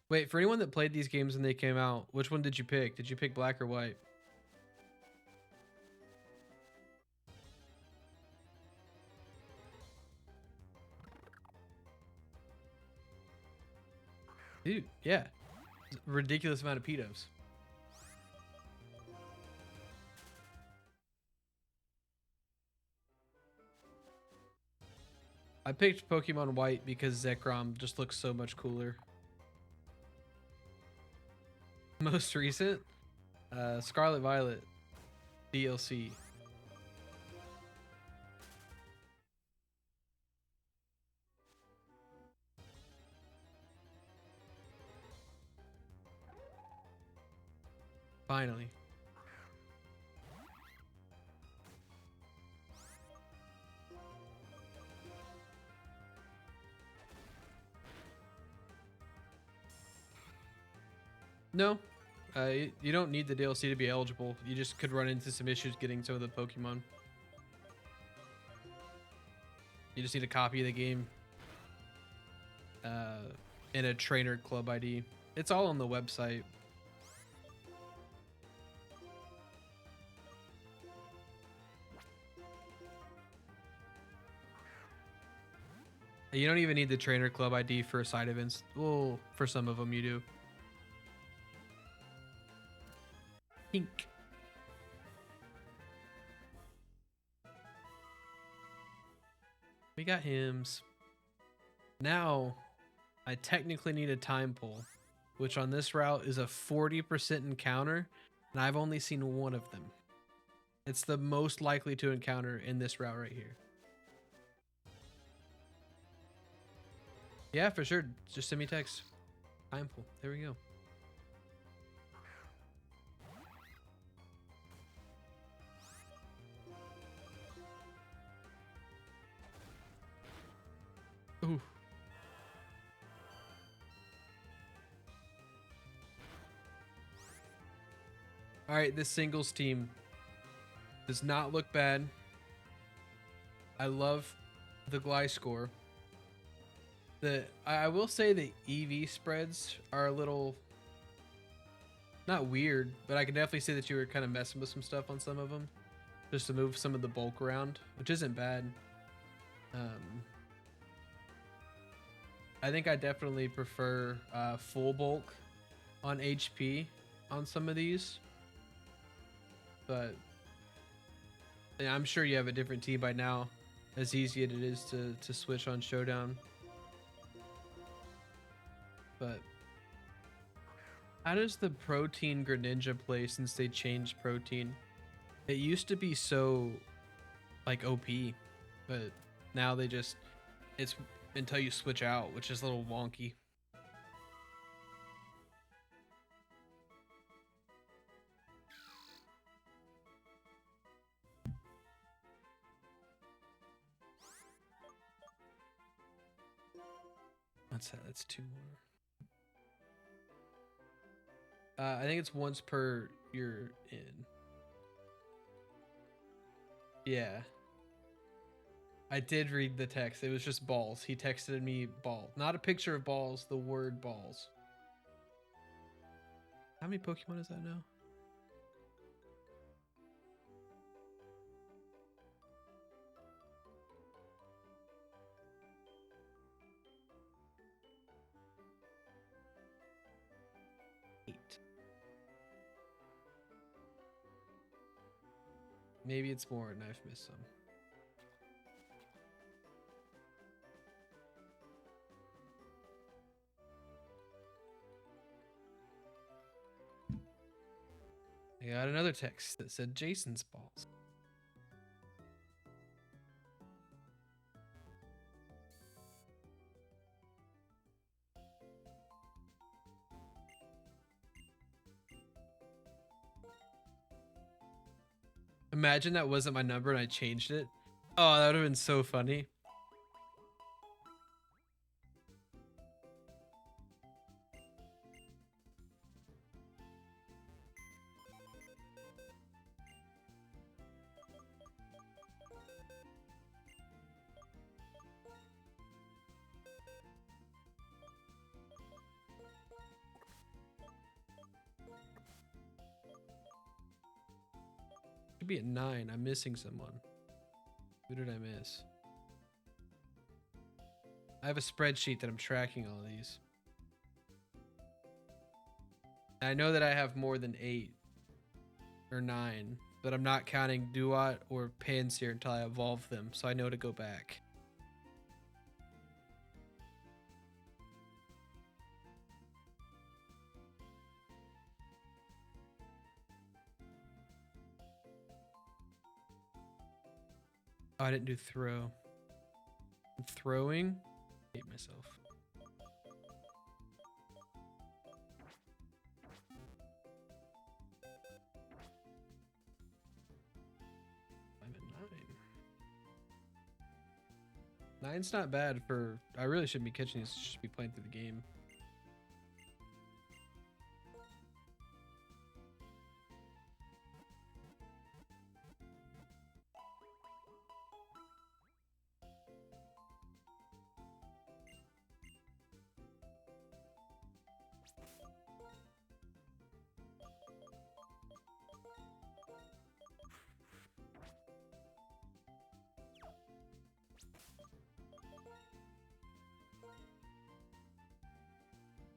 Wait, for anyone that played these games when they came out, which one did you pick? Did you pick black or white? Dude, yeah. Ridiculous amount of pedos. I picked Pokemon White because Zekrom just looks so much cooler. Most recent? Scarlet Violet DLC. Finally. No, you don't need the DLC to be eligible. You just could run into some issues getting some of the Pokemon. You just need a copy of the game and a trainer club ID. It's all on the website. You don't even need the trainer club ID for side events. Well, for some of them you do. Pink. We got hymns. Now, I technically need a time pull, which on this route is a 40% encounter, and I've only seen one of them. It's the most likely to encounter in this route right here. Yeah, for sure. Just send me text. Time pull. There we go. Ooh. All right, this singles team does not look bad. I love the Gliscor. I will say the EV spreads are a little not weird, but I can definitely see that you were kind of messing with some stuff on some of them just to move some of the bulk around, which isn't bad. I think I definitely prefer full bulk on HP on some of these, but yeah, I'm sure you have a different team by now, as easy as it is to switch on Showdown. But how does the protein Greninja play since they changed protein? It used to be so like OP, but now it's until you switch out, which is a little wonky. That's 2 more. I think it's once per you're in. Yeah. I did read the text. It was just balls. He texted me ball. Not a picture of balls, the word balls. How many Pokemon is that now? Maybe it's more and I've missed some. I got another text that said Jason's balls. Imagine that wasn't my number and I changed it. Oh, that would have been so funny. Should be at 9. I'm missing someone. Who did I miss? I have a spreadsheet that I'm tracking all of these. I know that I have more than 8 or 9, but I'm not counting Duat or Panseer until I evolve them, so I know to go back. Oh, I didn't do throw. I'm throwing. I hate myself. I'm at 9. 9's not bad for. I really shouldn't be catching these. Should be playing through the game.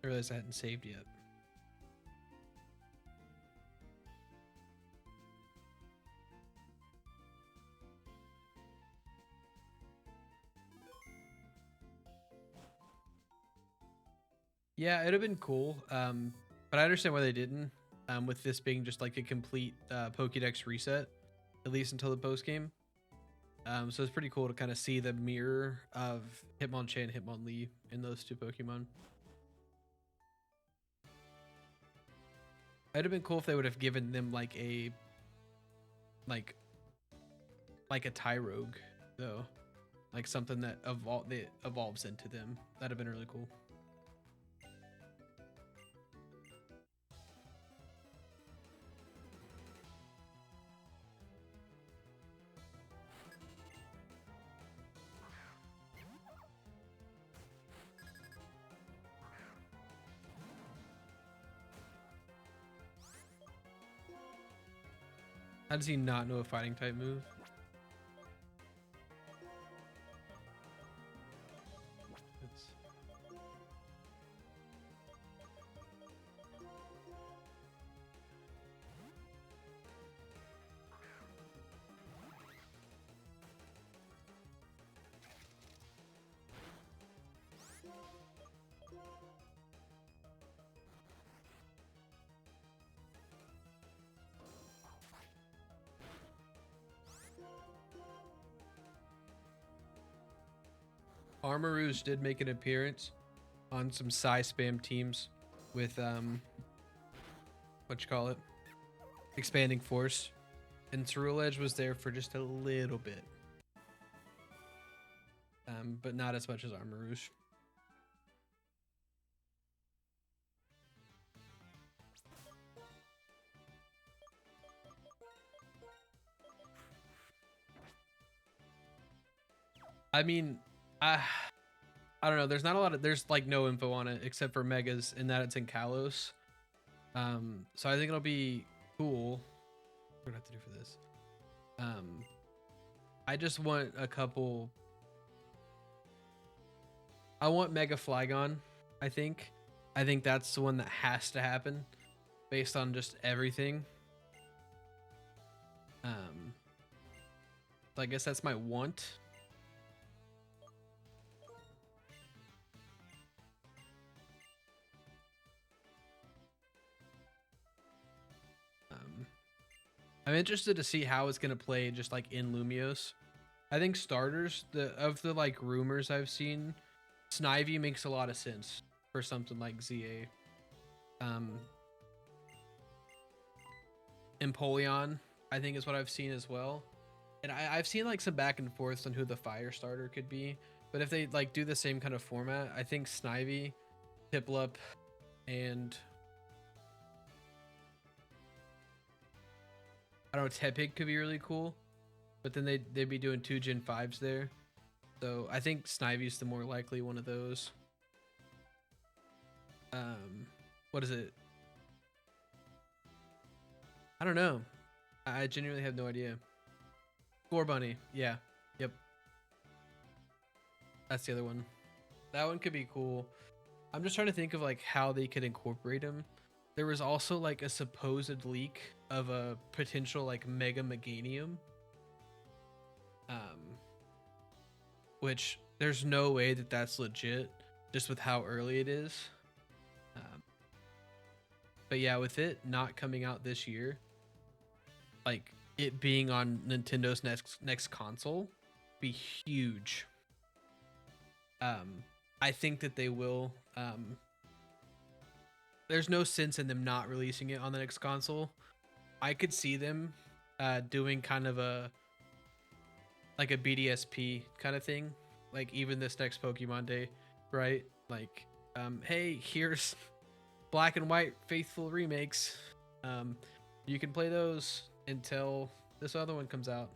I realized I hadn't saved yet. Yeah, it'd have been cool. But I understand why they didn't. With this being just like a complete Pokédex reset, at least until the post game. So it's pretty cool to kind of see the mirror of Hitmonchan and Hitmonlee in those two Pokemon. It'd have been cool if they would have given them like a Tyrogue though, like something that evolves into them. That'd have been really cool. How does he not know a fighting type move? Armarouge did make an appearance on some Psy spam teams with what you call it, expanding force, and Ceruledge Edge was there for just a little bit, but not as much as Armarouge. I mean, I don't know. There's not a lot of, there's like no info on it except for Megas and that it's in Kalos. So I think it'll be cool. What do I have to do for this? I just want a couple. I want Mega Flygon. I think that's the one that has to happen based on just everything. So I guess that's my want. I'm interested to see how it's gonna play just like in Lumios. I think starters, the like rumors I've seen, Snivy makes a lot of sense for something like ZA. Empoleon, I think is what I've seen as well. And I've seen like some back and forths on who the fire starter could be. But if they like do the same kind of format, I think Snivy, Piplup, and I don't know, Tepig could be really cool. But then they'd be doing 2 Gen 5s there. So I think Snivy's the more likely one of those. What is it? I don't know. I genuinely have no idea. Score Bunny. Yeah. Yep. That's the other one. That one could be cool. I'm just trying to think of like how they could incorporate him. There was also like a supposed leak of a potential like Mega Meganium. Which there's no way that that's legit just with how early it is. But yeah, with it not coming out this year, like it being on Nintendo's next console, be huge. I think that they will. There's no sense in them not releasing it on the next console. I could see them doing kind of a like a BDSP kind of thing, like even this next Pokemon Day, right? Like, hey, here's Black and White Faithful remakes. You can play those until this other one comes out.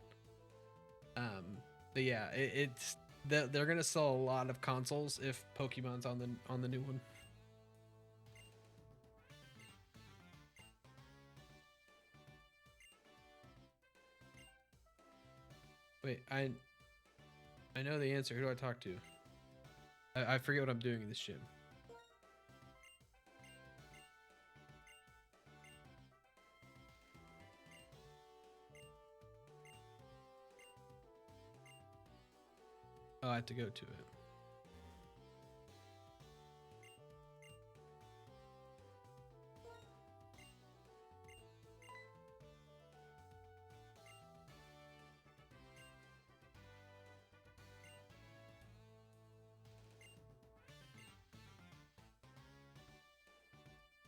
But yeah, it's they're gonna sell a lot of consoles if Pokemon's on the new one. Wait, I know the answer. Who do I talk to? I forget what I'm doing in this gym. Oh, I have to go to it.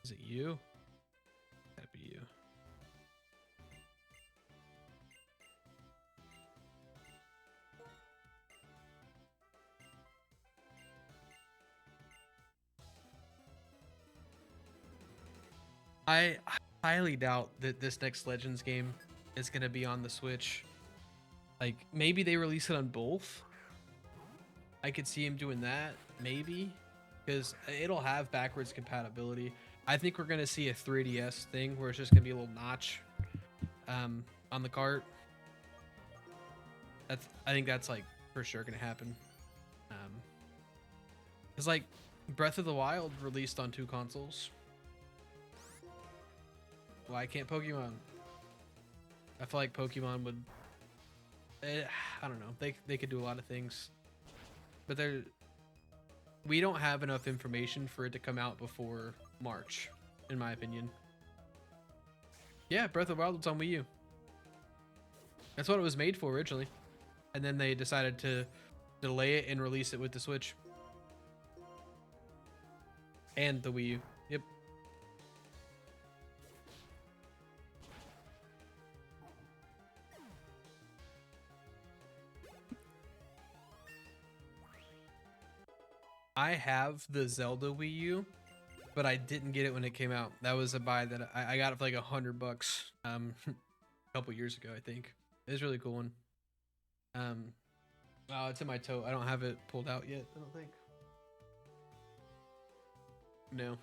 Is it you? That'd be you. I highly doubt that this next Legends game is gonna be on the Switch. Like maybe they release it on both. I could see him doing that, maybe, because it'll have backwards compatibility. I think we're gonna see a 3DS thing where it's just gonna be a little notch on the cart. I think that's like for sure gonna happen. It's like Breath of the Wild released on 2 consoles. Why can't Pokemon? I feel like Pokemon would. I don't know. They could do a lot of things, but we don't have enough information for it to come out before March, in my opinion. Yeah, Breath of the Wild was on Wii U. That's what it was made for originally, and then they decided to delay it and release it with the Switch and the Wii U. Yep. I have the Zelda Wii U, but I didn't get it when it came out. That was a buy that I got it for like $100 a couple years ago, I think. It's a really cool one. Oh, it's in my toe. I don't have it pulled out yet, I don't think. No.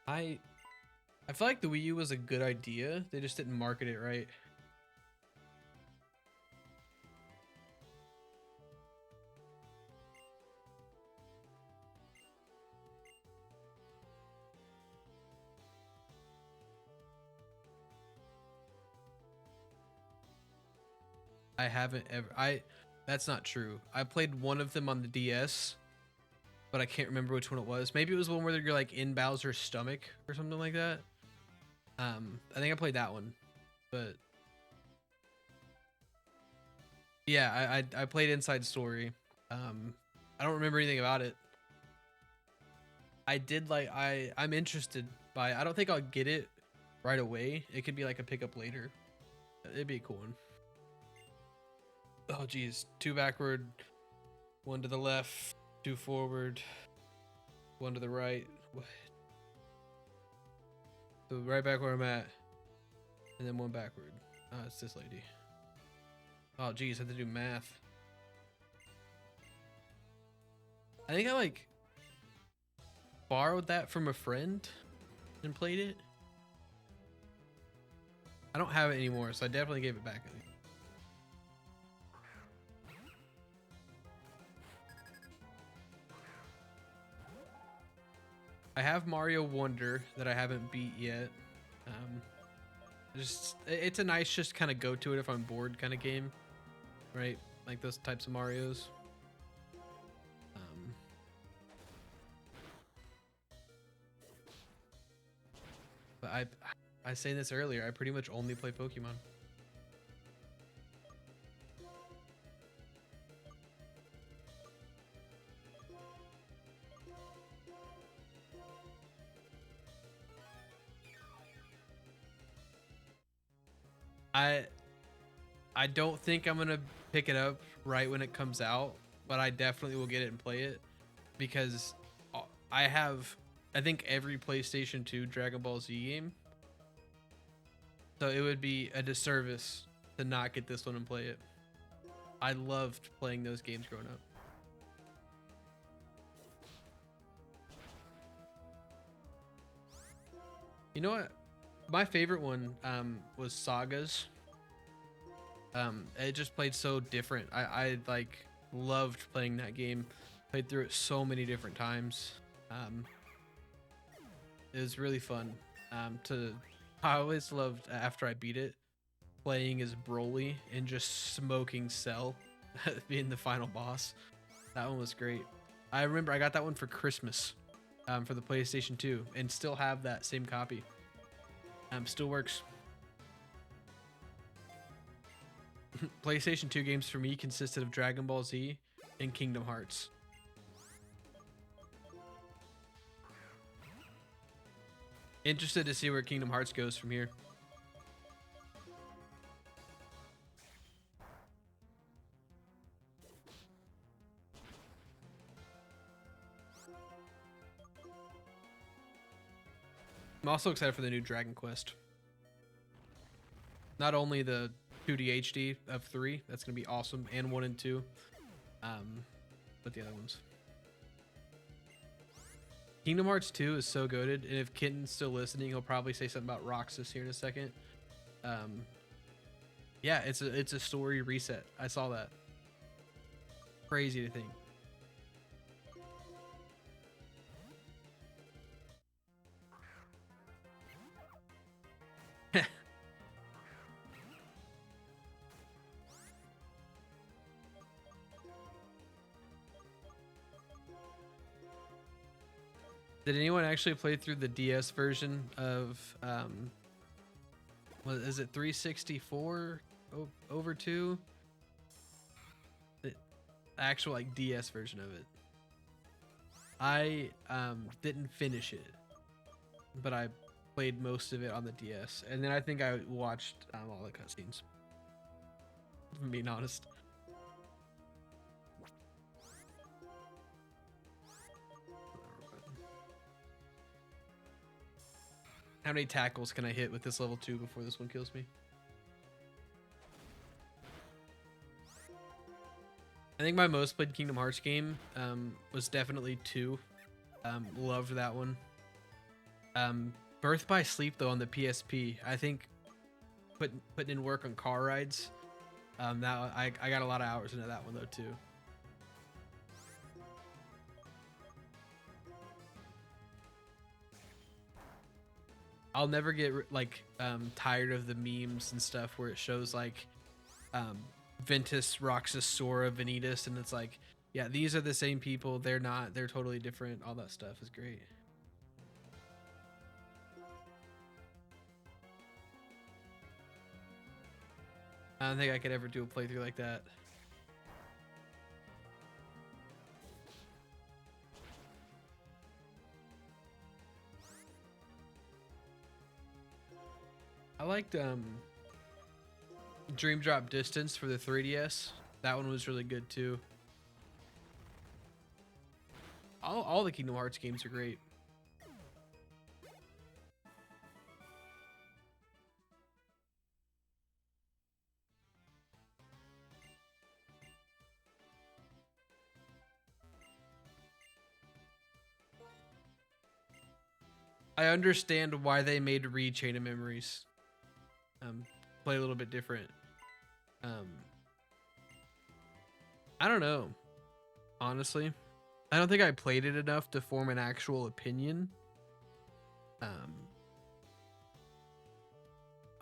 I feel like the Wii U was a good idea. They just didn't market it right. I haven't ever. That's not true. I played one of them on the DS, but I can't remember which one it was. Maybe it was one where you're like in Bowser's stomach or something like that. I think I played that one, but yeah, I played Inside Story. I don't remember anything about it. I did like I'm interested by it. I don't think I'll get it right away. It could be like a pickup later. It'd be a cool one. Oh geez, 2 backward, 1 to the left, 2 forward, 1 to the right. So right back where I'm at, and then 1 backward. Oh, it's this lady. Oh geez, I have to do math. I think I like borrowed that from a friend and played it. I don't have it anymore, so I definitely gave it back. I have Mario Wonder that I haven't beat yet. It's a nice just kind of go to it if I'm bored kind of game, right? Like those types of Marios. But I was saying this earlier. I pretty much only play Pokemon. I don't think I'm gonna pick it up right when it comes out, but I definitely will get it and play it because I have I think every PlayStation 2 Dragon Ball Z game. So it would be a disservice to not get this one and play it. I loved playing those games growing up. You know what? My favorite one was Sagas. It just played so different. I like loved playing that game. Played through it so many different times. It was really fun. I always loved after I beat it playing as Broly and just smoking Cell, being the final boss. That one was great. I remember I got that one for Christmas, for the PlayStation 2, and still have that same copy. Still works. PlayStation 2 games for me consisted of Dragon Ball Z and Kingdom Hearts. Interested to see where Kingdom Hearts goes from here. I'm also excited for the new Dragon Quest. Not only the 2D HD of 3, that's going to be awesome, and 1 and 2, but the other ones. Kingdom Hearts 2 is so goated, and if Kitten's still listening, he'll probably say something about Roxas here in a second. Yeah, it's a story reset. I saw that. Crazy to think. Did anyone actually play through the DS version of what is it, 364 over 2? The actual like DS version of it. I didn't finish it, but I played most of it on the DS, and then I think I watched all the cutscenes. If I'm being honest. How many tackles can I hit with this level 2 before this one kills me? I think my most played Kingdom Hearts game was definitely 2. Loved that one. Birth by Sleep though on the PSP, I think putting in work on car rides. That I got a lot of hours into that one though too. I'll never get like tired of the memes and stuff where it shows like Ventus, Roxas, Sora, Vanitas, and it's like, yeah, these are the same people. They're not. They're totally different. All that stuff is great. I don't think I could ever do a playthrough like that. I liked Dream Drop Distance for the 3DS. That one was really good too. All the Kingdom Hearts games are great. I understand why they made Read Chain of Memories. Play a little bit different. I don't know. Honestly, I don't think I played it enough to form an actual opinion.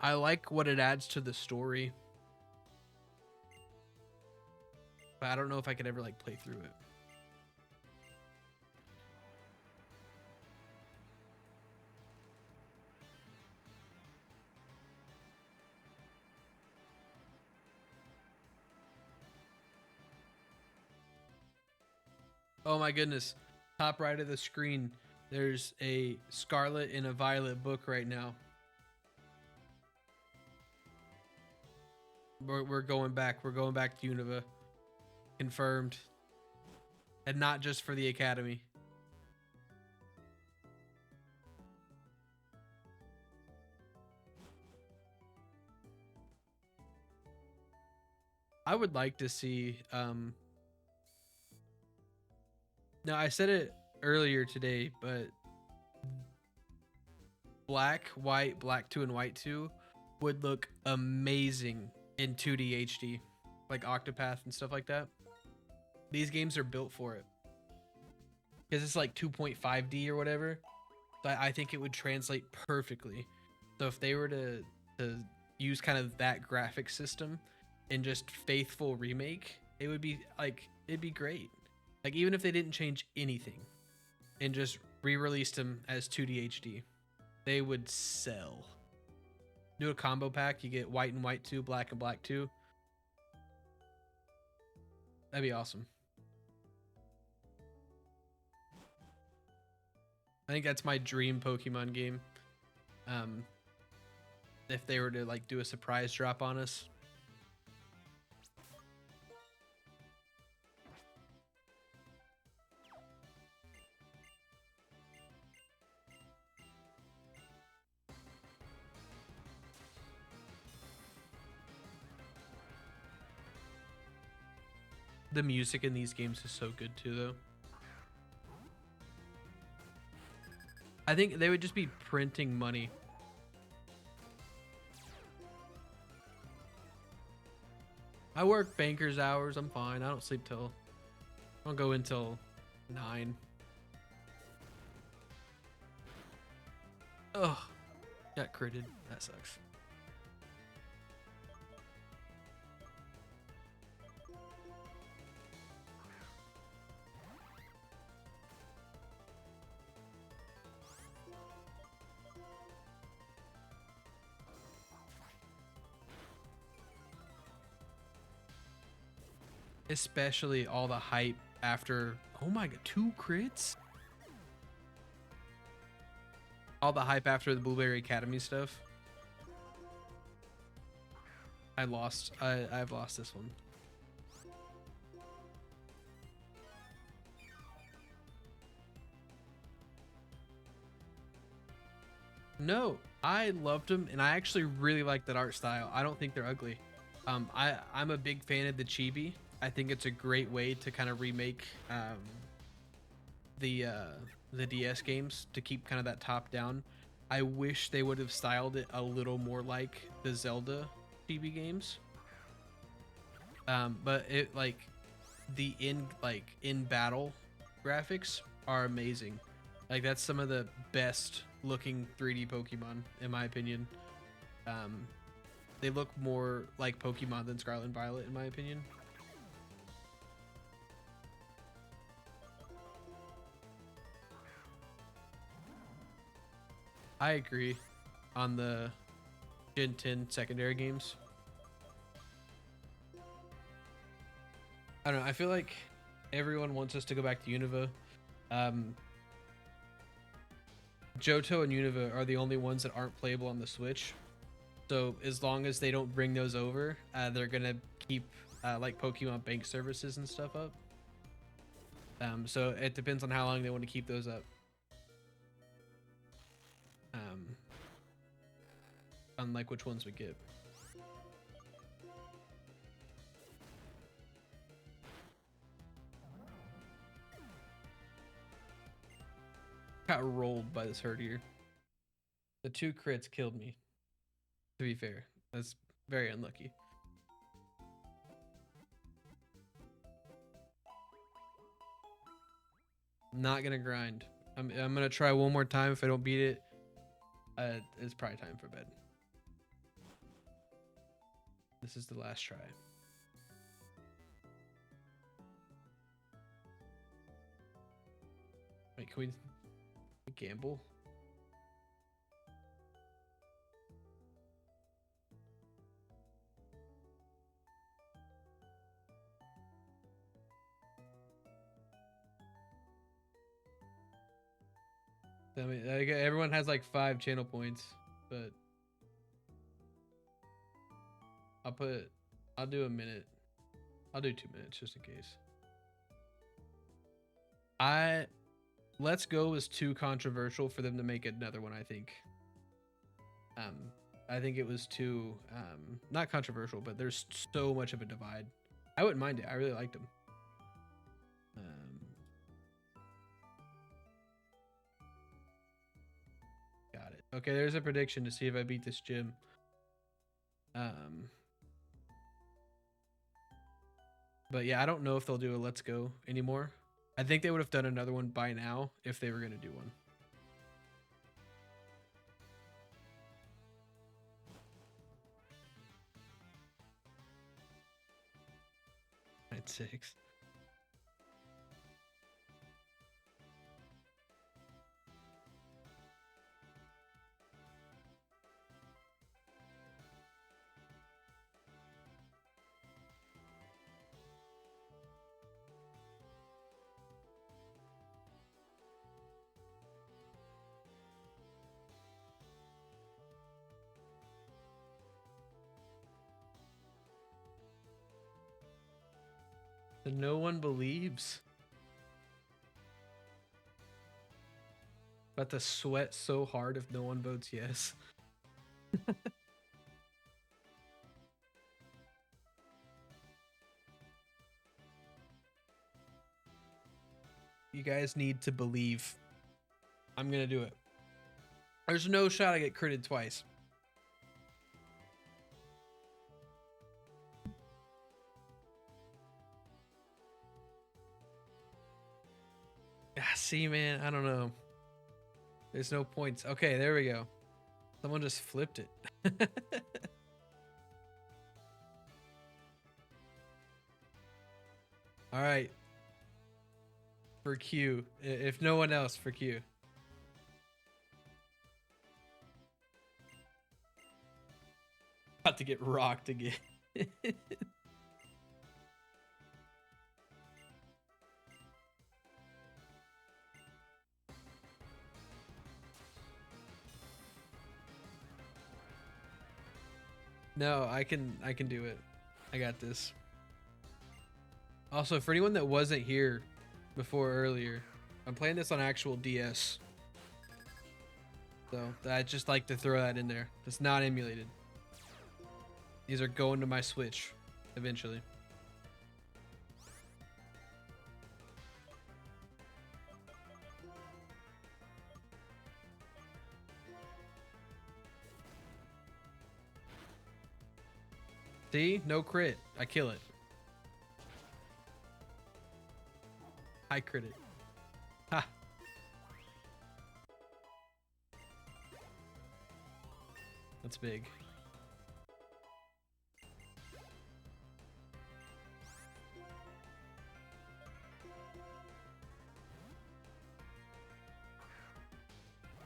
I like what it adds to the story, but I don't know if I could ever like play through it. Oh my goodness. Top right of the screen, there's a Scarlet and a Violet book right now. We're going back. We're going back to Unova. Confirmed. And not just for the Academy. I would like to see now I said it earlier today, but Black, White, Black 2 and White 2 would look amazing in 2D HD, like Octopath and stuff like that. These games are built for it because it's like 2.5D or whatever. But I think it would translate perfectly. So if they were to use kind of that graphic system and just faithful remake, it would be like, it'd be great. Like even if they didn't change anything and just re-released them as 2D HD, they would sell. Do a combo pack, you get White and White 2, Black and Black 2. That'd be awesome. I think that's my dream Pokemon game. If they were to like do a surprise drop on us. The music in these games is so good too, though. I think they would just be printing money. I work banker's hours. I'm fine. I don't sleep till... I don't go until 9. Ugh. Got critted. That sucks. Especially all the hype after, oh my god, 2 crits? All the hype after the Blueberry Academy stuff. I've lost this one. No, I loved them, and I actually really like that art style. I don't think they're ugly. I'm a big fan of the chibi. I think it's a great way to kind of remake the DS games to keep kind of that top down. I wish they would have styled it a little more like the Zelda chibi games. But it like the in battle graphics are amazing. Like that's some of the best looking 3D Pokemon in my opinion. They look more like Pokemon than Scarlet and Violet in my opinion. I agree on the Gen 10 secondary games. I don't know. I feel like everyone wants us to go back to Unova. Johto and Unova are the only ones that aren't playable on the Switch. So as long as they don't bring those over, they're gonna keep like Pokemon Bank services and stuff up. So it depends on how long they want to keep those up. On like which ones we get. Got rolled by this herd here. The 2 crits killed me. To be fair, that's very unlucky. Not gonna grind. I'm gonna try one more time. If I don't beat it, it's probably time for bed. This is the last try. Wait, can we gamble? I mean, everyone has like 5 channel points, but I'll do a minute. I'll do 2 minutes just in case. Let's Go was too controversial for them to make another one, I think. I think it was too not controversial, but there's so much of a divide. I wouldn't mind it. I really liked them. Got it. Okay, there's a prediction to see if I beat this gym. But yeah, I don't know if they'll do a Let's Go anymore. I think they would have done another one by now if they were going to do one. At 6. No one believes. About to sweat so hard if no one votes yes. You guys need to believe. I'm gonna do it. There's no shot I get critted twice. See, man, I don't know. There's no points. Okay, there we go. Someone just flipped it. All right. For Q. If no one else, for Q. About to get rocked again. No, I can do it. I got this. Also, for anyone that wasn't here before earlier, I'm playing this on actual DS. So I just like to throw that in there. It's not emulated. These are going to my Switch eventually. See? No crit. I kill it. I crit it. Ha. That's big.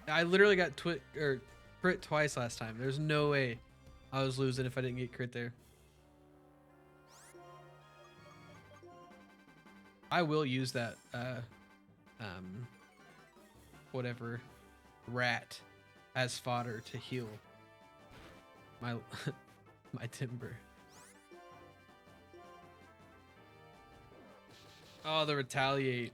I literally got crit twice last time. There's no way I was losing if I didn't get crit there. I will use that whatever rat as fodder to heal my my timber. Oh, the retaliate.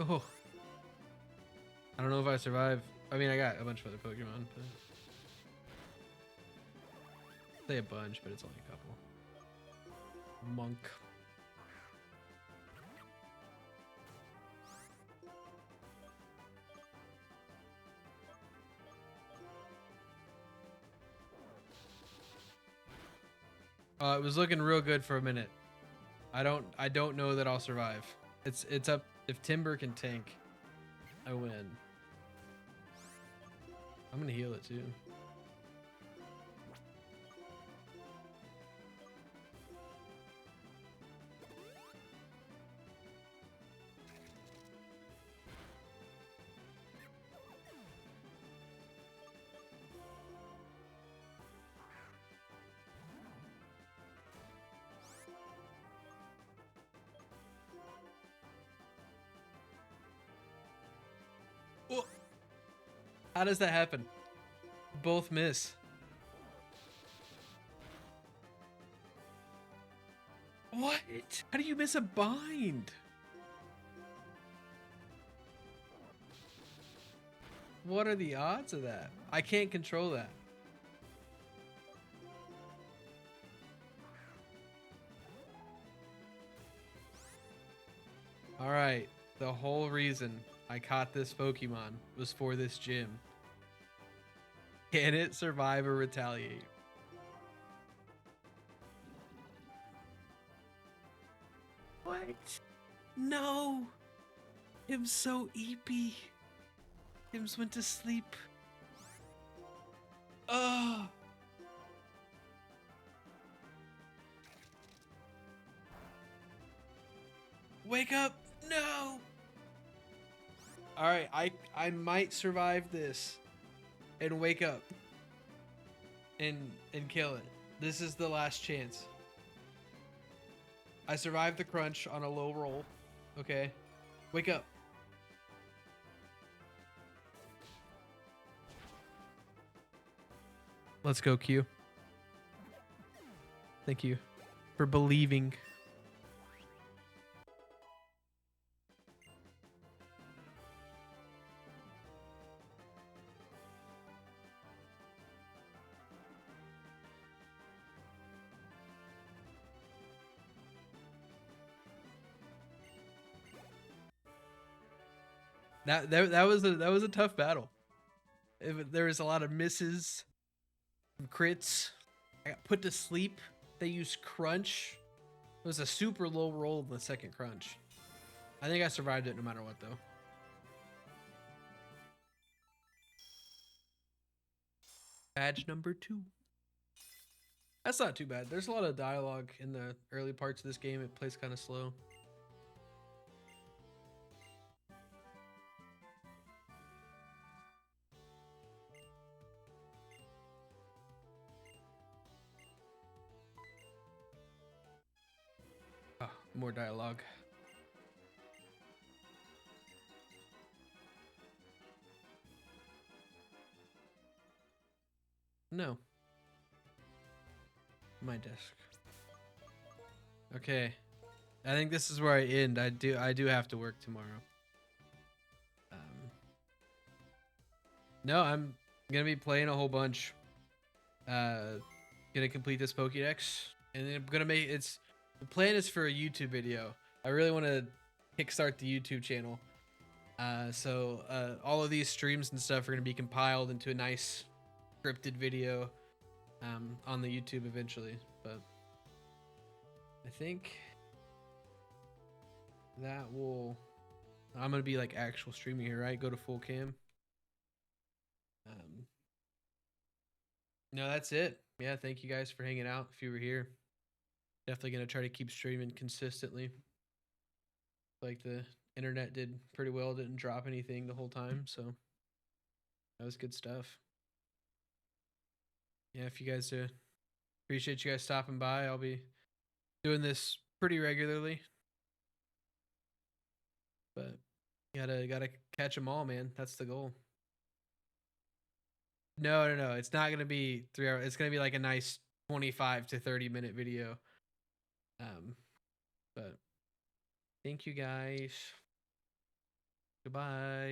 Oh, I don't know if I survive. I mean, I got a bunch of other Pokemon, but say a bunch, but it's only a couple. Monk. It was looking real good for a minute. I don't know that I'll survive. It's up. If Timber can tank, I win. I'm gonna heal it too. Oh. How does that happen? Both miss. What? How do you miss a bind? What are the odds of that? I can't control that. All right. The whole reason I caught this Pokemon was for this gym. Can it survive or retaliate? What? No. Him's so eepy. Him's went to sleep. Oh. Wake up. No. All right, I might survive this and wake up and kill it. This is the last chance. I survived the crunch on a low roll. Okay. Wake up. Let's go, Q. Thank you for believing. That was a tough battle. There was a lot of misses, some crits. I got put to sleep. They used crunch. It was a super low roll in the second crunch. I think I survived it no matter what though. Badge number 2. That's not too bad. There's a lot of dialogue in the early parts of this game. It plays kind of slow. Oh, more dialogue. No. My desk. Okay. I think this is where I end. I do have to work tomorrow. No, I'm gonna be playing a whole bunch. Gonna complete this Pokédex, and then I'm gonna make it's. The plan is for a YouTube video. I really want to kickstart the YouTube channel. So all of these streams and stuff are gonna be compiled into a nice scripted video on the YouTube eventually. But I think that will. I'm gonna be like actual streaming here, right? Go to full cam. No, that's it. Yeah, thank you guys for hanging out. If you were here, definitely gonna try to keep streaming consistently. Like the internet did pretty well, didn't drop anything the whole time, so that was good stuff. Yeah, if you guys appreciate you guys stopping by. I'll be doing this pretty regularly, but gotta catch them all, man. That's the goal. No. It's not gonna be 3 hours. It's gonna be like a nice 25 to 30-minute video. But thank you guys. Goodbye.